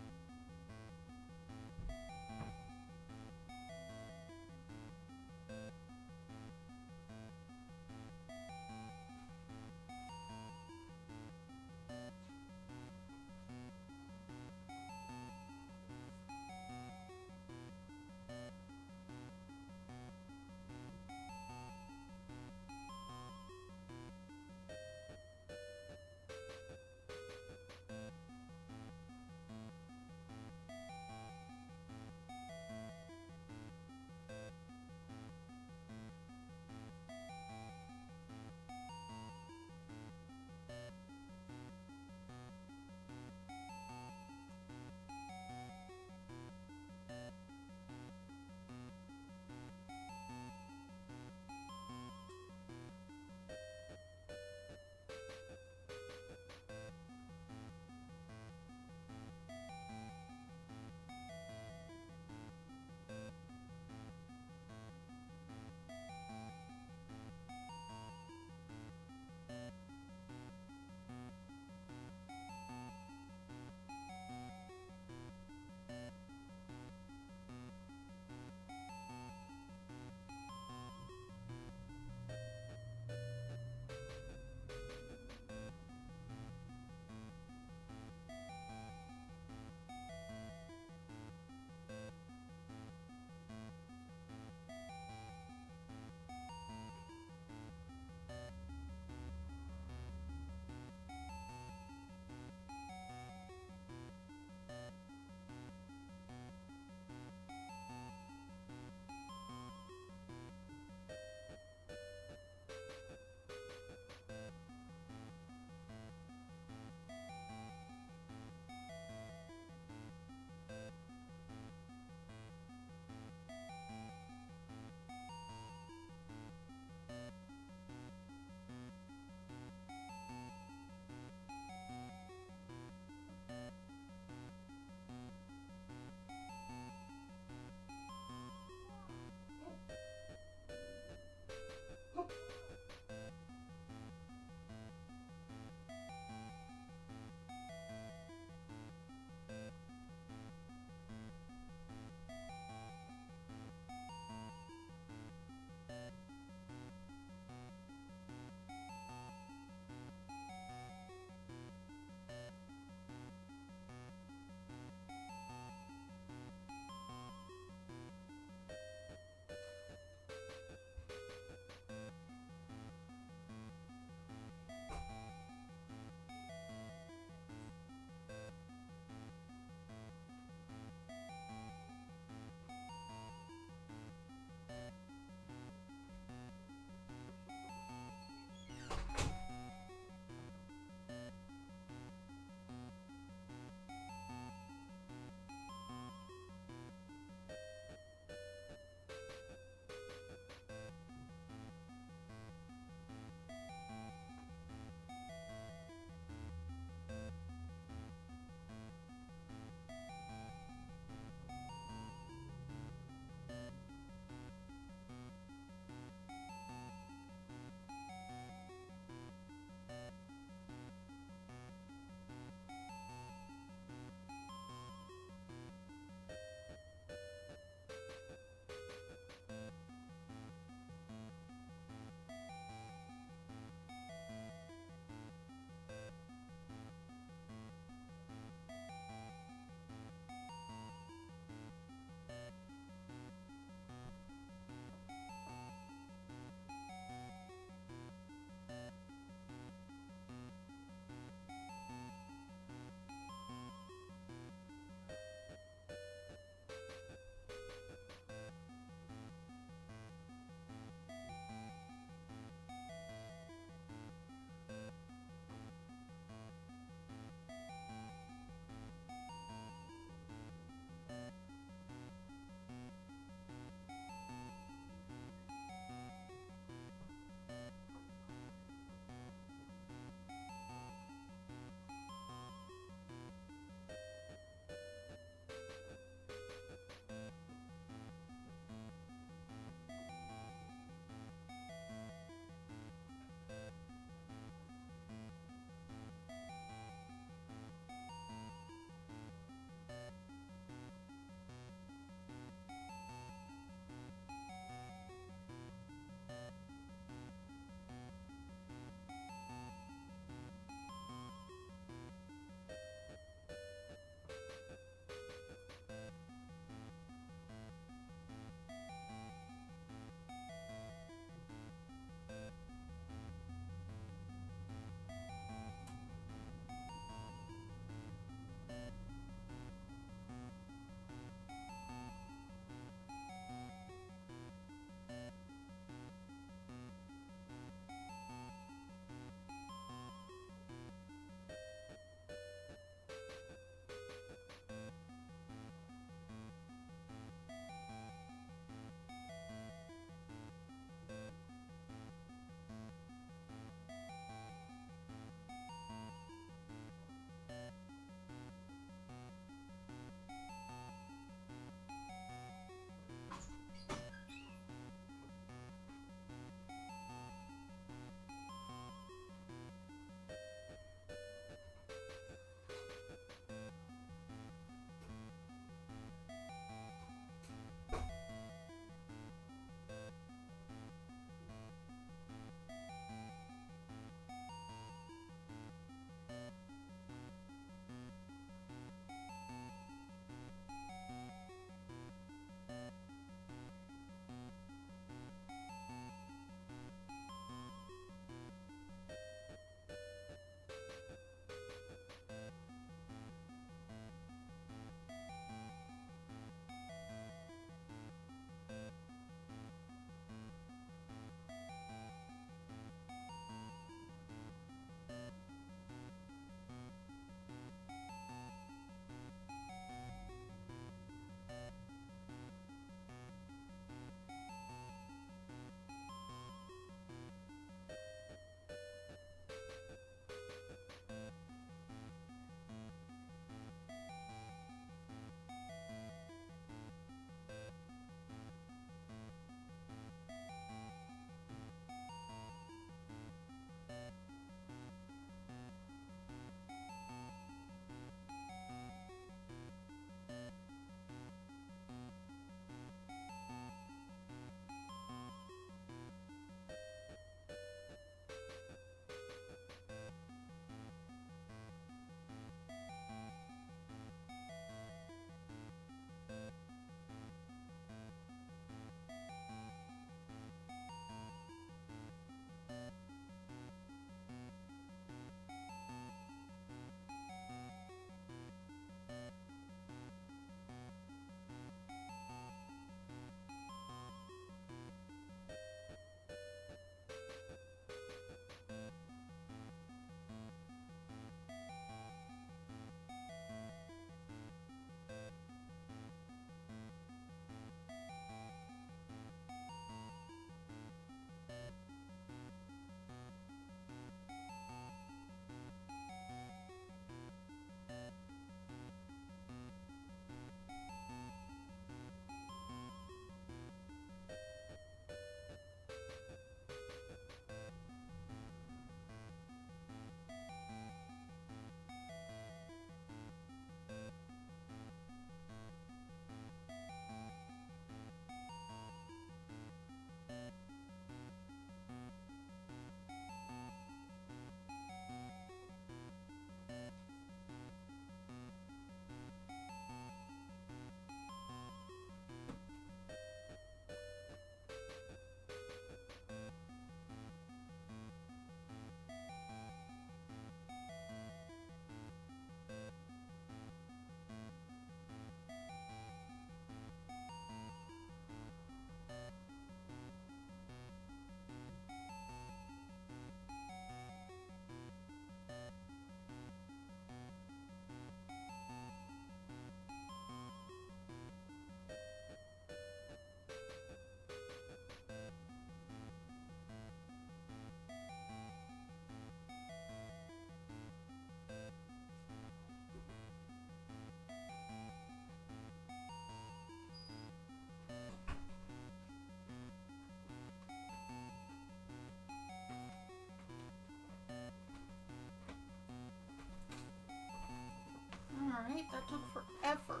Alright, that took forever.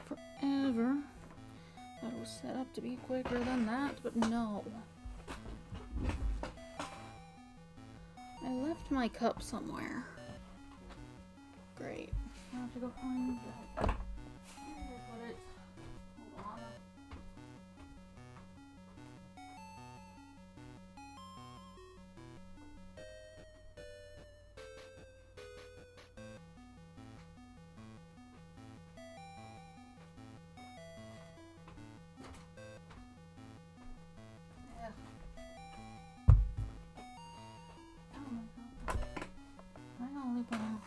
Forever. That was set up to be quicker than that, but no. I left my cup somewhere. Great. I have to go find that. Where did I put it? Hold on.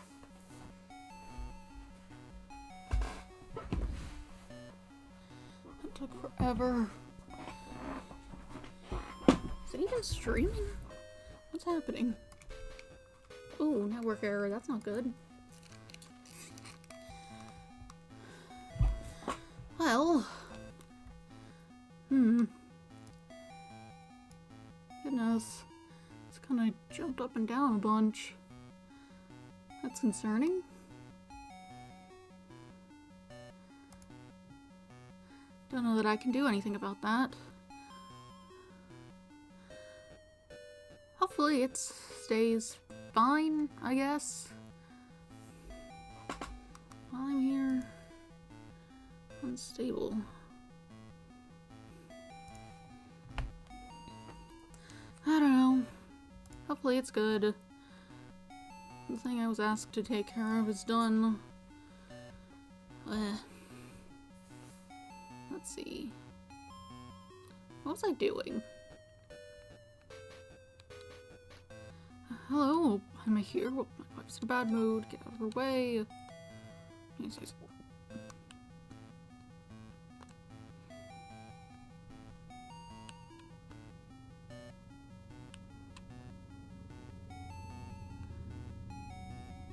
That took forever. Is it even streaming? What's happening? Ooh, network error. That's not good. Well. Goodness. It's kind of jumped up and down a bunch. That's concerning. Don't know that I can do anything about that. Hopefully it stays fine, I guess. While I'm here. Unstable. I don't know. Hopefully it's good. The thing I was asked to take care of is done. Let's see. What was I doing? Hello, am I here? Well, my wife's in a bad mood. Get out of her way. Yes, yes.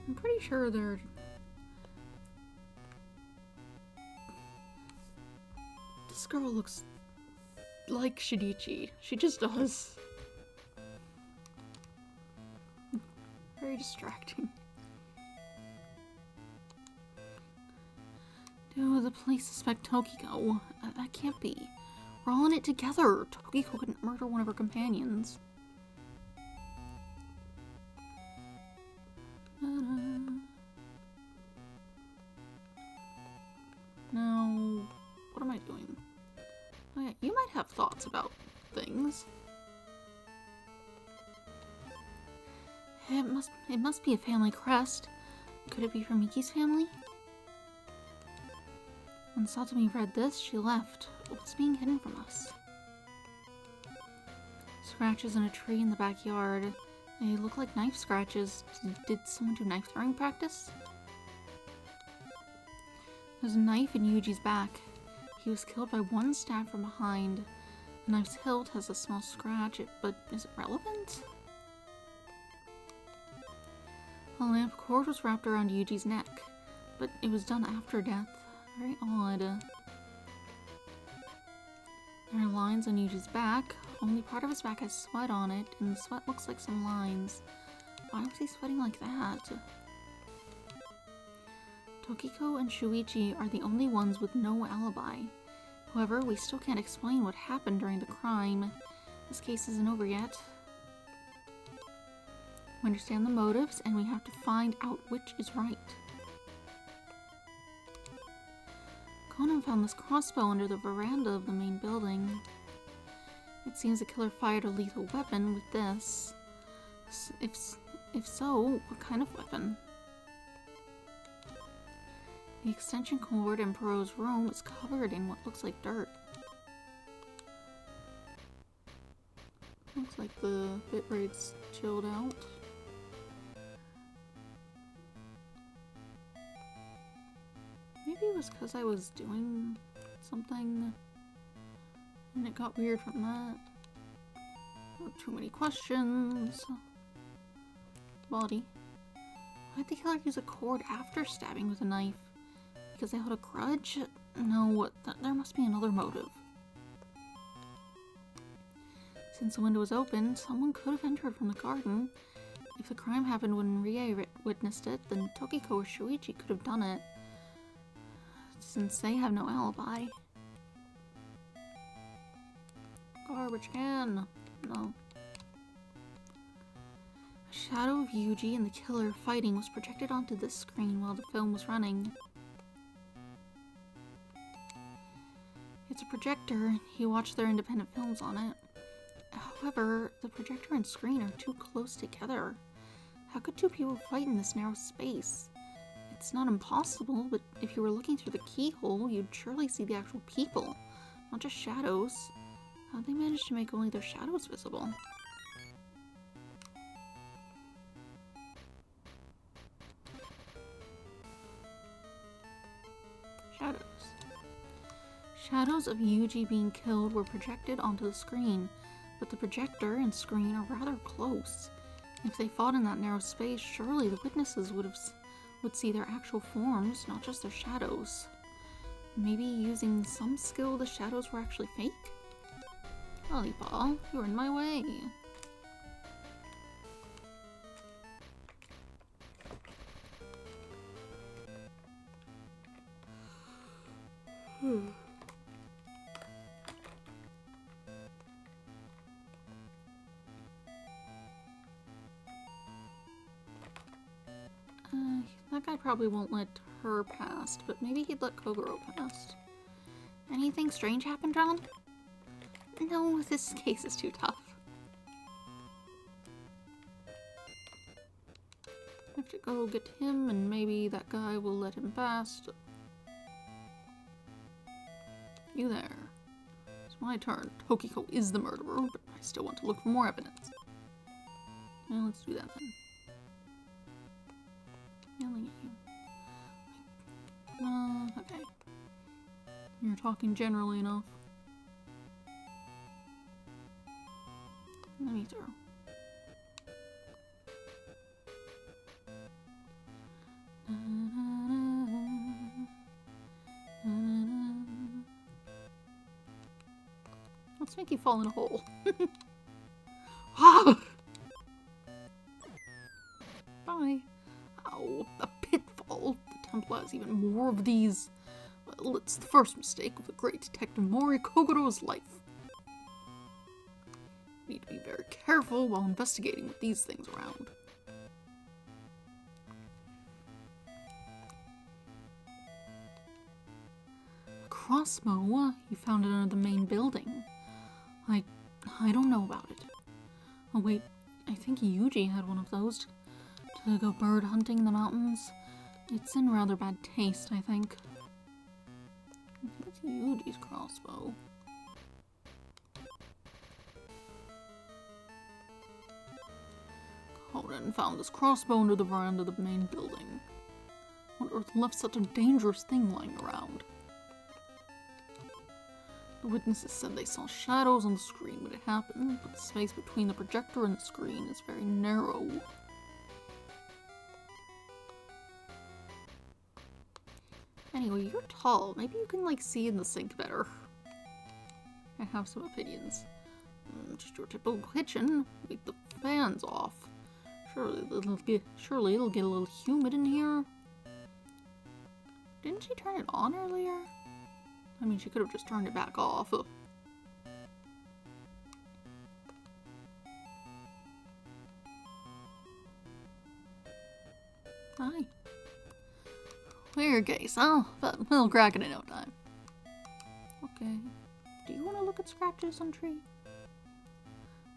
I'm pretty sure they're... This girl looks like Shidichi. She just does. Very distracting. Do the police suspect Tokiko? That can't be. We're all in it together. Tokiko couldn't murder one of her companions. No. What am I doing? Oh yeah, you might have thoughts about things. It must be a family crest. Could it be from Miki's family? When Satomi read this, she left. What's being hidden from us? Scratches in a tree in the backyard. They look like knife scratches. Did someone do knife throwing practice? There's a knife in Yuji's back. He was killed by one stab from behind. The knife's hilt has a small scratch, but is it relevant? A lamp cord was wrapped around Yuji's neck, but it was done after death. Very odd. There are lines on Yuji's back. Only part of his back has sweat on it, and the sweat looks like some lines. Why was he sweating like that? Tokiko and Shuichi are the only ones with no alibi. However, we still can't explain what happened during the crime. This case isn't over yet. We understand the motives, and we have to find out which is right. Conan found this crossbow under the veranda of the main building. It seems the killer fired a lethal weapon with this. If so, what kind of weapon? The extension cord in Pero's room is covered in what looks like dirt. Looks like the bitrate's chilled out. Maybe it was because I was doing something and it got weird from that. Not too many questions. Body. Why'd the killer use a cord after stabbing with a knife? Because they had a grudge? No, there must be another motive. Since the window was open, someone could have entered from the garden. If the crime happened when Rie witnessed it, then Tokiko or Shuichi could have done it. Since they have no alibi. Garbage can. No. A shadow of Yuji and the killer fighting was projected onto this screen while the film was running. It's a projector. You watch their independent films on it. However, the projector and screen are too close together. How could two people fight in this narrow space? It's not impossible, but if you were looking through the keyhole, you'd surely see the actual people, not just shadows. How'd they manage to make only their shadows visible? Shadows. Shadows of Yuji being killed were projected onto the screen, but the projector and screen are rather close. If they fought in that narrow space, surely the witnesses would see their actual forms, not just their shadows. Maybe using some skill, the shadows were actually fake? Lollipop, you're in my way. That guy probably won't let her past, but maybe he'd let Kogoro past. Anything strange happen, John? No, this case is too tough. I have to go get him, and maybe that guy will let him past. You there. It's my turn. Tokiko is the murderer, but I still want to look for more evidence. Well, let's do that then. Yelling at you. Okay. You're talking generally enough. Let me through. Let's make you fall in a hole. Ah! Bye. Ow, a pitfall. The temple has even more of these. Well, it's the first mistake of the great detective Mori Kogoro's life. Need to be very careful while investigating with these things around. A crossbow? You found it under the main building. I don't know about it. Oh wait, I think Yuji had one of those to go bird hunting in the mountains. It's in rather bad taste, I think. That's Yuji's crossbow. Conan found this crossbow under the veranda of the main building. What earth left such a dangerous thing lying around? The witnesses said they saw shadows on the screen when it happened, but the space between the projector and the screen is very narrow. Anyway, you're tall. Maybe you can, see in the sink better. I have some opinions. Just your typical kitchen. Leave the fans off. Surely it'll get a little humid in here. Didn't she turn it on earlier? I mean, she could have just turned it back off. Ugh. Hi. Weird case, huh? But we'll crack it in no time. Okay. Do you want to look at scratches on tree?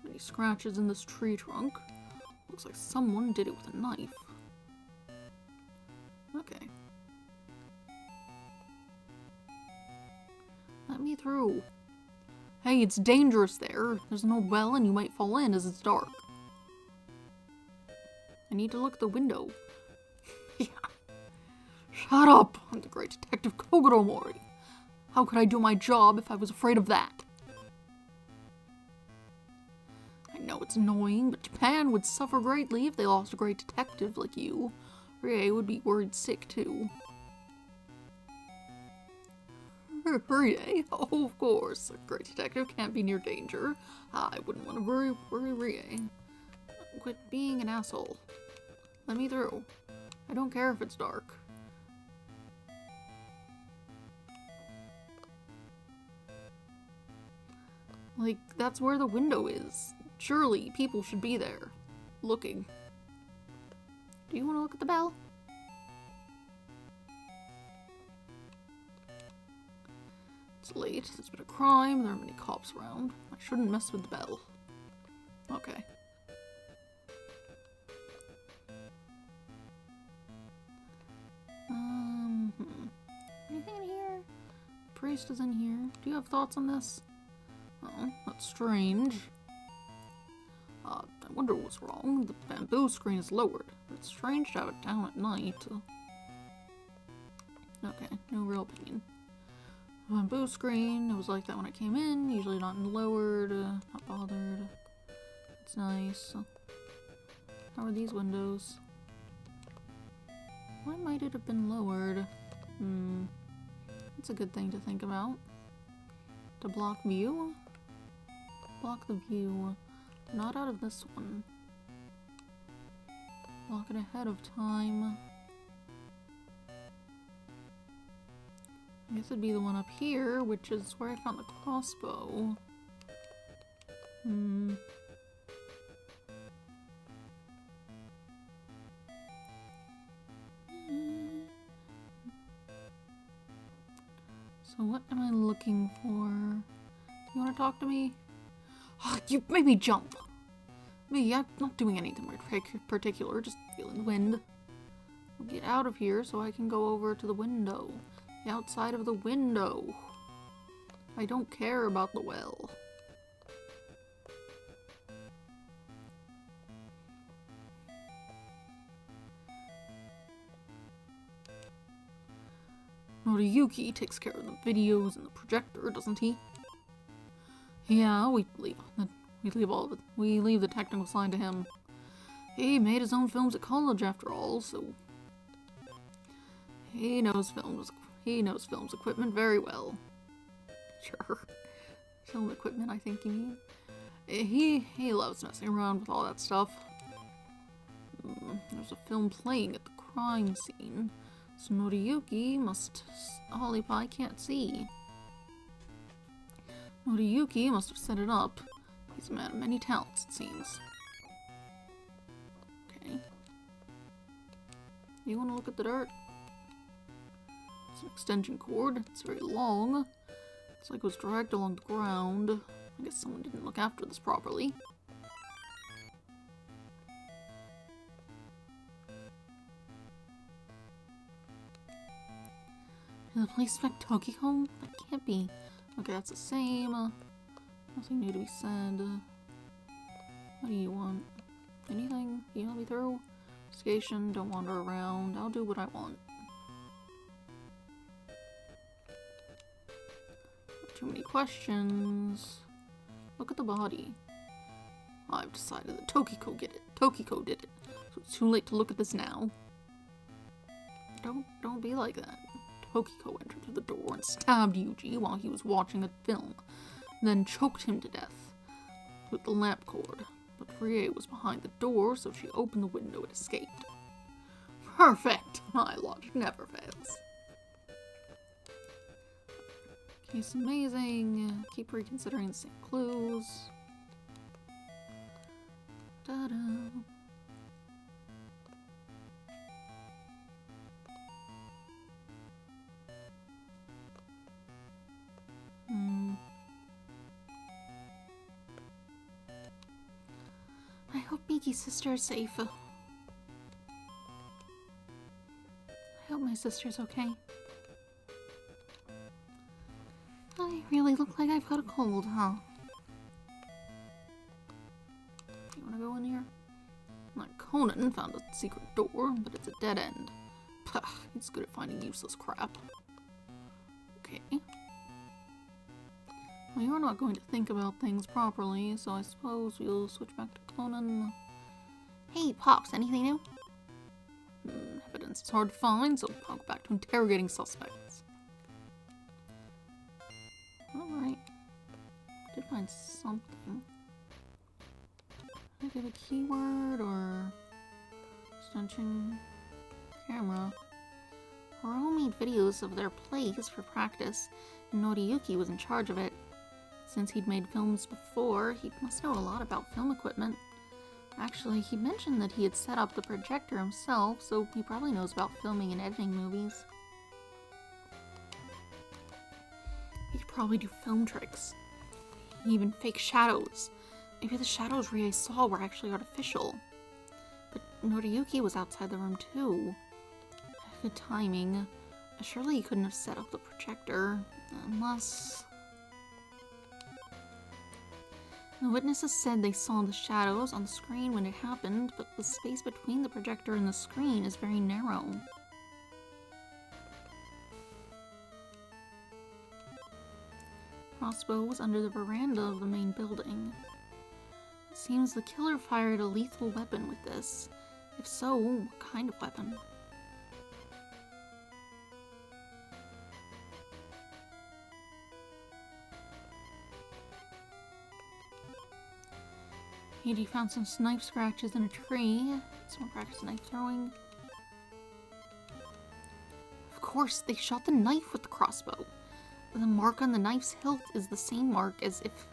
Any scratches in this tree trunk? Looks like someone did it with a knife. Okay. Let me through. Hey, it's dangerous there. There's no bell and you might fall in as it's dark. I need to look at the window. Yeah. Shut up! I'm the great detective Kogoro Mori. How could I do my job if I was afraid of that? I know it's annoying, but Japan would suffer greatly if they lost a great detective like you. Rie would be worried sick too. Rie? Oh, of course. A great detective can't be near danger. I wouldn't want to worry Rie. Quit being an asshole. Let me through. I don't care if it's dark. Like, that's where the window is. Surely people should be there. Looking. Do you want to look at the bell? It's late. There's been a crime. There are many cops around. I shouldn't mess with the bell. Okay. Anything in here? Priest is in here. Do you have thoughts on this? Oh, that's strange. I wonder what's wrong. The bamboo screen is lowered. It's strange to have it down at night. Okay, no real opinion. Bamboo screen, it was like that when I came in. Usually not lowered, not bothered. It's nice. How are these windows? Why might it have been lowered? That's a good thing to think about. To block view? Block the view. Not out of this one. Block it ahead of time. I guess it'd be the one up here, which is where I found the crossbow. So what am I looking for? You want to talk to me? Oh, you made me jump! Me, I'm not doing anything particular, just feeling the wind. I'll get out of here so I can go over to the window. The outside of the window. I don't care about the well. Noriyuki takes care of the videos and the projector, doesn't he? Yeah, we leave the technical side to him. He made his own films at college after all, so he knows films equipment very well. Sure. Film equipment, I think you mean. He loves messing around with all that stuff. There's a film playing at the crime scene. So Noriyuki must... Holy pie can't see. Noriyuki must have set it up. He's a man of many talents, it seems. Okay. You want to look at the dirt? It's an extension cord. It's very long. It's like it was dragged along the ground. I guess someone didn't look after this properly. Did the police expect Tokiko? That can't be. Okay, that's the same. Nothing new to be said. What do you want? Anything? Can you let me through? Investigation, don't wander around. I'll do what I want. Too many questions. Look at the body. I've decided that Tokiko did it. So it's too late to look at this now. Don't be like that. Tokiko entered through the door and stabbed Yuji while he was watching a film, then choked him to death with the lamp cord. But Rie was behind the door, so she opened the window and escaped. Perfect! My logic never fails. Case amazing. Keep reconsidering the same clues. Ta-da! I hope Miki's sister is safe. I hope my sister's okay. I really look like I've got a cold, huh? You wanna go in here? Like Conan found a secret door, but it's a dead end. Pah, he's good at finding useless crap. Okay. Well, you're not going to think about things properly, so I suppose we'll switch back to Conan. Hey, Pops, anything new? Evidence is hard to find, so I'll go back to interrogating suspects. Alright. Did find something. Did I give a keyword or extension camera? Hiro made videos of their plays for practice, and Noriyuki was in charge of it. Since he'd made films before, he must know a lot about film equipment. Actually, he mentioned that he had set up the projector himself, so he probably knows about filming and editing movies. He could probably do film tricks. Even fake shadows. Maybe the shadows Rie saw were actually artificial. But Noriyuki was outside the room too. Good timing. Surely he couldn't have set up the projector, unless... The witnesses said they saw the shadows on the screen when it happened, but the space between the projector and the screen is very narrow. Crossbow was under the veranda of the main building. It seems the killer fired a lethal weapon with this. If so, what kind of weapon? He found some knife scratches in a tree. Someone practiced knife throwing. Of course, they shot the knife with the crossbow. The mark on the knife's hilt is the same mark as if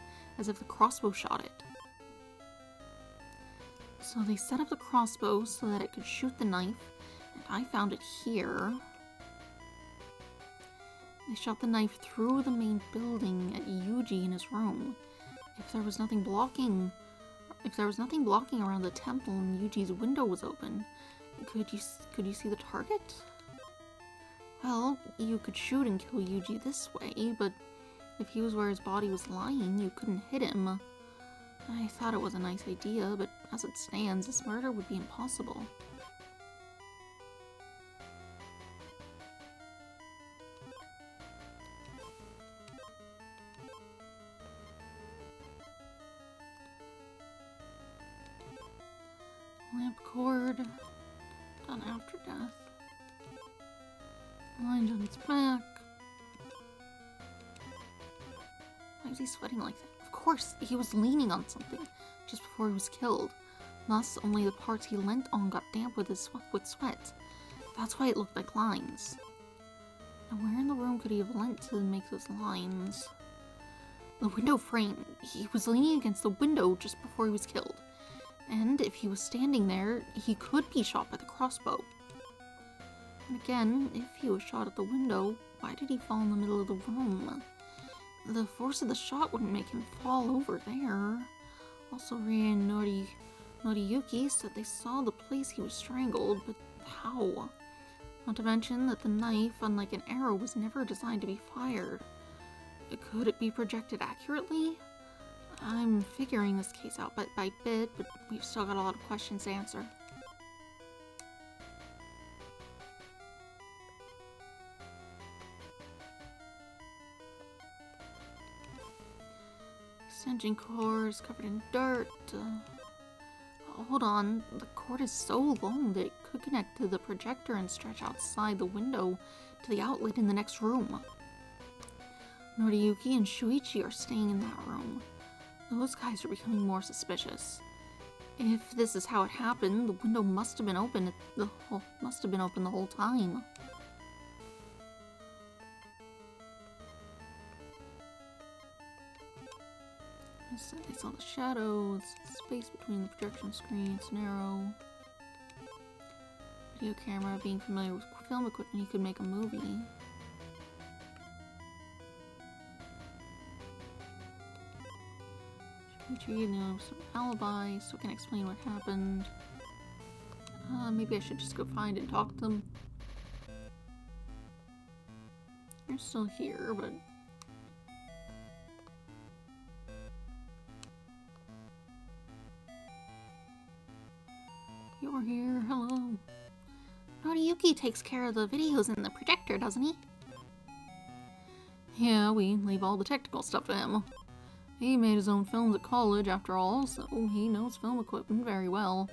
the crossbow shot it. So they set up the crossbow so that it could shoot the knife, and I found it here. They shot the knife through the main building at Yuji in his room. If there was nothing blocking around the temple and Yuji's window was open, could you see the target? Well, you could shoot and kill Yuji this way, but if he was where his body was lying, you couldn't hit him. I thought it was a nice idea, but as it stands, this murder would be impossible. Lamp cord, done after death. Lying on its back. Why was he sweating like that? Of course, he was leaning on something just before he was killed. Thus, only the parts he leant on got damp with sweat. That's why it looked like lines. Now, where in the room could he have leant to make those lines? The window frame. He was leaning against the window just before he was killed. And if he was standing there, he could be shot by the crossbow. And again, if he was shot at the window, why did he fall in the middle of the room? The force of the shot wouldn't make him fall over there. Also, Rie and Noriyuki said they saw the place he was strangled, but how? Not to mention that the knife, unlike an arrow, was never designed to be fired. Could it be projected accurately? I'm figuring this case out bit by bit, but we've still got a lot of questions to answer. Extension cord is covered in dirt. Hold on, the cord is so long that it could connect to the projector and stretch outside the window to the outlet in the next room. Noriyuki and Shuichi are staying in that room. Those guys are becoming more suspicious. If this is how it happened, the window must have been open the whole time. They saw the shadows, space between the projection screen, it's narrow. Video camera, being familiar with film equipment, he could make a movie. You know, some alibi, so can explain what happened. Maybe I should just go find and talk to them. They're still here, but... You're here, hello. Noriyuki takes care of the videos in the projector, doesn't he? Yeah, we leave all the technical stuff to him. He made his own films at college, after all, so he knows film equipment very well.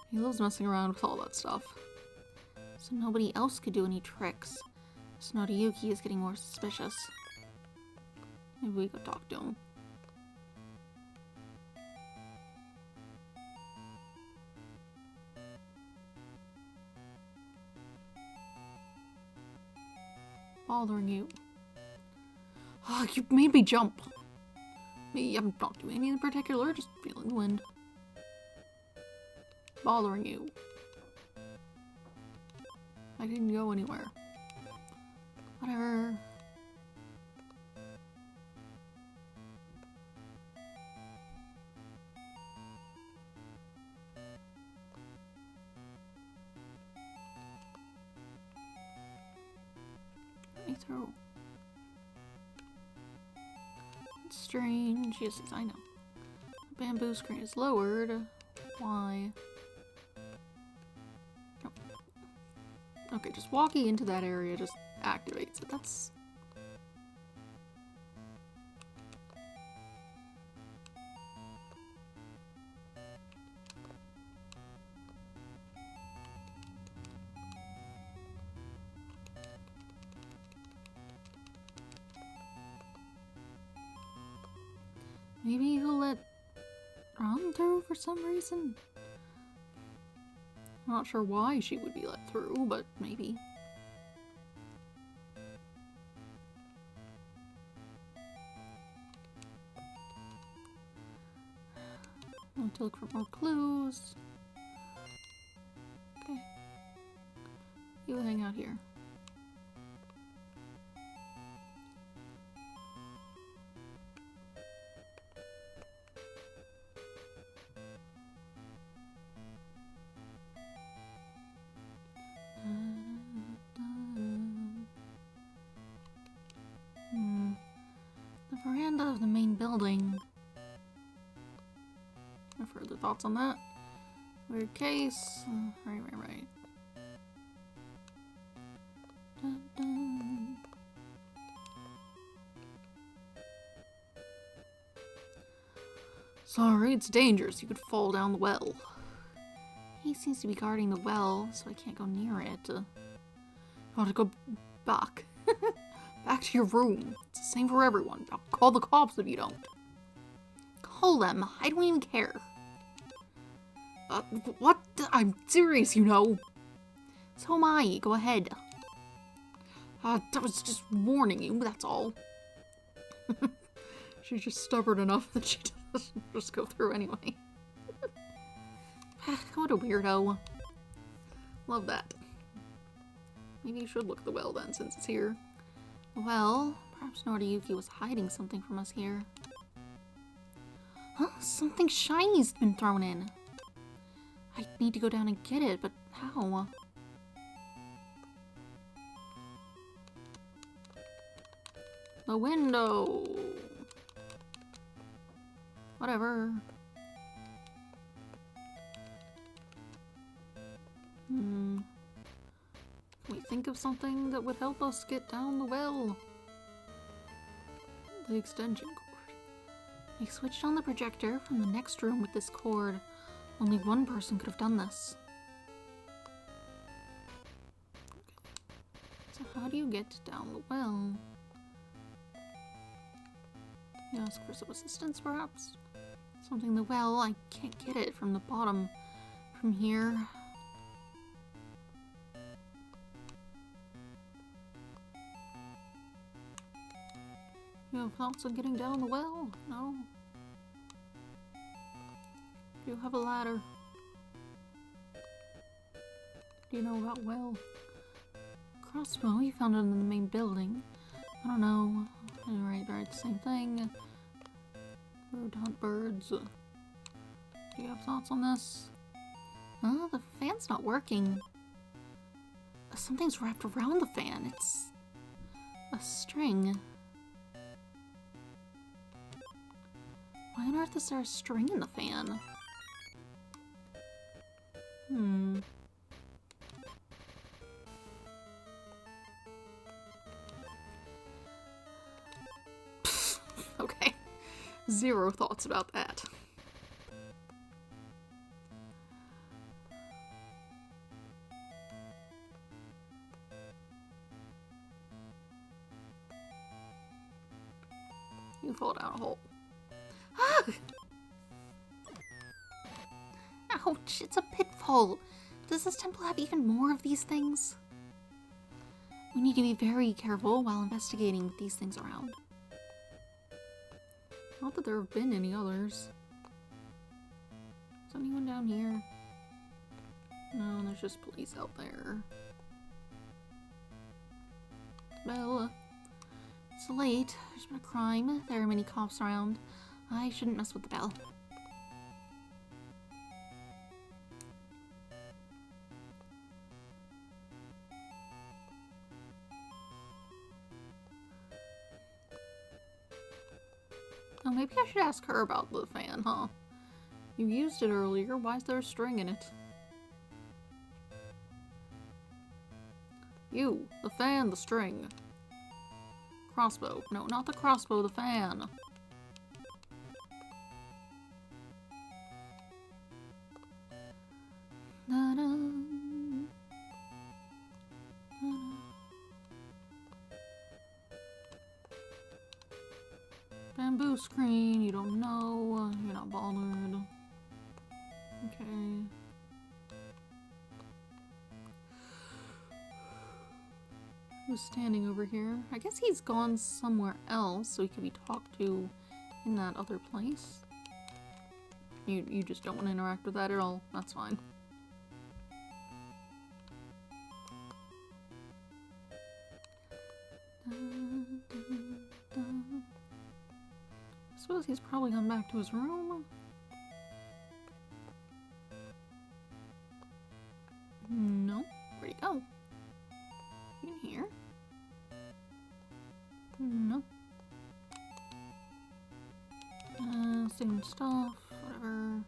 He loves messing around with all that stuff. So nobody else could do any tricks. So Noriyuki is getting more suspicious. Maybe we could talk to him. Bothering you. Oh, you made me jump. I'm not doing anything in particular, just feeling the wind. Bothering you. I didn't go anywhere. Whatever. Let me through. It's strange. Yes, I know. The bamboo screen is lowered. Why? Okay, just walking into that area just activates it. That's... Maybe he'll let Ron through for some reason? I'm not sure why she would be let through, but maybe. I want to look for more clues. Okay. You hang out here. The veranda of the main building. No further thoughts on that. Weird case. Right. Dun, dun. Sorry, it's dangerous. You could fall down the well. He seems to be guarding the well, so I can't go near it. Gotta go back. Back to your room. It's the same for everyone. I'll call the cops if you don't. Call them. I don't even care. What? I'm serious, you know. So am I. Go ahead. I was just warning you, that's all. She's just stubborn enough that she doesn't just go through anyway. What a weirdo. Love that. Maybe you should look at the well then, since it's here. Well, perhaps Noriyuki was hiding something from us here. Huh? Something shiny's been thrown in. I need to go down and get it, but how? The window! Whatever. Can we think of something that would help us get down the well? The extension cord. I switched on the projector from the next room with this cord. Only one person could have done this. So how do you get down the well? You ask for some assistance, perhaps? Something the well, I can't get it from the bottom. From here. You have thoughts on getting down the well? No? Do you have a ladder? Do you know about well? Crossbow, you found it in the main building. I don't know. Right, same thing. Bird hunt birds. Do you have thoughts on this? Huh? The fan's not working. Something's wrapped around the fan. It's a string. Why on earth is there a string in the fan? Okay. Zero thoughts about that. You fall down a hole. Ah! Ouch, it's a pitfall. Does this temple have even more of these things? We need to be very careful while investigating with these things around. Not that there have been any others. Is anyone down here? No, there's just police out there. Well, it's late. There's been a crime. There are many cops around. I shouldn't mess with the bell. Oh, maybe I should ask her about the fan, huh? You used it earlier. Why is there a string in it? You, the fan, the string. Crossbow. No, not the crossbow, the fan. Bamboo screen, you don't know, you're not bothered. Okay. Who's standing over here? I guess he's gone somewhere else, so he could be talked to in that other place. You just don't want to interact with that at all. That's fine. I suppose he's probably gone back to his room. No. Where'd he go? You in here? No. Same stuff. Whatever.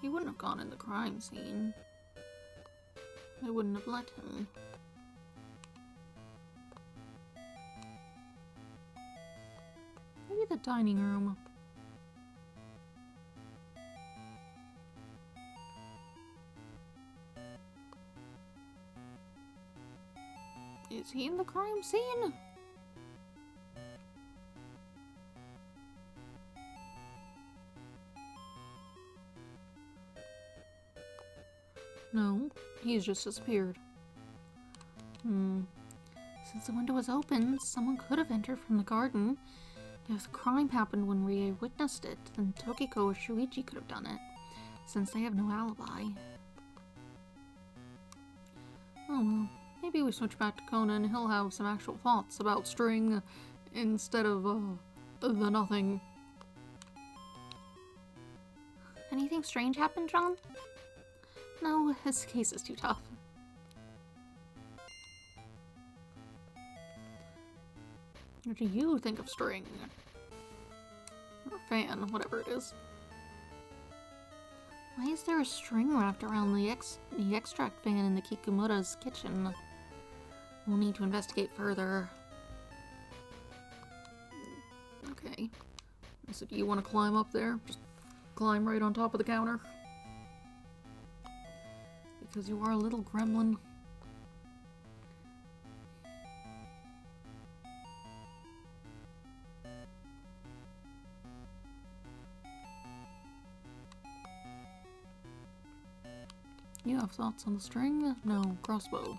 He wouldn't have gone in the crime scene. I wouldn't have let him. Maybe the dining room. Is he in the crime scene? No, he's just disappeared. Since the window was open, someone could have entered from the garden. If the crime happened when Rie witnessed it, then Tokiko or Shuichi could have done it, since they have no alibi. Oh well, maybe we switch back to Conan and he'll have some actual thoughts about string instead of, the nothing. Anything strange happened, John? No, his case is too tough. What do you think of string? Or fan, whatever it is. Why is there a string wrapped around the extract fan in the Kikumura's kitchen? We'll need to investigate further. Okay. So do you want to climb up there? Just climb right on top of the counter? Because you are a little gremlin. You have thoughts on the string? No, crossbow.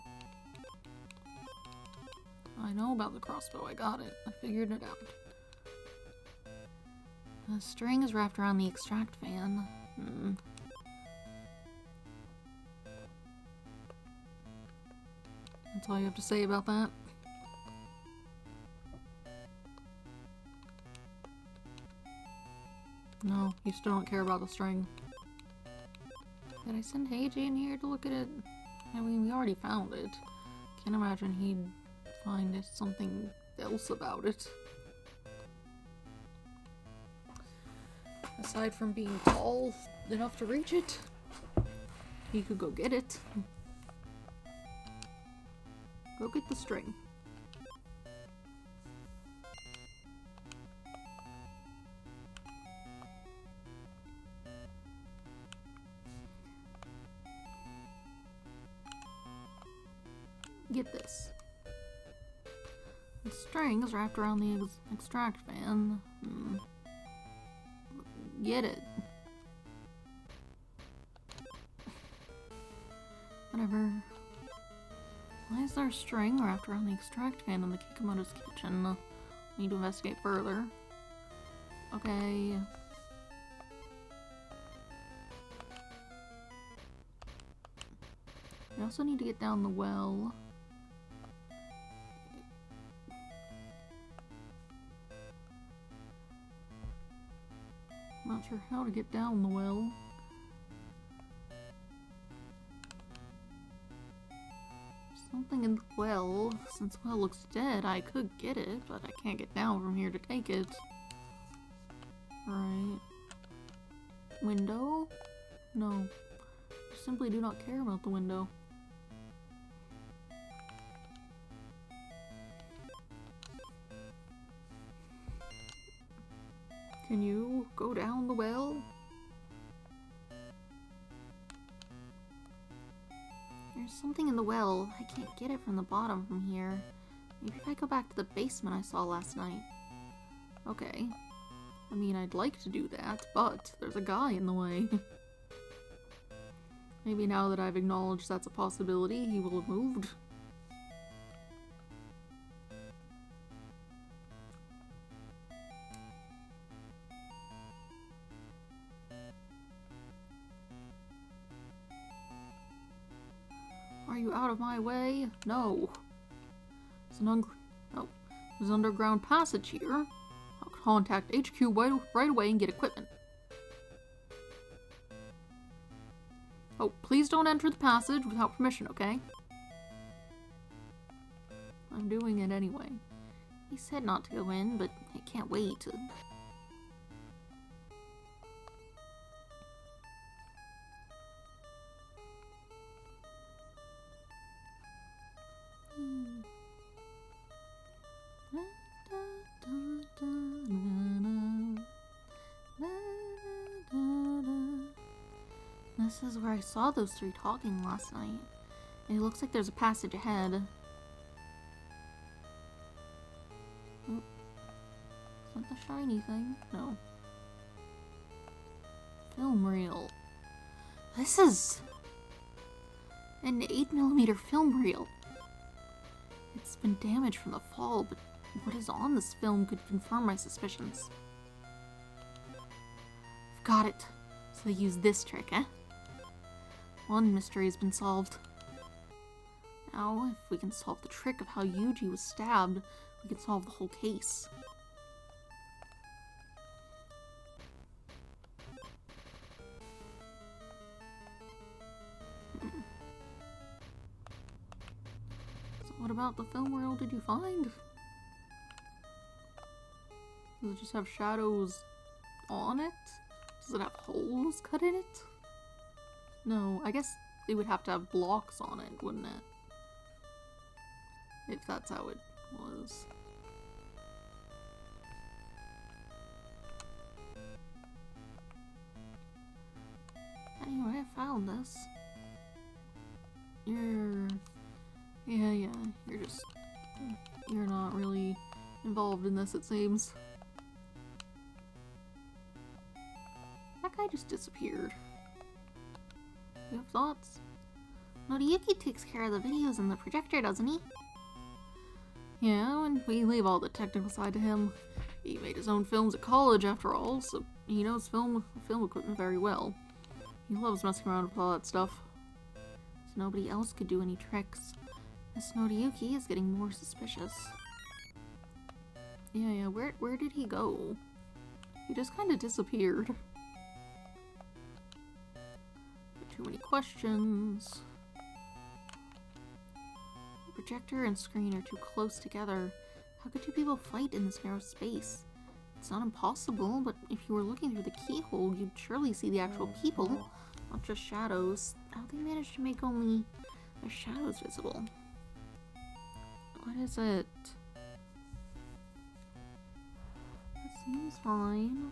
I know about the crossbow, I got it. I figured it out. The string is wrapped around the extract fan. That's all you have to say about that? No, you still don't care about the string. Did I send Heiji in here to look at it? I mean, we already found it. Can't imagine he'd find something else about it. Aside from being tall enough to reach it, he could go get it. Go get the string. Get this. The string is wrapped around the extract fan. Get it. Whatever. Why is there a string wrapped around the extract fan in the Kikamoto's kitchen? Need to investigate further. Okay. We also need to get down the well. Not sure how to get down the well. Something in the well. Since the well looks dead, I could get it, but I can't get down from here to take it. Right. Window? No. I simply do not care about the window. Can you go down the well? There's something in the well. I can't get it from the bottom from here. Maybe if I go back to the basement I saw last night. Okay. I mean, I'd like to do that, but there's a guy in the way. Maybe now that I've acknowledged that's a possibility, he will have moved. Are you out of my way? No. There's an underground passage here. I'll contact HQ right away and get equipment. Oh, please don't enter the passage without permission, okay? I'm doing it anyway. He said not to go in, but I can't wait. This is where I saw those three talking last night. And it looks like there's a passage ahead. Oh. Is that the shiny thing? No. Film reel. This is an 8mm film reel. It's been damaged from the fall, but what is on this film could confirm my suspicions. I've got it. So they use this trick, eh? One mystery has been solved. Now, if we can solve the trick of how Yuji was stabbed, we can solve the whole case. So what about the film reel did you find? Does it just have shadows on it? Does it have holes cut in it? No, I guess it would have to have blocks on it, wouldn't it? If that's how it was. Anyway, I found this. Yeah, you're not really involved in this, it seems. That guy just disappeared. You have thoughts? Noriyuki takes care of the videos and the projector, doesn't he? Yeah, and we leave all the technical side to him. He made his own films at college, after all, so he knows film equipment very well. He loves messing around with all that stuff. So nobody else could do any tricks. This Noriyuki is getting more suspicious. Yeah, where did he go? He just kind of disappeared. Too many questions. The projector and screen are too close together. How could two people fight in this narrow space? It's not impossible, but if you were looking through the keyhole, you'd surely see the actual people, not just shadows. How'd they manage to make only their shadows visible? What is it? That seems fine.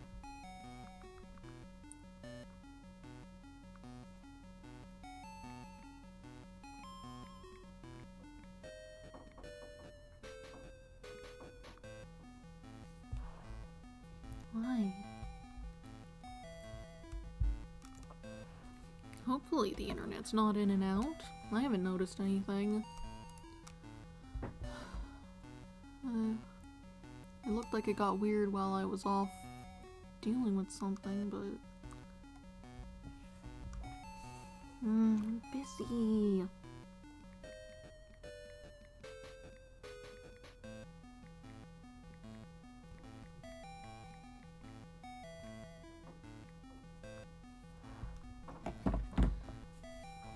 Really, the internet's not in and out. I haven't noticed anything. It looked like it got weird while I was off dealing with something, but... I'm busy.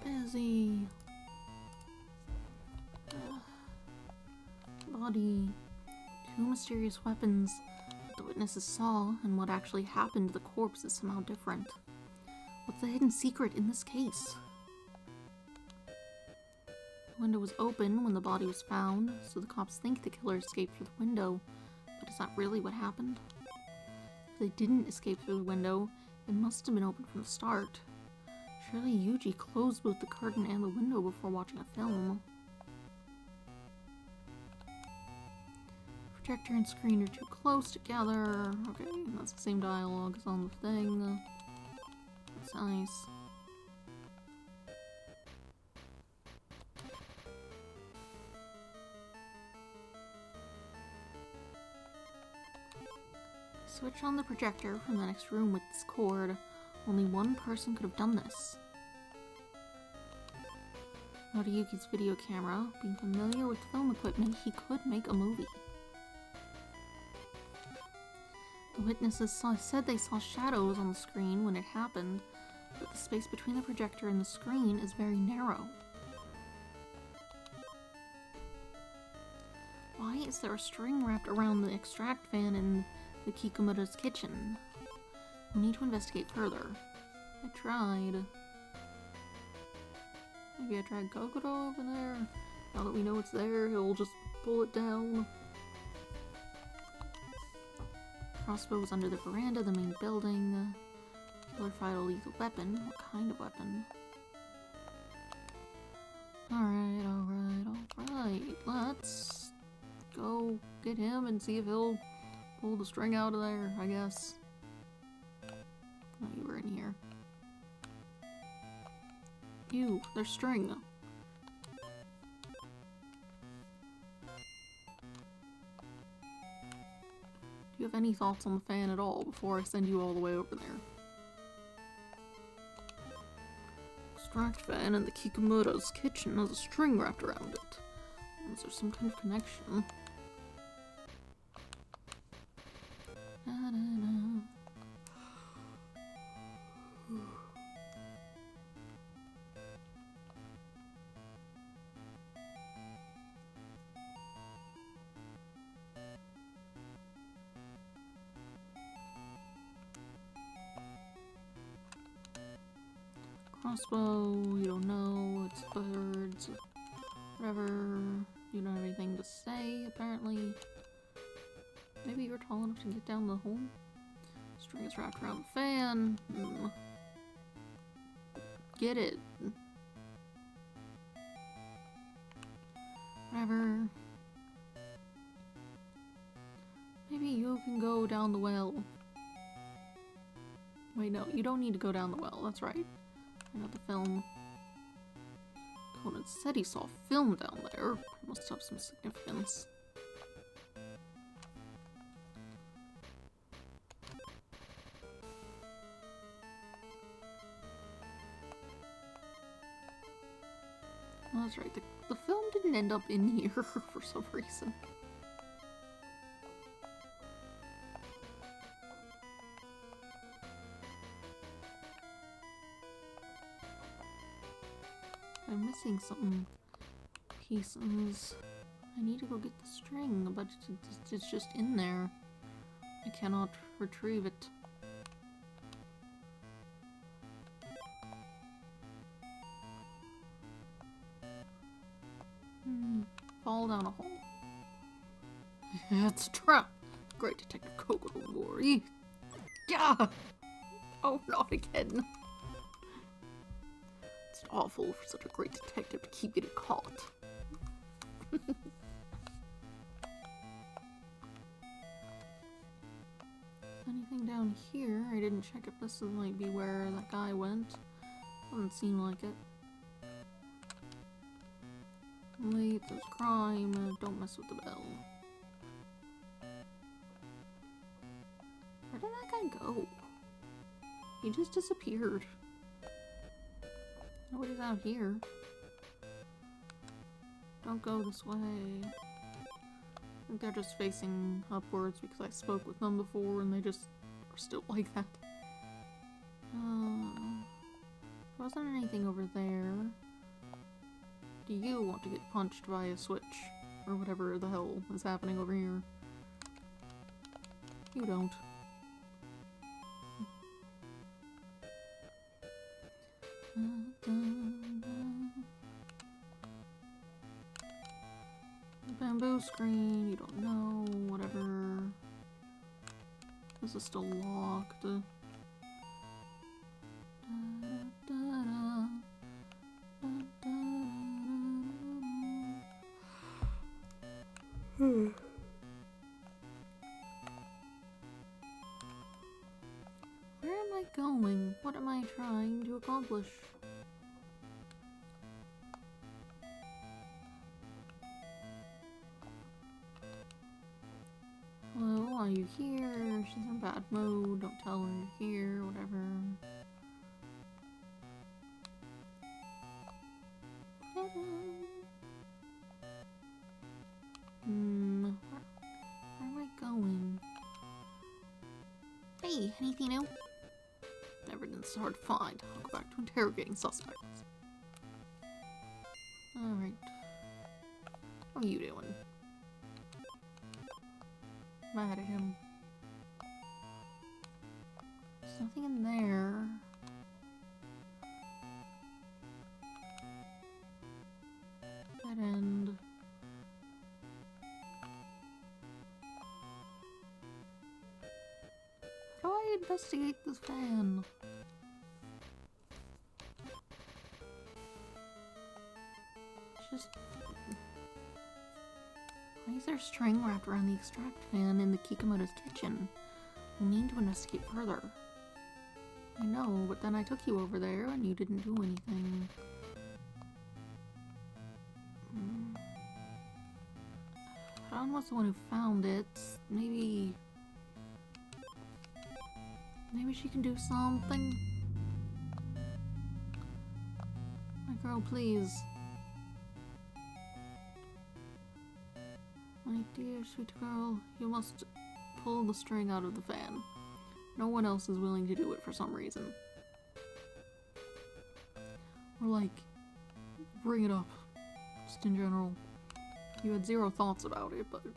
Busy. Body. Two mysterious weapons. What the witnesses saw and what actually happened to the corpse is somehow different. What's the hidden secret in this case? The window was open when the body was found, so the cops think the killer escaped through the window. But is that really what happened? If they didn't escape through the window, it must have been open from the start. Surely Yuji closed both the curtain and the window before watching a film. Projector and screen are too close together. Okay, that's the same dialogue as on the thing. That's nice. Switch on the projector from the next room with this cord. Only one person could have done this. Noriyuki's video camera. Being familiar with film equipment, he could make a movie. The witnesses said they saw shadows on the screen when it happened, but the space between the projector and the screen is very narrow. Why is there a string wrapped around the extract fan in the Kikumura's kitchen? We need to investigate further. I tried. Maybe I tried Kokoro over there. Now that we know it's there, he'll just pull it down. Crossbow was under the veranda of the main building. Killer fired a lethal weapon. What kind of weapon? Alright, alright, alright. Let's go get him and see if he'll pull the string out of there, I guess. Oh, you were in here. Ew, there's string. Do you have any thoughts on the fan at all before I send you all the way over there? Extract fan in the Kikumura's kitchen has a string wrapped around it. Is there some kind of connection? Crossbow, you don't know, it's birds, whatever, you don't have anything to say, apparently. Maybe you're tall enough to get down the hole? String is wrapped around the fan. Get it. Whatever. Maybe you can go down the well. Wait, no, you don't need to go down the well, that's right. I got the film. Conan said he saw film down there. It must have some significance. Oh, that's right, the film didn't end up in here for some reason. I'm missing some pieces. I need to go get the string, but it's just in there. I cannot retrieve it. Fall down a hole. It's a trap. Great Detective Kokoro Mori. Yeah! Oh, not again. It's awful for such a great detective to keep getting caught. Anything down here? I didn't check if this might be where that guy went. Doesn't seem like it. Wait, there's crime. Don't mess with the bell. Where did that guy go? He just disappeared. Nobody's out here. Don't go this way. I think they're just facing upwards because I spoke with them before and they just are still like that. There wasn't anything over there. Do you want to get punched by a switch? Or whatever the hell is happening over here? You don't. Bamboo screen, you don't know, whatever. This is still locked. Where am I going? What am I trying to accomplish? Hello, are you here? She's in bad mood. Don't tell her you're here, whatever. Where am I going? Hey, anything new? Evidence is hard to find. I'll go back to interrogating suspects. Alright. What are you doing? Mad at him. There's nothing in there. Dead end. How do I investigate this fan? It's just... Why is there string wrapped around the extract fan in the Kikamoto's kitchen? We need to investigate further. I know, but then I took you over there and you didn't do anything. Conan was the one who found it. Maybe she can do something? My girl, please. My dear sweet girl, you must pull the string out of the fan. No one else is willing to do it for some reason. Or like, bring it up. Just in general. You had zero thoughts about it, but... The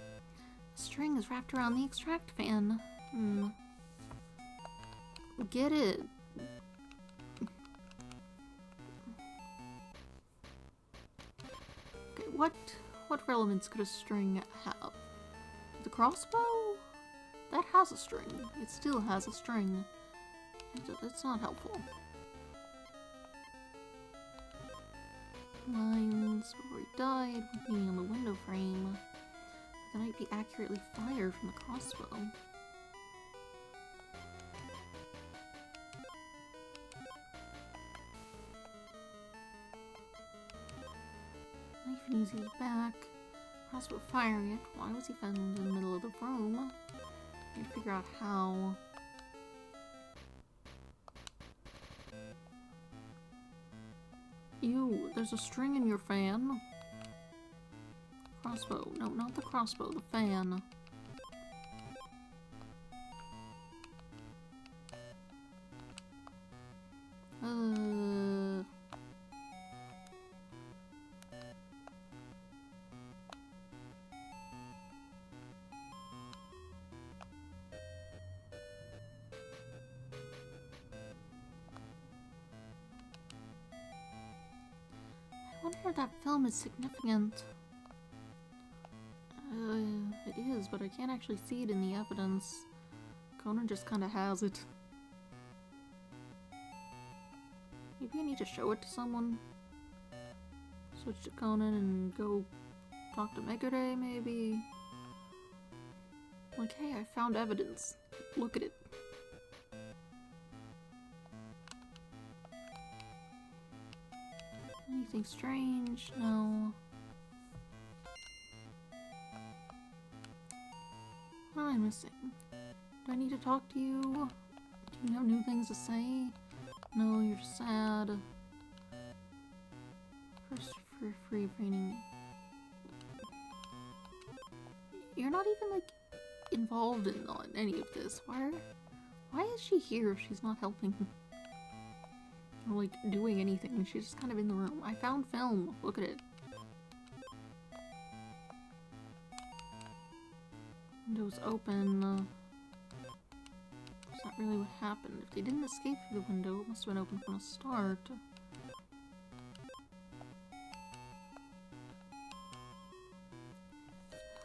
string is wrapped around the extract fan. Get it. Okay, what relevance could a string have? The crossbow? That has a string. It still has a string. It's not helpful. Lines before he died, hanging on the window frame. That might be accurately fired from the crossbow. Knife needs his back. Crossbow firing it. Why was he found in the middle of the room? Need to figure out how. Ew, there's a string in your fan. Crossbow. No, not the crossbow, the fan. I wonder if that film is significant. It is, but I can't actually see it in the evidence. Conan just kind of has it. Maybe I need to show it to someone. Switch to Conan and go talk to Megure, maybe? Like, hey, I found evidence. Look at it. Anything strange? No. What am I missing? Do I need to talk to you? Do you have new things to say? No, you're just sad. First for free training. You're not even like involved in any of this. Why is she here if she's not helping? Or like doing anything? She's just kind of in the room. I found film. Look at it. Window's open. That's not really what happened. If they didn't escape through the window, it must have been open from the start.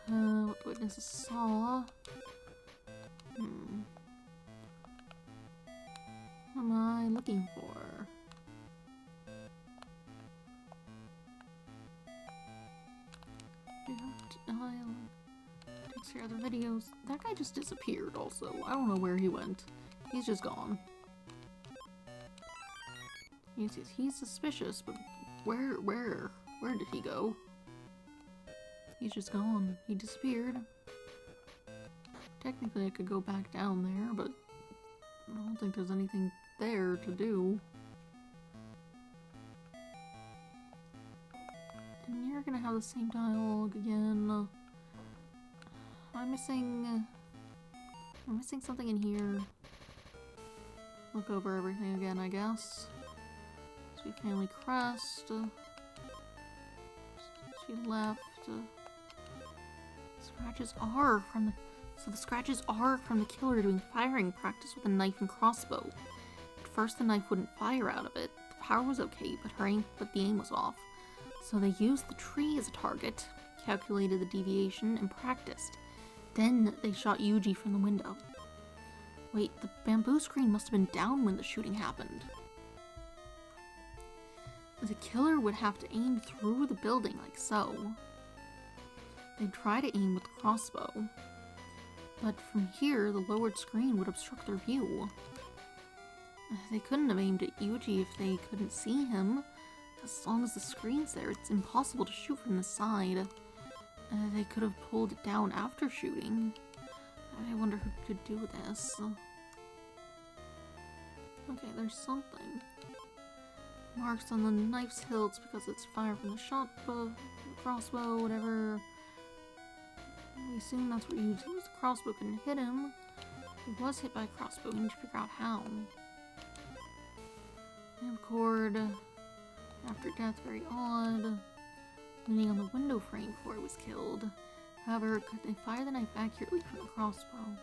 What the witnesses saw. What am I looking for? Takes care of the videos. That guy just disappeared also. I don't know where he went. He's just gone. He's suspicious, but where did he go? He's just gone. He disappeared. Technically I could go back down there, but I don't think there's anything there to do. And you're gonna have the same dialogue again. I'm missing something in here. Look over everything again, I guess. Sweet family crest. She left. Scratches are from the... So the scratches are from the killer doing firing practice with a knife and crossbow. At first the knife wouldn't fire out of it. The power was okay, but the aim was off. So they used the tree as a target, calculated the deviation, and practiced. Then they shot Yuji from the window. Wait, the bamboo screen must have been down when the shooting happened. The killer would have to aim through the building like so. They'd try to aim with the crossbow. But from here, the lowered screen would obstruct their view. They couldn't have aimed at Yuji if they couldn't see him. As long as the screen's there, it's impossible to shoot from the side. They could have pulled it down after shooting. I wonder who could do this. Okay, there's something. Marks on the knife's hilts because it's fired from the shot bow, crossbow, whatever. We assume that's what Yuji used. The crossbow couldn't hit him. He was hit by a crossbow. We need to figure out how. Lamp cord. After death, very odd. Leaning on the window frame before he was killed. However, could they fire the knife accurately from the crossbow?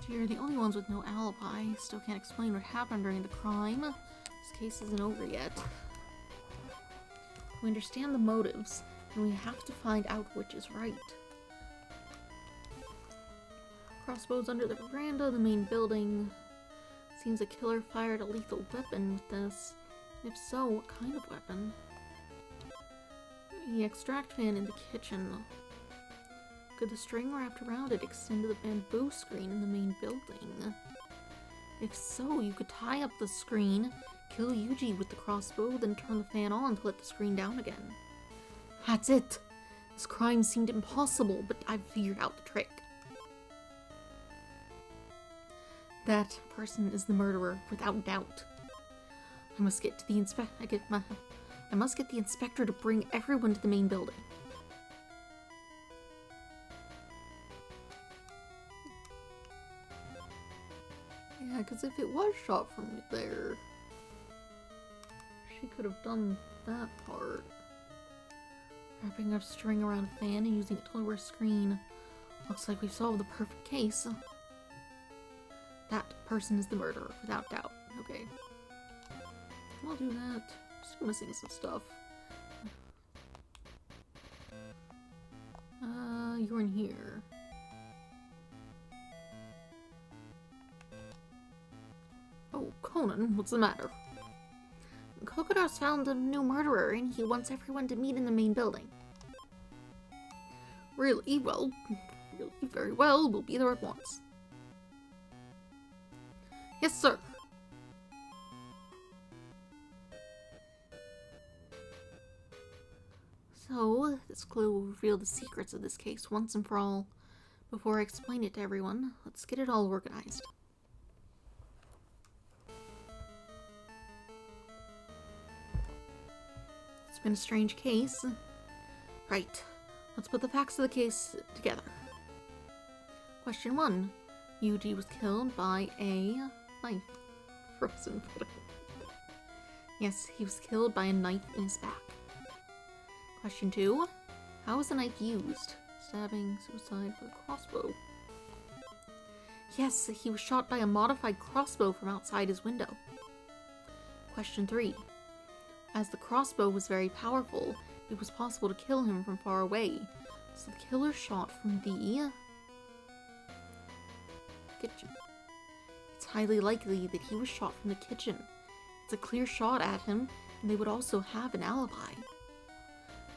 You're the only ones with no alibi. Still can't explain what happened during the crime. This case isn't over yet. We understand the motives, and we have to find out which is right. Crossbows under the veranda, the main building. Seems the killer fired a lethal weapon with this. If so, what kind of weapon? The extract fan in the kitchen. Could the string wrapped around it extend to the bamboo screen in the main building? If so, you could tie up the screen, kill Yuji with the crossbow, then turn the fan on to let the screen down again. That's it! This crime seemed impossible, but I've figured out the trick. That person is the murderer, without doubt. I must get the inspector to bring everyone to the main building. Yeah, because if it was shot from there, she could have done that part. Wrapping a string around a fan and using it to lower a screen. Looks like we've solved the perfect case. That person is the murderer, without doubt. Okay. I'll do that. Still missing some stuff. You're in here. Oh, Conan, what's the matter? Kokodar's found a new murderer and he wants everyone to meet in the main building. Really? Well, really, very well. We'll be there at once. Yes, sir. So, this clue will reveal the secrets of this case once and for all. Before I explain it to everyone, let's get it all organized. It's been a strange case. Right, let's put the facts of the case together. Question 1. Yuji was killed by a knife. Frozen pudding. Yes, he was killed by a knife in his back. Question 2. How was the knife used? Stabbing, suicide with a crossbow. Yes, he was shot by a modified crossbow from outside his window. Question 3. As the crossbow was very powerful, it was possible to kill him from far away. So the killer shot from the kitchen. It's highly likely that he was shot from the kitchen. It's a clear shot at him, and they would also have an alibi.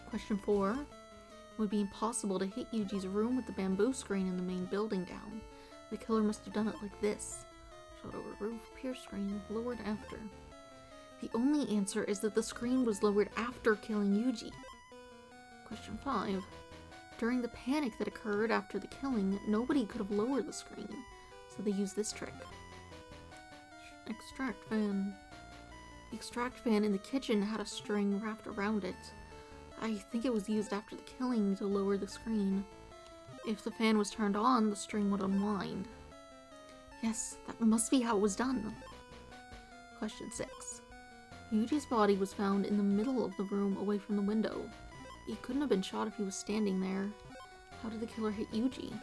Question 4. It would be impossible to hit Yuji's room with the bamboo screen in the main building down. The killer must have done it like this. Shot over roof, pierce screen, lowered after. The only answer is that the screen was lowered after killing Yuji. Question 5. During the panic that occurred after the killing, nobody could have lowered the screen, so they used this trick. Extract fan. The extract fan in the kitchen had a string wrapped around it. I think it was used after the killing to lower the screen. If the fan was turned on, the string would unwind. Yes, that must be how it was done. Question 6. Yuji's body was found in the middle of the room away from the window. He couldn't have been shot if he was standing there. How did the killer hit Yuji?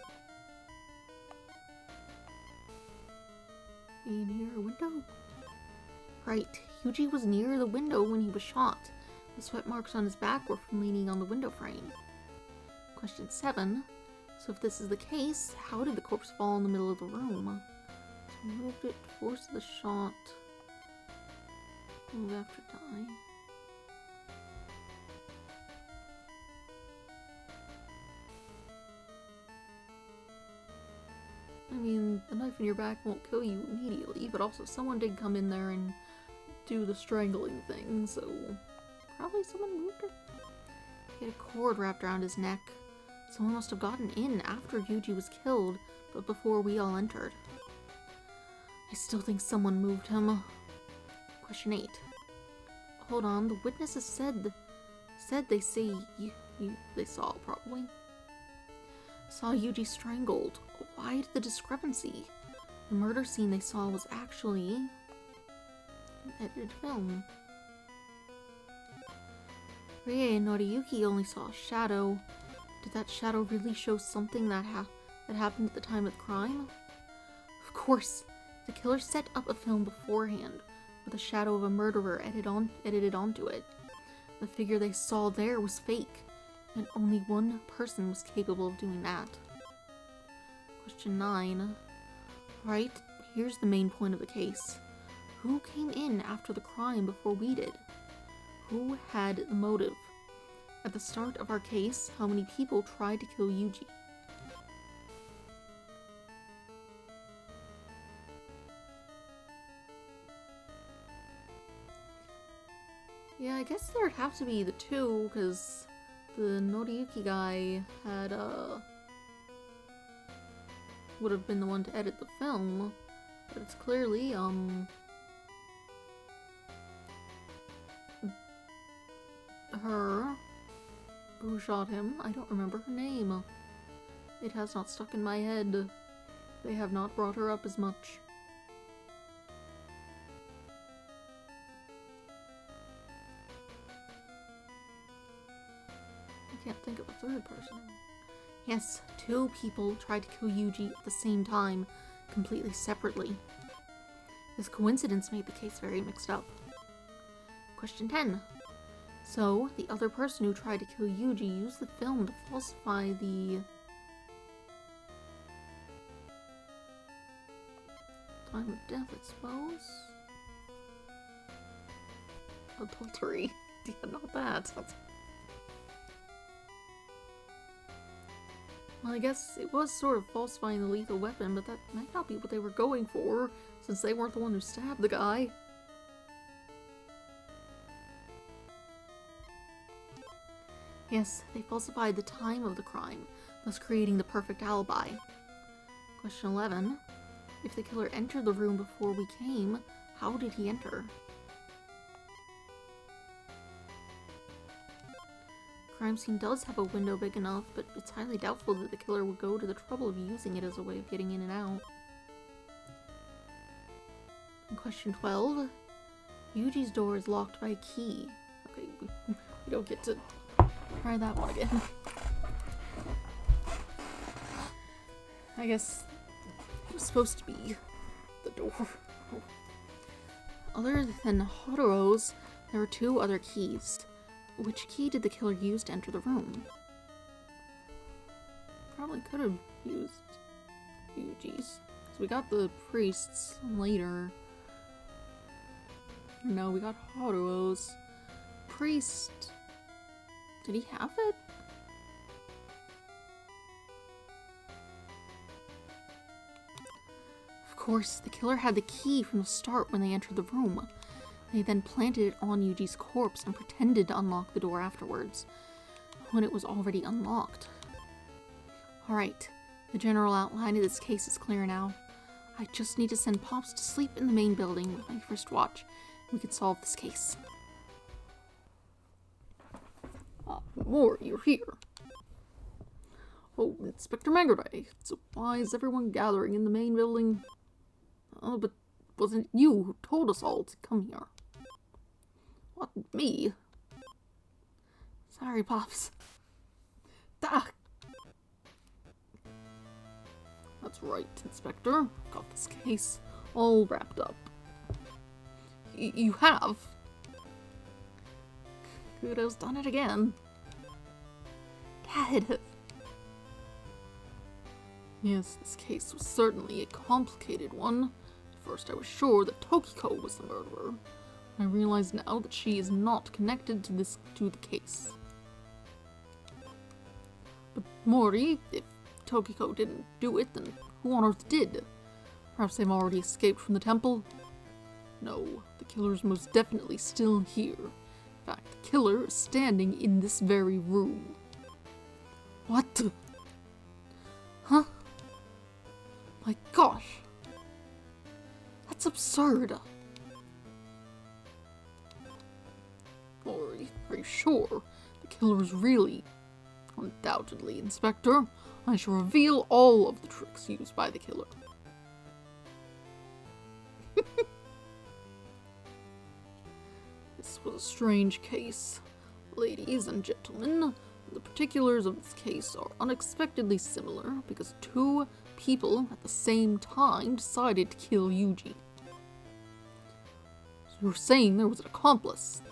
Near a window? Right, Yuji was near the window when he was shot. The sweat marks on his back were from leaning on the window frame. Question 7. So if this is the case, how did the corpse fall in the middle of the room? So moved it, forced the shot. Move after die. I mean, the knife in your back won't kill you immediately, but also someone did come in there and do the strangling thing, so probably someone moved it. He had a cord wrapped around his neck. Someone must have gotten in after Yuji was killed, but before we all entered. I still think someone moved him. Question 8. Hold on, the witnesses said they say they saw probably. Saw Yuji strangled. Why did the discrepancy? The murder scene they saw was actually an edited film. Rie and Noriyuki only saw a shadow. Did that shadow really show something that happened at the time of the crime? Of course, the killer set up a film beforehand with a shadow of a murderer edited onto it. The figure they saw there was fake, and only one person was capable of doing that. Question 9. Right, here's the main point of the case. Who came in after the crime before we did? Who had the motive? At the start of our case, how many people tried to kill Yuji? Yeah, I guess there'd have to be the 2, because the Noriyuki guy had, would have been the one to edit the film, but it's clearly, her who shot him. I don't remember her name. It has not stuck in my head. They have not brought her up as much. I can't think of a third person. Yes, 2 people tried to kill Yuji at the same time, completely separately. This coincidence made the case very mixed up. Question 10. So, the other person who tried to kill Yuji used the film to falsify the time of death, I suppose? Adultery. Yeah, not that. Well, I guess it was sort of falsifying the lethal weapon, but that might not be what they were going for, since they weren't the one who stabbed the guy. Yes, they falsified the time of the crime, thus creating the perfect alibi. Question 11. If the killer entered the room before we came, how did he enter? The crime scene does have a window big enough, but it's highly doubtful that the killer would go to the trouble of using it as a way of getting in and out. And question 12. Yuji's door is locked by a key. Okay, we don't get to try that one again. I guess it was supposed to be the door. Other than Hodoro's, there were 2 other keys. Which key did the killer use to enter the room? Probably could have used Yuji's. So we got the priest's later. No, we got Hodoro's. Priest. Did he have it? Of course, the killer had the key from the start when they entered the room. They then planted it on Yuji's corpse and pretended to unlock the door afterwards, when it was already unlocked. Alright, the general outline of this case is clear now. I just need to send Pops to sleep in the main building with my first watch. We can solve this case. More, you're here. Oh, Inspector Magurday, so why is everyone gathering in the main building? Oh, but wasn't it you who told us all to come here? What, me? Sorry, Pops. Ah! That's right, Inspector. Got this case all wrapped up. You have? Kudo's done it again. Dad! Yes, this case was certainly a complicated one. At first I was sure that Tokiko was the murderer. I realize now that she is not connected to the case. But Mori, if Tokiko didn't do it, then who on earth did? Perhaps they've already escaped from the temple? No, the killer's most definitely still here. In fact, the killer is standing in this very room. What? Huh? My gosh. That's absurd. Mori, are you sure? The killer is really... Undoubtedly, Inspector. I shall reveal all of the tricks used by the killer. This was a strange case. Ladies and gentlemen, the particulars of this case are unexpectedly similar because 2 people at the same time decided to kill Yuji. So you're saying there was an accomplice?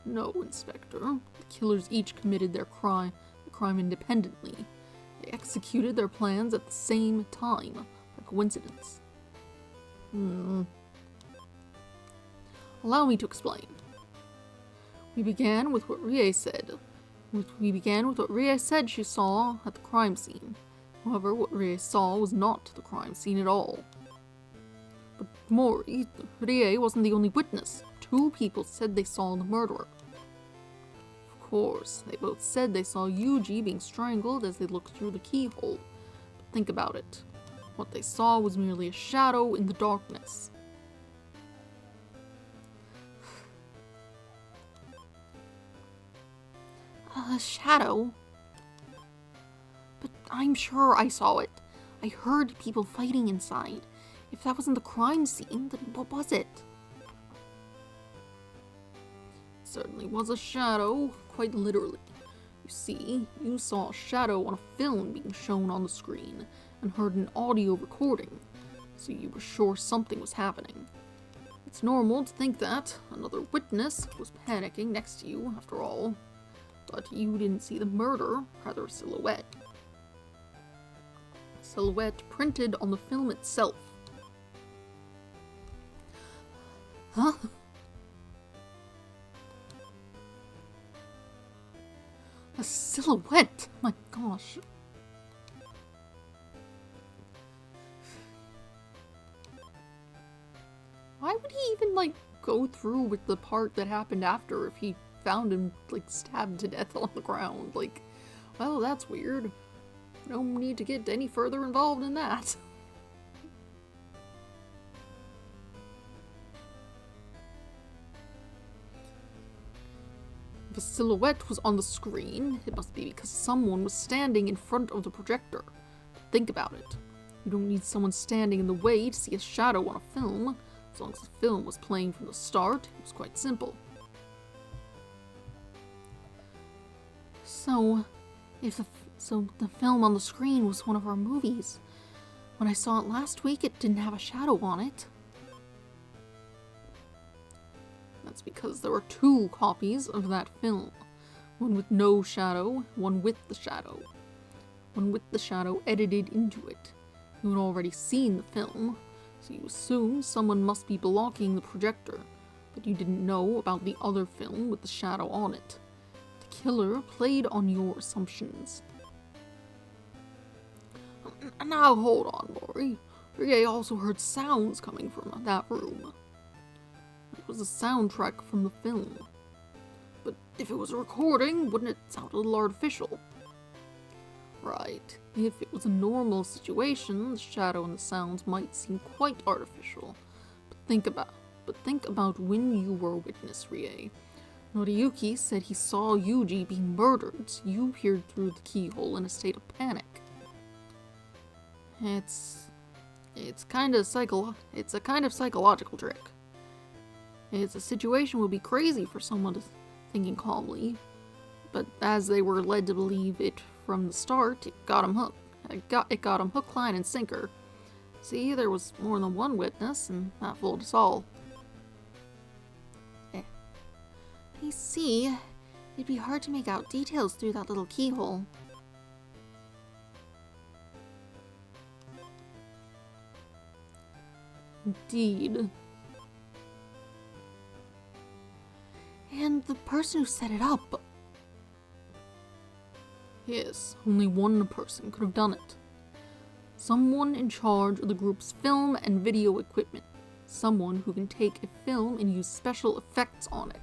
No, Inspector. The killers each committed the crime independently. They executed their plans at the same time, a coincidence. Allow me to explain. We began with what Rie said. She saw at the crime scene. However, what Rie saw was not the crime scene at all. But Mori, Rie wasn't the only witness. 2 people said they saw the murderer. Of course, they both said they saw Yuji being strangled as they looked through the keyhole. But think about it. What they saw was merely a shadow in the darkness. A shadow? But I'm sure I saw it. I heard people fighting inside. If that wasn't the crime scene, then what was it? It certainly was a shadow, quite literally. You see, you saw a shadow on a film being shown on the screen, and heard an audio recording, so you were sure something was happening. It's normal to think that another witness was panicking next to you, after all. But you didn't see the murder, rather a silhouette. A silhouette printed on the film itself. Huh? A silhouette? My gosh. Why would he even, go through with the part that happened after if he found him, like, stabbed to death on the ground. Like, well, that's weird. No need to get any further involved in that. The silhouette was on the screen. It must be because someone was standing in front of the projector. Think about it. You don't need someone standing in the way to see a shadow on a film. As long as the film was playing from the start, it was quite simple. So, the film on the screen was one of our movies. When I saw it last week, it didn't have a shadow on it. That's because there were 2 copies of that film. One with no shadow, one with the shadow. One with the shadow edited into it. You had already seen the film, so you assumed someone must be blocking the projector, but you didn't know about the other film with the shadow on it. The killer played on your assumptions. Now hold on, Lori. Rie also heard sounds coming from that room. It was a soundtrack from the film. But if it was a recording, wouldn't it sound a little artificial? Right. If it was a normal situation, the shadow and the sounds might seem quite artificial. But think about when you were a witness, Rie. Noriyuki said he saw Yuji being murdered, so you peered through the keyhole in a state of panic. It's a kind of psychological trick. It's a situation would be crazy for someone to thinking calmly, but as they were led to believe it from the start, it got them hooked. It got them hook, line, and sinker. See, there was more than one witness, and that fooled us all. I see. It'd be hard to make out details through that little keyhole. Indeed. And the person who set it up. Yes, only one person could have done it. Someone in charge of the group's film and video equipment. Someone who can take a film and use special effects on it.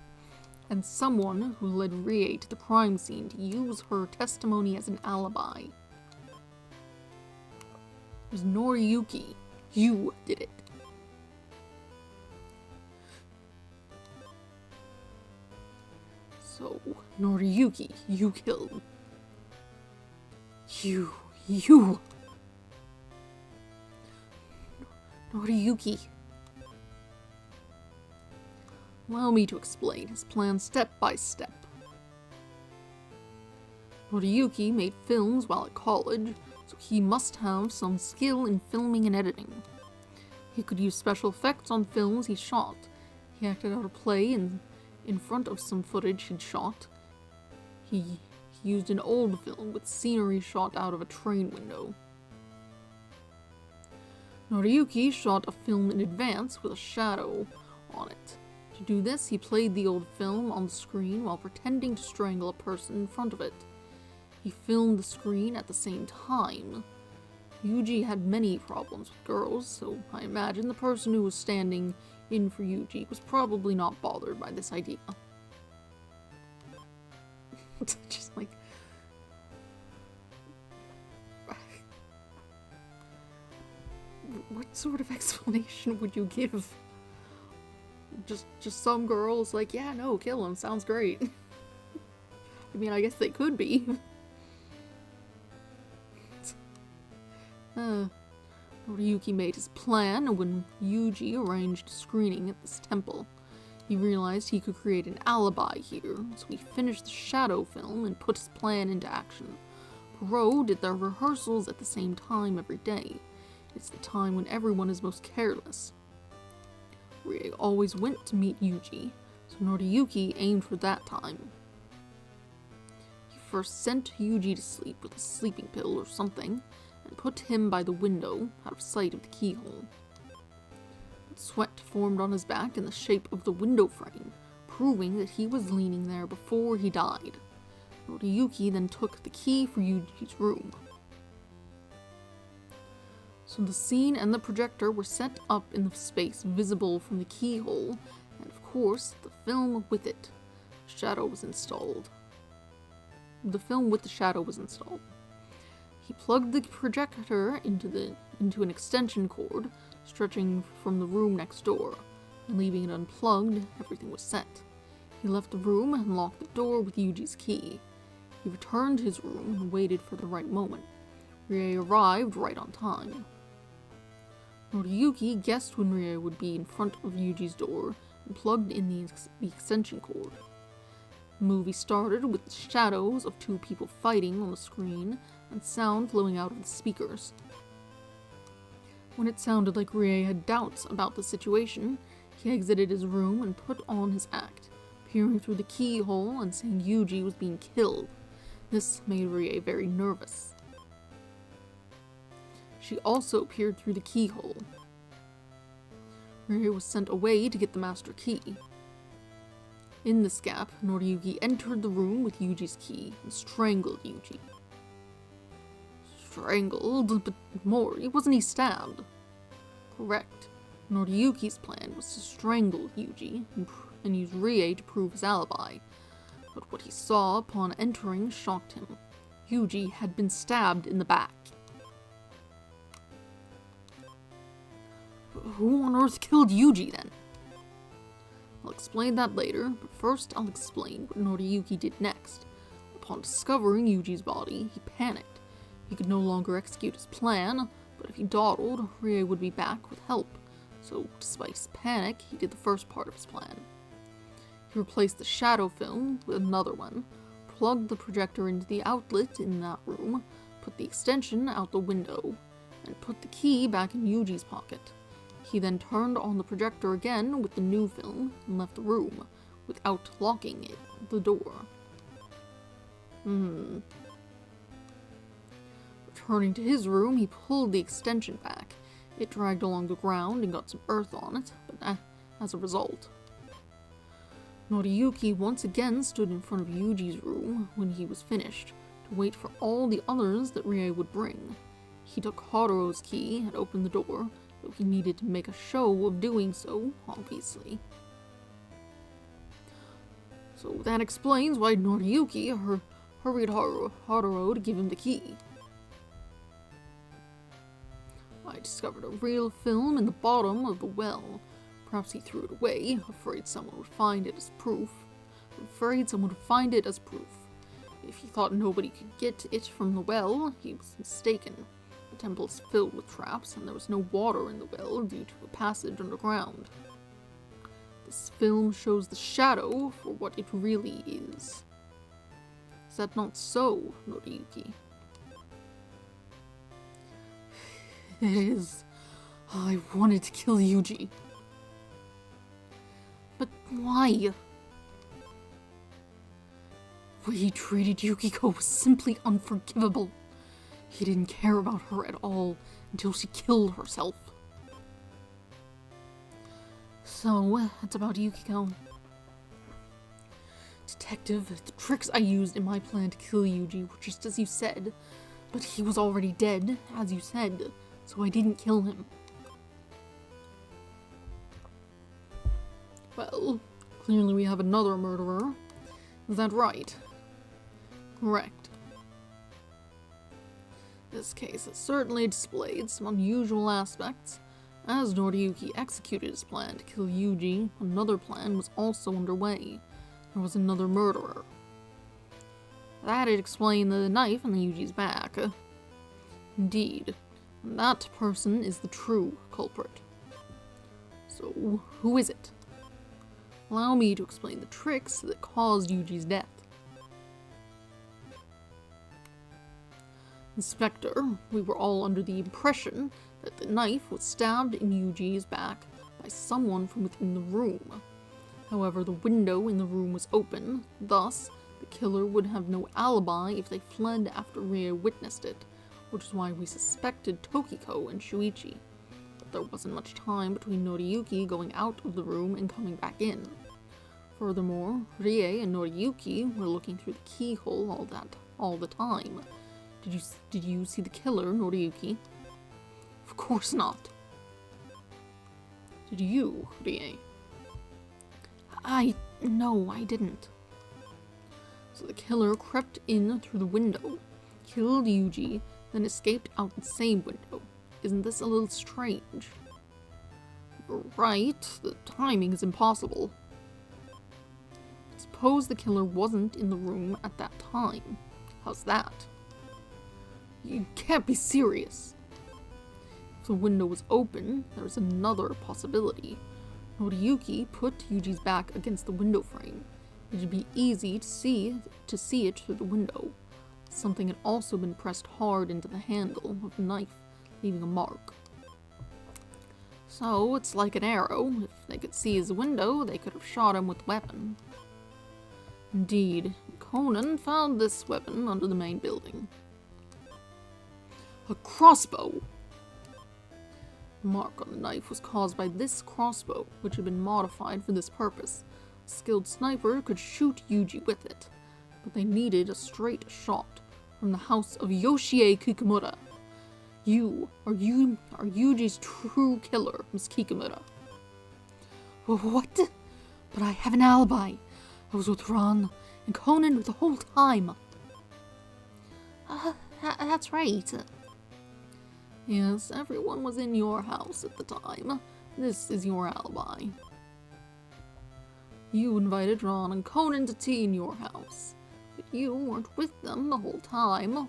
And someone who led Rie to the crime scene to use her testimony as an alibi. It was Noriyuki. You did it. So, Noriyuki, you killed. You. Noriyuki. Allow me to explain his plan step by step. Noriyuki made films while at college, so he must have some skill in filming and editing. He could use special effects on films he shot. He acted out a play in front of some footage he'd shot. He used an old film with scenery shot out of a train window. Noriyuki shot a film in advance with a shadow on it. To do this, he played the old film on the screen while pretending to strangle a person in front of it. He filmed the screen at the same time. Yuji had many problems with girls, so I imagine the person who was standing in for Yuji was probably not bothered by this idea. Just like... What sort of explanation would you give? Just some girls like, yeah, no, kill him, sounds great. I mean, I guess they could be. Noriyuki made his plan, and when Yuji arranged a screening at this temple, he realized he could create an alibi here, so he finished the shadow film and put his plan into action. Perot did their rehearsals at the same time every day. It's the time when everyone is most careless. Rie always went to meet Yuji, so Noriyuki aimed for that time. He first sent Yuji to sleep with a sleeping pill or something, and put him by the window, out of sight of the keyhole. But sweat formed on his back in the shape of the window frame, proving that he was leaning there before he died. Noriyuki then took the key for Yuji's room. So the scene and the projector were set up in the space visible from the keyhole, and of course, the film with it. shadow was installed. The film with the shadow was installed. He plugged the projector into an extension cord stretching from the room next door, and leaving it unplugged, everything was set. He left the room and locked the door with Yuji's key. He returned to his room and waited for the right moment. Rie arrived right on time. Noriyuki guessed when Rie would be in front of Yuji's door and plugged in the extension cord. The movie started with the shadows of two people fighting on the screen and sound flowing out of the speakers. When it sounded like Rie had doubts about the situation, he exited his room and put on his act, peering through the keyhole and saying Yuji was being killed. This made Rie very nervous. She also peered through the keyhole. Rie was sent away to get the master key. In this gap, Noriyuki entered the room with Yuji's key and strangled Yuji. Strangled? But Mori, wasn't he stabbed? Correct. Noriyuki's plan was to strangle Yuji and use Rie to prove his alibi. But what he saw upon entering shocked him. Yuji had been stabbed in the back. Who on earth killed Yuji then? I'll explain that later, but first I'll explain what Noriyuki did next. Upon discovering Yuji's body, he panicked. He could no longer execute his plan, but if he dawdled, Rie would be back with help. So, despite his panic, he did the first part of his plan. He replaced the shadow film with another one, plugged the projector into the outlet in that room, put the extension out the window, and put the key back in Yuji's pocket. He then turned on the projector again with the new film and left the room, without locking the door. Returning to his room, he pulled the extension back. It dragged along the ground and got some earth on it, but as a result. Noriyuki once again stood in front of Yuji's room when he was finished, to wait for all the others that Rie would bring. He took Haruo's key and opened the door, though he needed to make a show of doing so, obviously. So that explains why Noriyuki hurried Haruo to give him the key. I discovered a real film in the bottom of the well. Perhaps he threw it away, afraid someone would find it as proof. If he thought nobody could get it from the well, he was mistaken. The temple is filled with traps, and there was no water in the well due to a passage underground. This film shows the shadow for what it really is. Is that not so, Noriyuki? It is. I wanted to kill Yuji. But why? The way he treated Yukiko was simply unforgivable. He didn't care about her at all until she killed herself. So, it's about Yukiko. Detective, the tricks I used in my plan to kill Yuji were just as you said, but he was already dead, as you said, so I didn't kill him. Well, clearly we have another murderer. Is that right? Correct. This case has certainly displayed some unusual aspects. As Noriyuki executed his plan to kill Yuji, another plan was also underway. There was another murderer. That'd explain the knife on Yuji's back. Indeed, and that person is the true culprit. So, who is it? Allow me to explain the tricks that caused Yuji's death. Inspector, we were all under the impression that the knife was stabbed in Yuji's back by someone from within the room. However, the window in the room was open, thus, the killer would have no alibi if they fled after Rie witnessed it, which is why we suspected Tokiko and Shuichi. But there wasn't much time between Noriyuki going out of the room and coming back in. Furthermore, Rie and Noriyuki were looking through the keyhole all the time. Did you see the killer, Noriyuki? Of course not. Did you, Rie? No, I didn't. So the killer crept in through the window, killed Yuji, then escaped out the same window. Isn't this a little strange? You're right, the timing is impossible. Suppose the killer wasn't in the room at that time. How's that? You can't be serious. If the window was open, there's another possibility. Noriyuki put Yuji's back against the window frame. It'd be easy to see it through the window. Something had also been pressed hard into the handle of the knife, leaving a mark. So it's like an arrow. If they could see his window, they could have shot him with the weapon. Indeed, Conan found this weapon under the main building. A crossbow! The mark on the knife was caused by this crossbow, which had been modified for this purpose. A skilled sniper could shoot Yuji with it, but they needed a straight shot from the house of Yoshie Kikamura. You are Yuji's true killer, Miss Kikamura. What? But I have an alibi. I was with Ron and Conan the whole time. That's right. Yes, everyone was in your house at the time. This is your alibi. You invited Ron and Conan to tea in your house, but you weren't with them the whole time.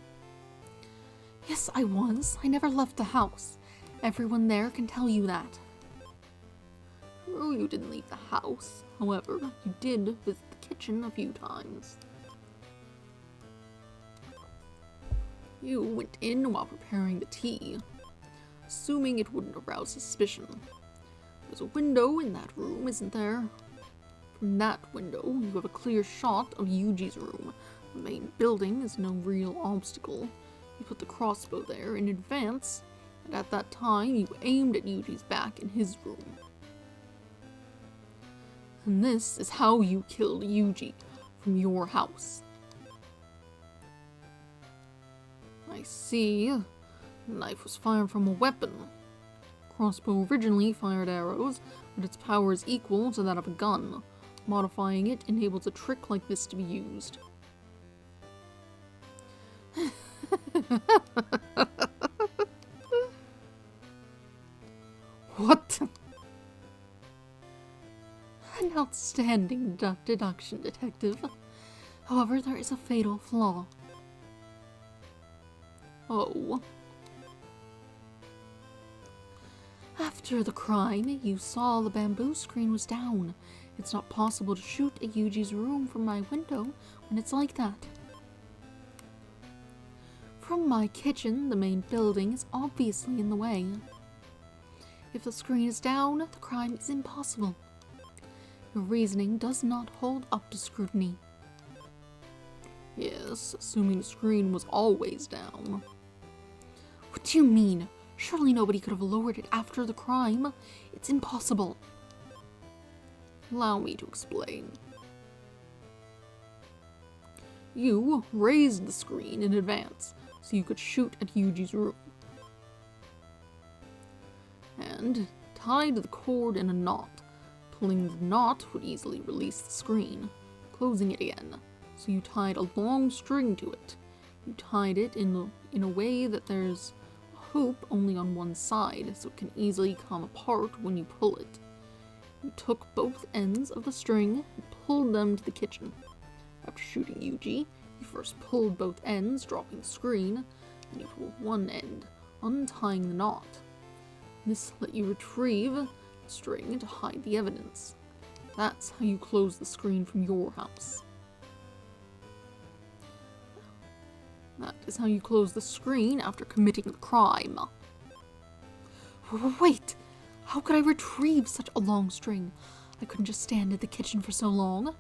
Yes, I was. I never left the house. Everyone there can tell you that. True, you didn't leave the house. However, you did visit the kitchen a few times. You went in while preparing the tea, assuming it wouldn't arouse suspicion. There's a window in that room, isn't there? From that window, you have a clear shot of Yuji's room. The main building is no real obstacle. You put the crossbow there in advance, and at that time you aimed at Yuji's back in his room. And this is how you killed Yuji, from your house. I see. The knife was fired from a weapon. Crossbow originally fired arrows, but its power is equal to that of a gun. Modifying it enables a trick like this to be used. What? An outstanding deduction, detective. However, there is a fatal flaw. Oh. After the crime, you saw the bamboo screen was down. It's not possible to shoot at Yuji's room from my window when it's like that. From my kitchen, the main building is obviously in the way. If the screen is down, the crime is impossible. Your reasoning does not hold up to scrutiny. Yes, assuming the screen was always down. What do you mean? Surely nobody could have lowered it after the crime. It's impossible. Allow me to explain. You raised the screen in advance, so you could shoot at Yuji's room. And tied the cord in a knot. Pulling the knot would easily release the screen, closing it again, so you tied a long string to it. You tied it in a way that there's a hoop only on one side, so it can easily come apart when you pull it. You took both ends of the string and pulled them to the kitchen. After shooting Yuji, you first pulled both ends, dropping the screen, and you pulled one end, untying the knot. This let you retrieve the string to hide the evidence. That's how you close the screen from your house. That is how you close the screen after committing the crime. Wait! How could I retrieve such a long string? I couldn't just stand in the kitchen for so long.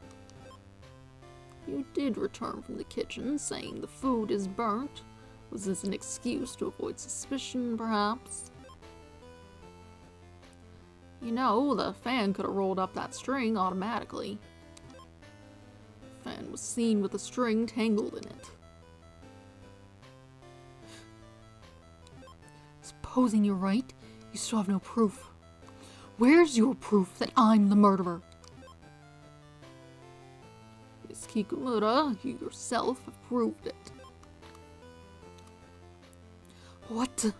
You did return from the kitchen, saying the food is burnt. Was this an excuse to avoid suspicion, perhaps? You know, the fan could have rolled up that string automatically. The fan was seen with the string tangled in it. Supposing you're right, you still have no proof. Where's your proof that I'm the murderer? Miss Kikumura, you yourself have proved it. What?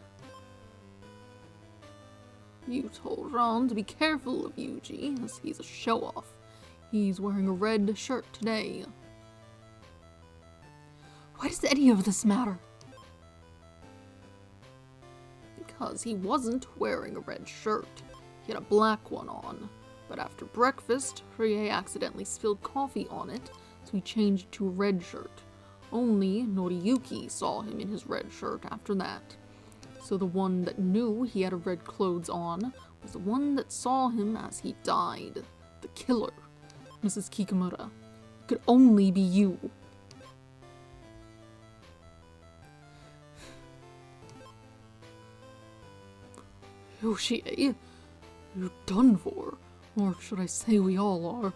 You told Ron to be careful of Yuji, as he's a show-off. He's wearing a red shirt today. Why does any of this matter? Because he wasn't wearing a red shirt. He had a black one on. But after breakfast, Rie accidentally spilled coffee on it, so he changed to a red shirt. Only Noriyuki saw him in his red shirt after that. So the one that knew he had a red clothes on was the one that saw him as he died. The killer. Mrs. Kikumura. It could only be you. Yoshie, you're done for. Or should I say we all are.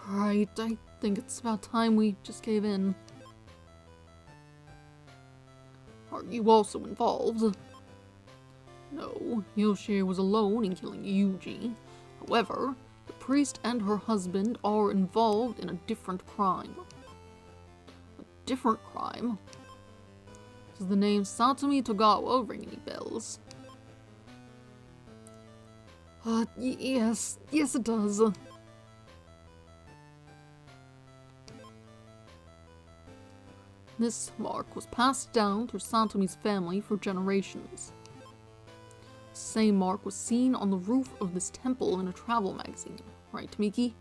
Right, I think it's about time we just gave in. Are you also involved? No, Yoshie was alone in killing Yuji. However, the priest and her husband are involved in a different crime. A different crime? Does the name Satomi Togawa ring any bells? Yes it does. This mark was passed down through Satomi's family for generations. The same mark was seen on the roof of this temple in a travel magazine, right, Miki?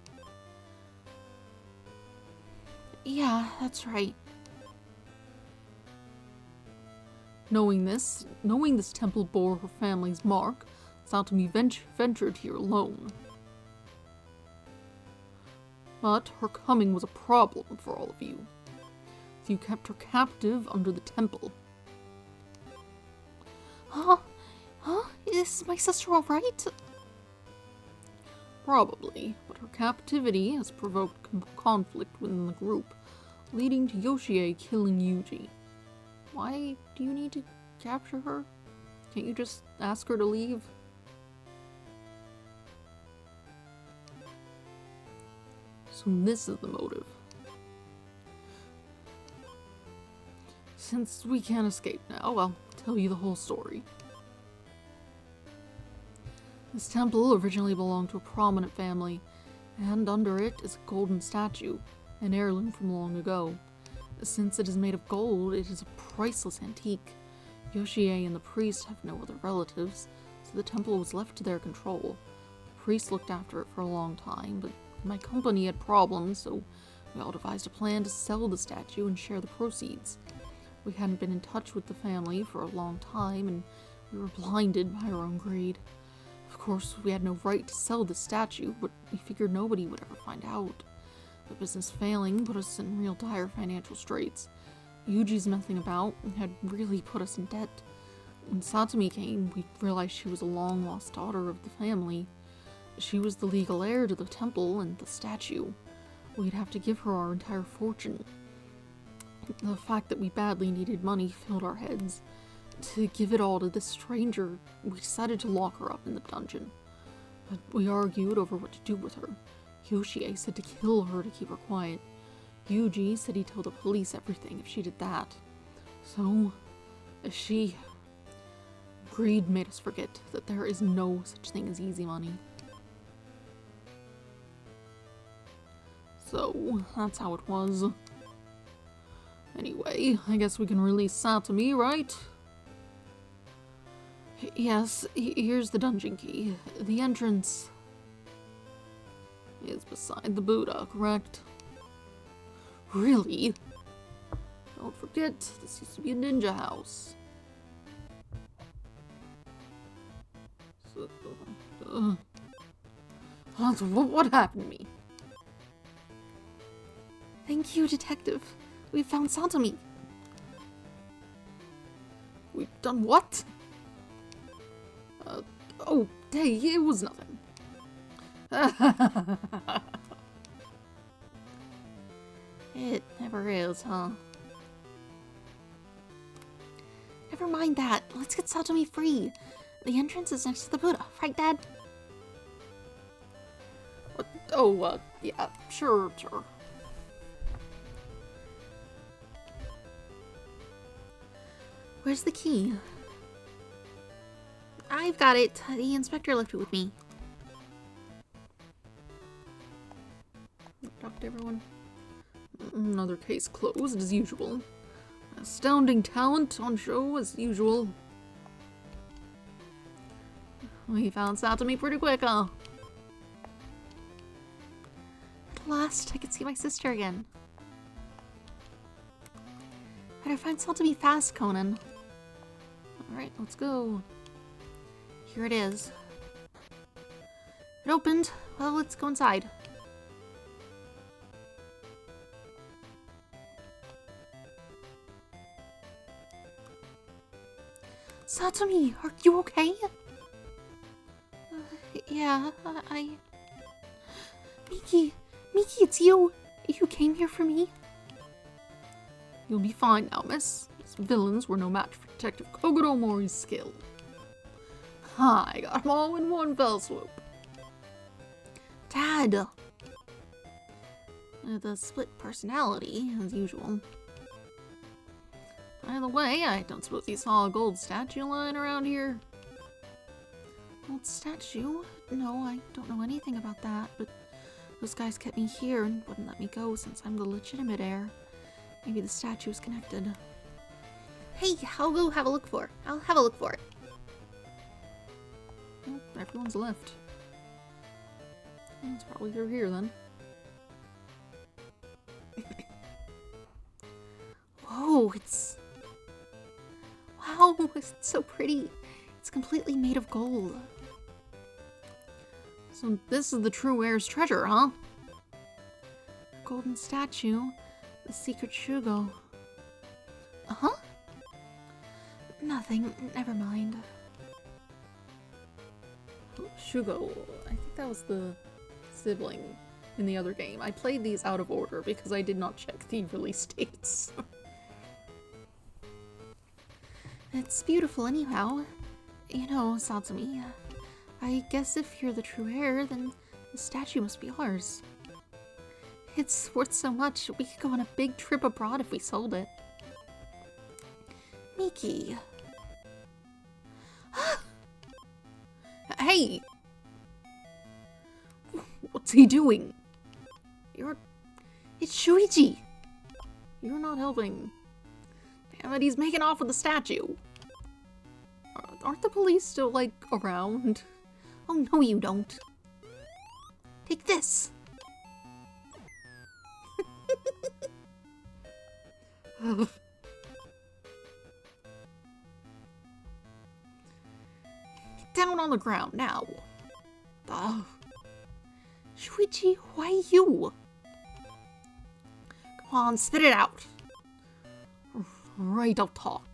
Yeah, that's right. Knowing this temple bore her family's mark, Satomi ventured here alone. But her coming was a problem for all of you. So you kept her captive under the temple. Huh? Is my sister alright? Probably, but her captivity has provoked conflict within the group, leading to Yoshie killing Yuji. Why do you need to capture her? Can't you just ask her to leave? So this is the motive. Since we can't escape now, I'll tell you the whole story. This temple originally belonged to a prominent family, and under it is a golden statue, an heirloom from long ago. Since it is made of gold, it is a priceless antique. Yoshie and the priest have no other relatives, so the temple was left to their control. The priest looked after it for a long time, but my company had problems, so we all devised a plan to sell the statue and share the proceeds. We hadn't been in touch with the family for a long time, and we were blinded by our own greed. Of course, we had no right to sell the statue, but we figured nobody would ever find out. The business failing put us in real dire financial straits. Yuji's messing about had really put us in debt. When Satomi came, we realized she was a long-lost daughter of the family. She was the legal heir to the temple and the statue. We'd have to give her our entire fortune. The fact that we badly needed money filled our heads. To give it all to this stranger, we decided to lock her up in the dungeon. But we argued over what to do with her. Yoshie said to kill her to keep her quiet. Yuji said he'd tell the police everything if she did that. So, greed made us forget that there is no such thing as easy money. So, that's how it was. Anyway, I guess we can release Satomi, right? Yes, here's the dungeon key. The entrance is beside the Buddha, correct? Really? Don't forget, this used to be a ninja house. So, what happened to me? Thank you, Detective. We found Satomi. We've done what? Oh, hey, it was nothing. It never is, huh? Never mind that. Let's get Satomi free. The entrance is next to the Buddha, right, Dad? Yeah, sure. Where's the key? I've got it. The inspector left it with me. Talk to everyone. Another case closed, as usual. Astounding talent on show, as usual. We found Satsujin pretty quick, huh? At last, I can see my sister again. Better find Satsujin fast, Conan. Alright, let's go. Here it is. It opened. Well, let's go inside. Satsujin, are you okay? Yeah, Miki, it's you. You came here for me? You'll be fine now, miss. These villains were no match for Detective Kogoro Mori's skill. I got them all in one fell swoop. Dad! The split personality, as usual. By the way, I don't suppose you saw a gold statue lying around here? Gold statue? No, I don't know anything about that, but those guys kept me here and wouldn't let me go since I'm the legitimate heir. Maybe the statue's connected. Hey, I'll go have a look for it. I'll have a look for it. Well, everyone's left. Well, it's probably through here then. Whoa, it's... Wow, it's so pretty. It's completely made of gold. So this is the true heir's treasure, huh? A golden statue. The secret Shugo. Uh-huh? Nothing. Never mind. Shugo, I think that was the sibling in the other game. I played these out of order because I did not check the release dates. It's beautiful anyhow. You know, Satsumi, I guess if you're the true heir, then the statue must be ours. It's worth so much, we could go on a big trip abroad if we sold it. Miki. Hey! What's he doing? It's Shuichi! You're not helping. Damn it, he's making off with the statue. Aren't the police still, like, around? Oh, no you don't. Take this! Get down on the ground now. Shuichi, why you? Come on, spit it out. Right, I'll talk.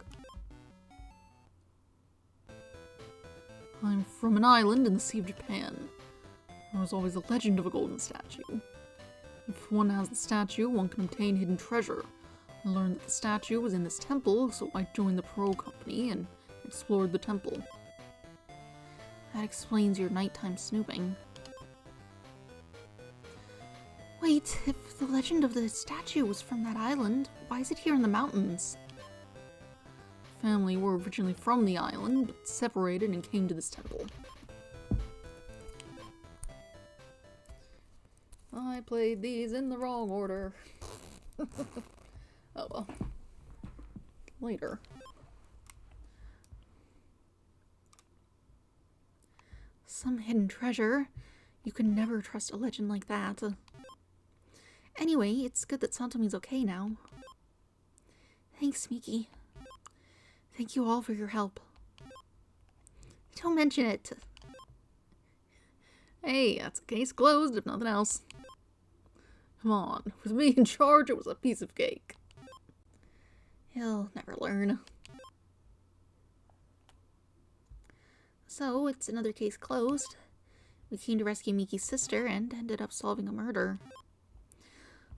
I'm from an island in the Sea of Japan. There was always a legend of a golden statue. If one has the statue, one can obtain hidden treasure. I learned that the statue was in this temple, so I joined the parole company and explored the temple. That explains your nighttime snooping. Wait, if the legend of the statue was from that island, why is it here in the mountains? Family were originally from the island, but separated and came to this temple. I played these in the wrong order. Oh well. Later. Some hidden treasure. You can never trust a legend like that. Anyway, it's good that Santomi's okay now. Thanks, Miki. Thank you all for your help. Don't mention it. Hey, that's a case closed, if nothing else. Come on, with me in charge, it was a piece of cake. He'll never learn. So, it's another case closed. We came to rescue Miki's sister and ended up solving a murder.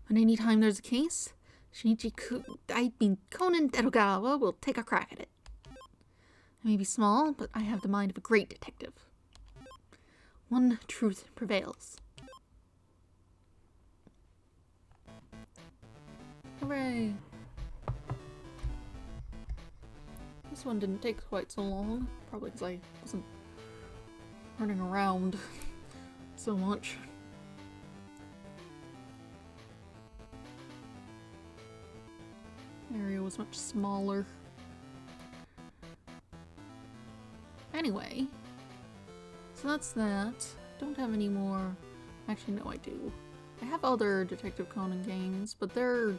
And anytime there's a case, Conan Edogawa will take a crack at it. I may be small, but I have the mind of a great detective. One truth prevails. Hooray! This one didn't take quite so long. Probably because I wasn't running around so much. The area was much smaller. Anyway, so that's that. Don't have any more. Actually, no, I do. I have other Detective Conan games, but they're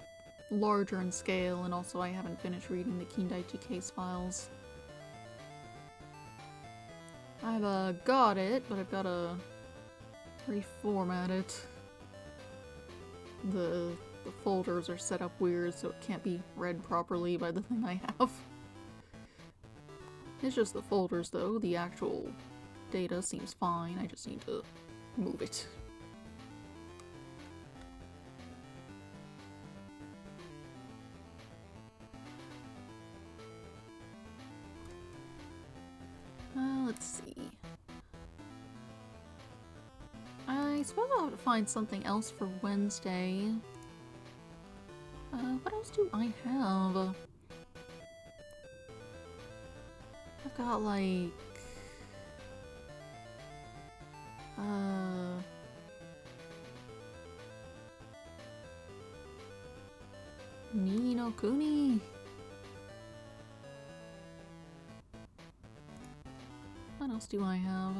larger in scale, and also I haven't finished reading the Kindaichi case files. I've got it, but I've gotta reformat it. The folders are set up weird, so it can't be read properly by the thing I have. It's just the folders though, the actual data seems fine, I just need to move it. Let's see. I suppose I'll have to find something else for Wednesday. What else do I have? I've got like... Ni no Kuni? What else do I have?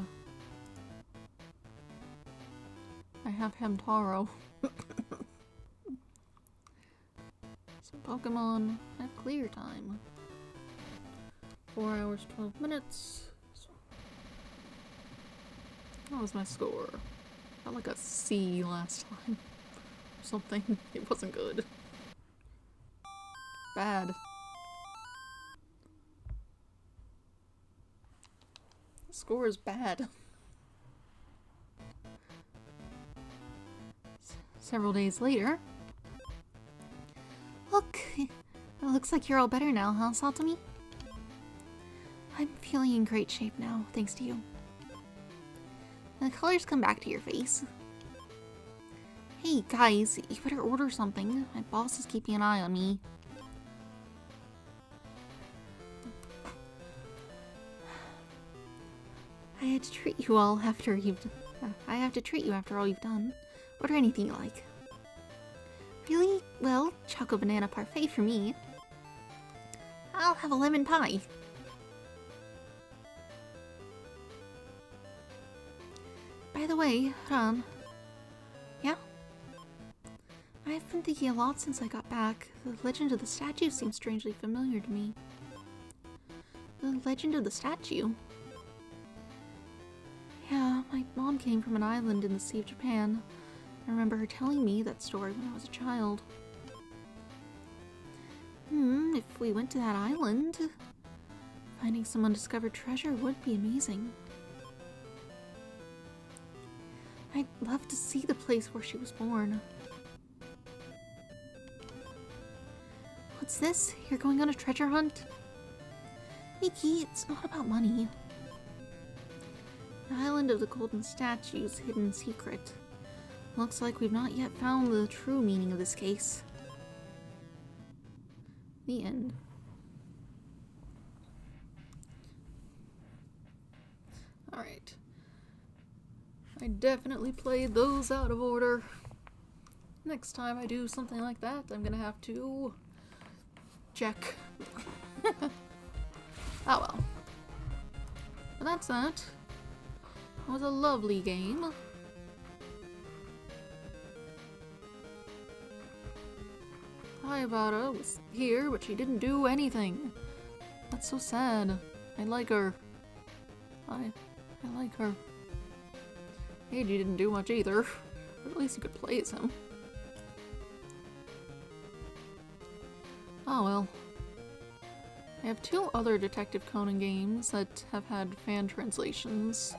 I have Hamtaro. So Pokemon at clear time. 4 hours, 12 minutes. What was my score? Got like a C last time. Or something. It wasn't good. Bad. The score is bad. Several days later. Look, it looks like you're all better now, huh, Satomi? I'm feeling in great shape now, thanks to you. The colors come back to your face. Hey, guys, you better order something. My boss is keeping an eye on me. I had to treat you all after you've... I have to treat you after all you've done. Order anything you like. Really? Well, choco banana parfait for me. I'll have a lemon pie. By the way, Ran. Yeah? I've been thinking a lot since I got back. The legend of the statue seems strangely familiar to me. The legend of the statue? Yeah, my mom came from an island in the Sea of Japan. I remember her telling me that story when I was a child. If we went to that island, finding some undiscovered treasure would be amazing. I'd love to see the place where she was born. What's this? You're going on a treasure hunt? Miki, it's not about money. The island of the golden statue's hidden secret. Looks like we've not yet found the true meaning of this case. The end. Alright. I definitely played those out of order. Next time I do something like that, I'm gonna have to check. Oh well. But that's that. It was a lovely game. Hayabara was here, but she didn't do anything. That's so sad. I like her. I like her. Eiji didn't do much either, but at least you could play as him. Oh well. I have 2 other Detective Conan games that have had fan translations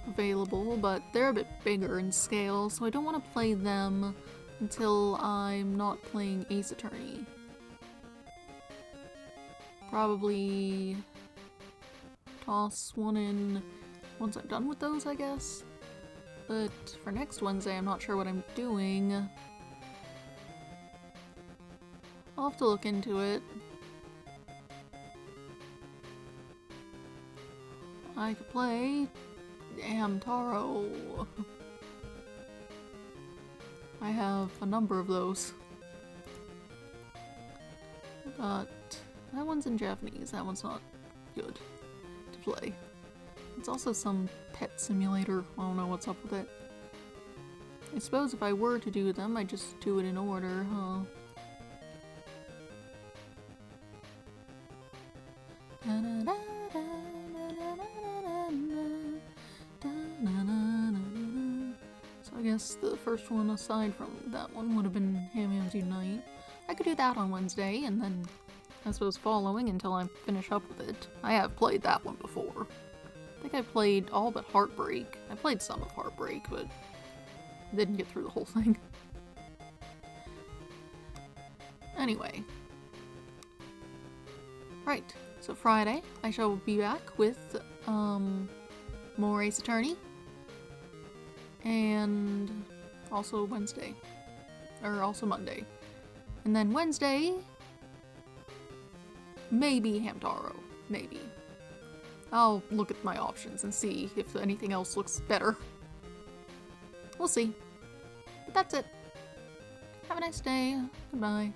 available, but they're a bit bigger in scale, so I don't want to play them until I'm not playing Ace Attorney. Probably toss one in once I'm done with those, I guess. But for next Wednesday, I'm not sure what I'm doing. I'll have to look into it. I could play Hamtaro. I have a number of those. But that one's in Japanese. That one's not good to play. It's also some pet simulator. I don't know what's up with it. I suppose if I were to do them, I'd just do it in order, huh? So I guess the first one aside from that one would have been Ham Hams Unite. I could do that on Wednesday, and then I suppose following until I finish up with it. I have played that one before. I think I played all but Heartbreak. I played some of Heartbreak, but didn't get through the whole thing. Anyway. Right, so Friday I shall be back with more Ace Attorney. And also Wednesday. Or also Monday. And then Wednesday, maybe Hamtaro. Maybe. I'll look at my options and see if anything else looks better. We'll see. But that's it. Have a nice day. Goodbye.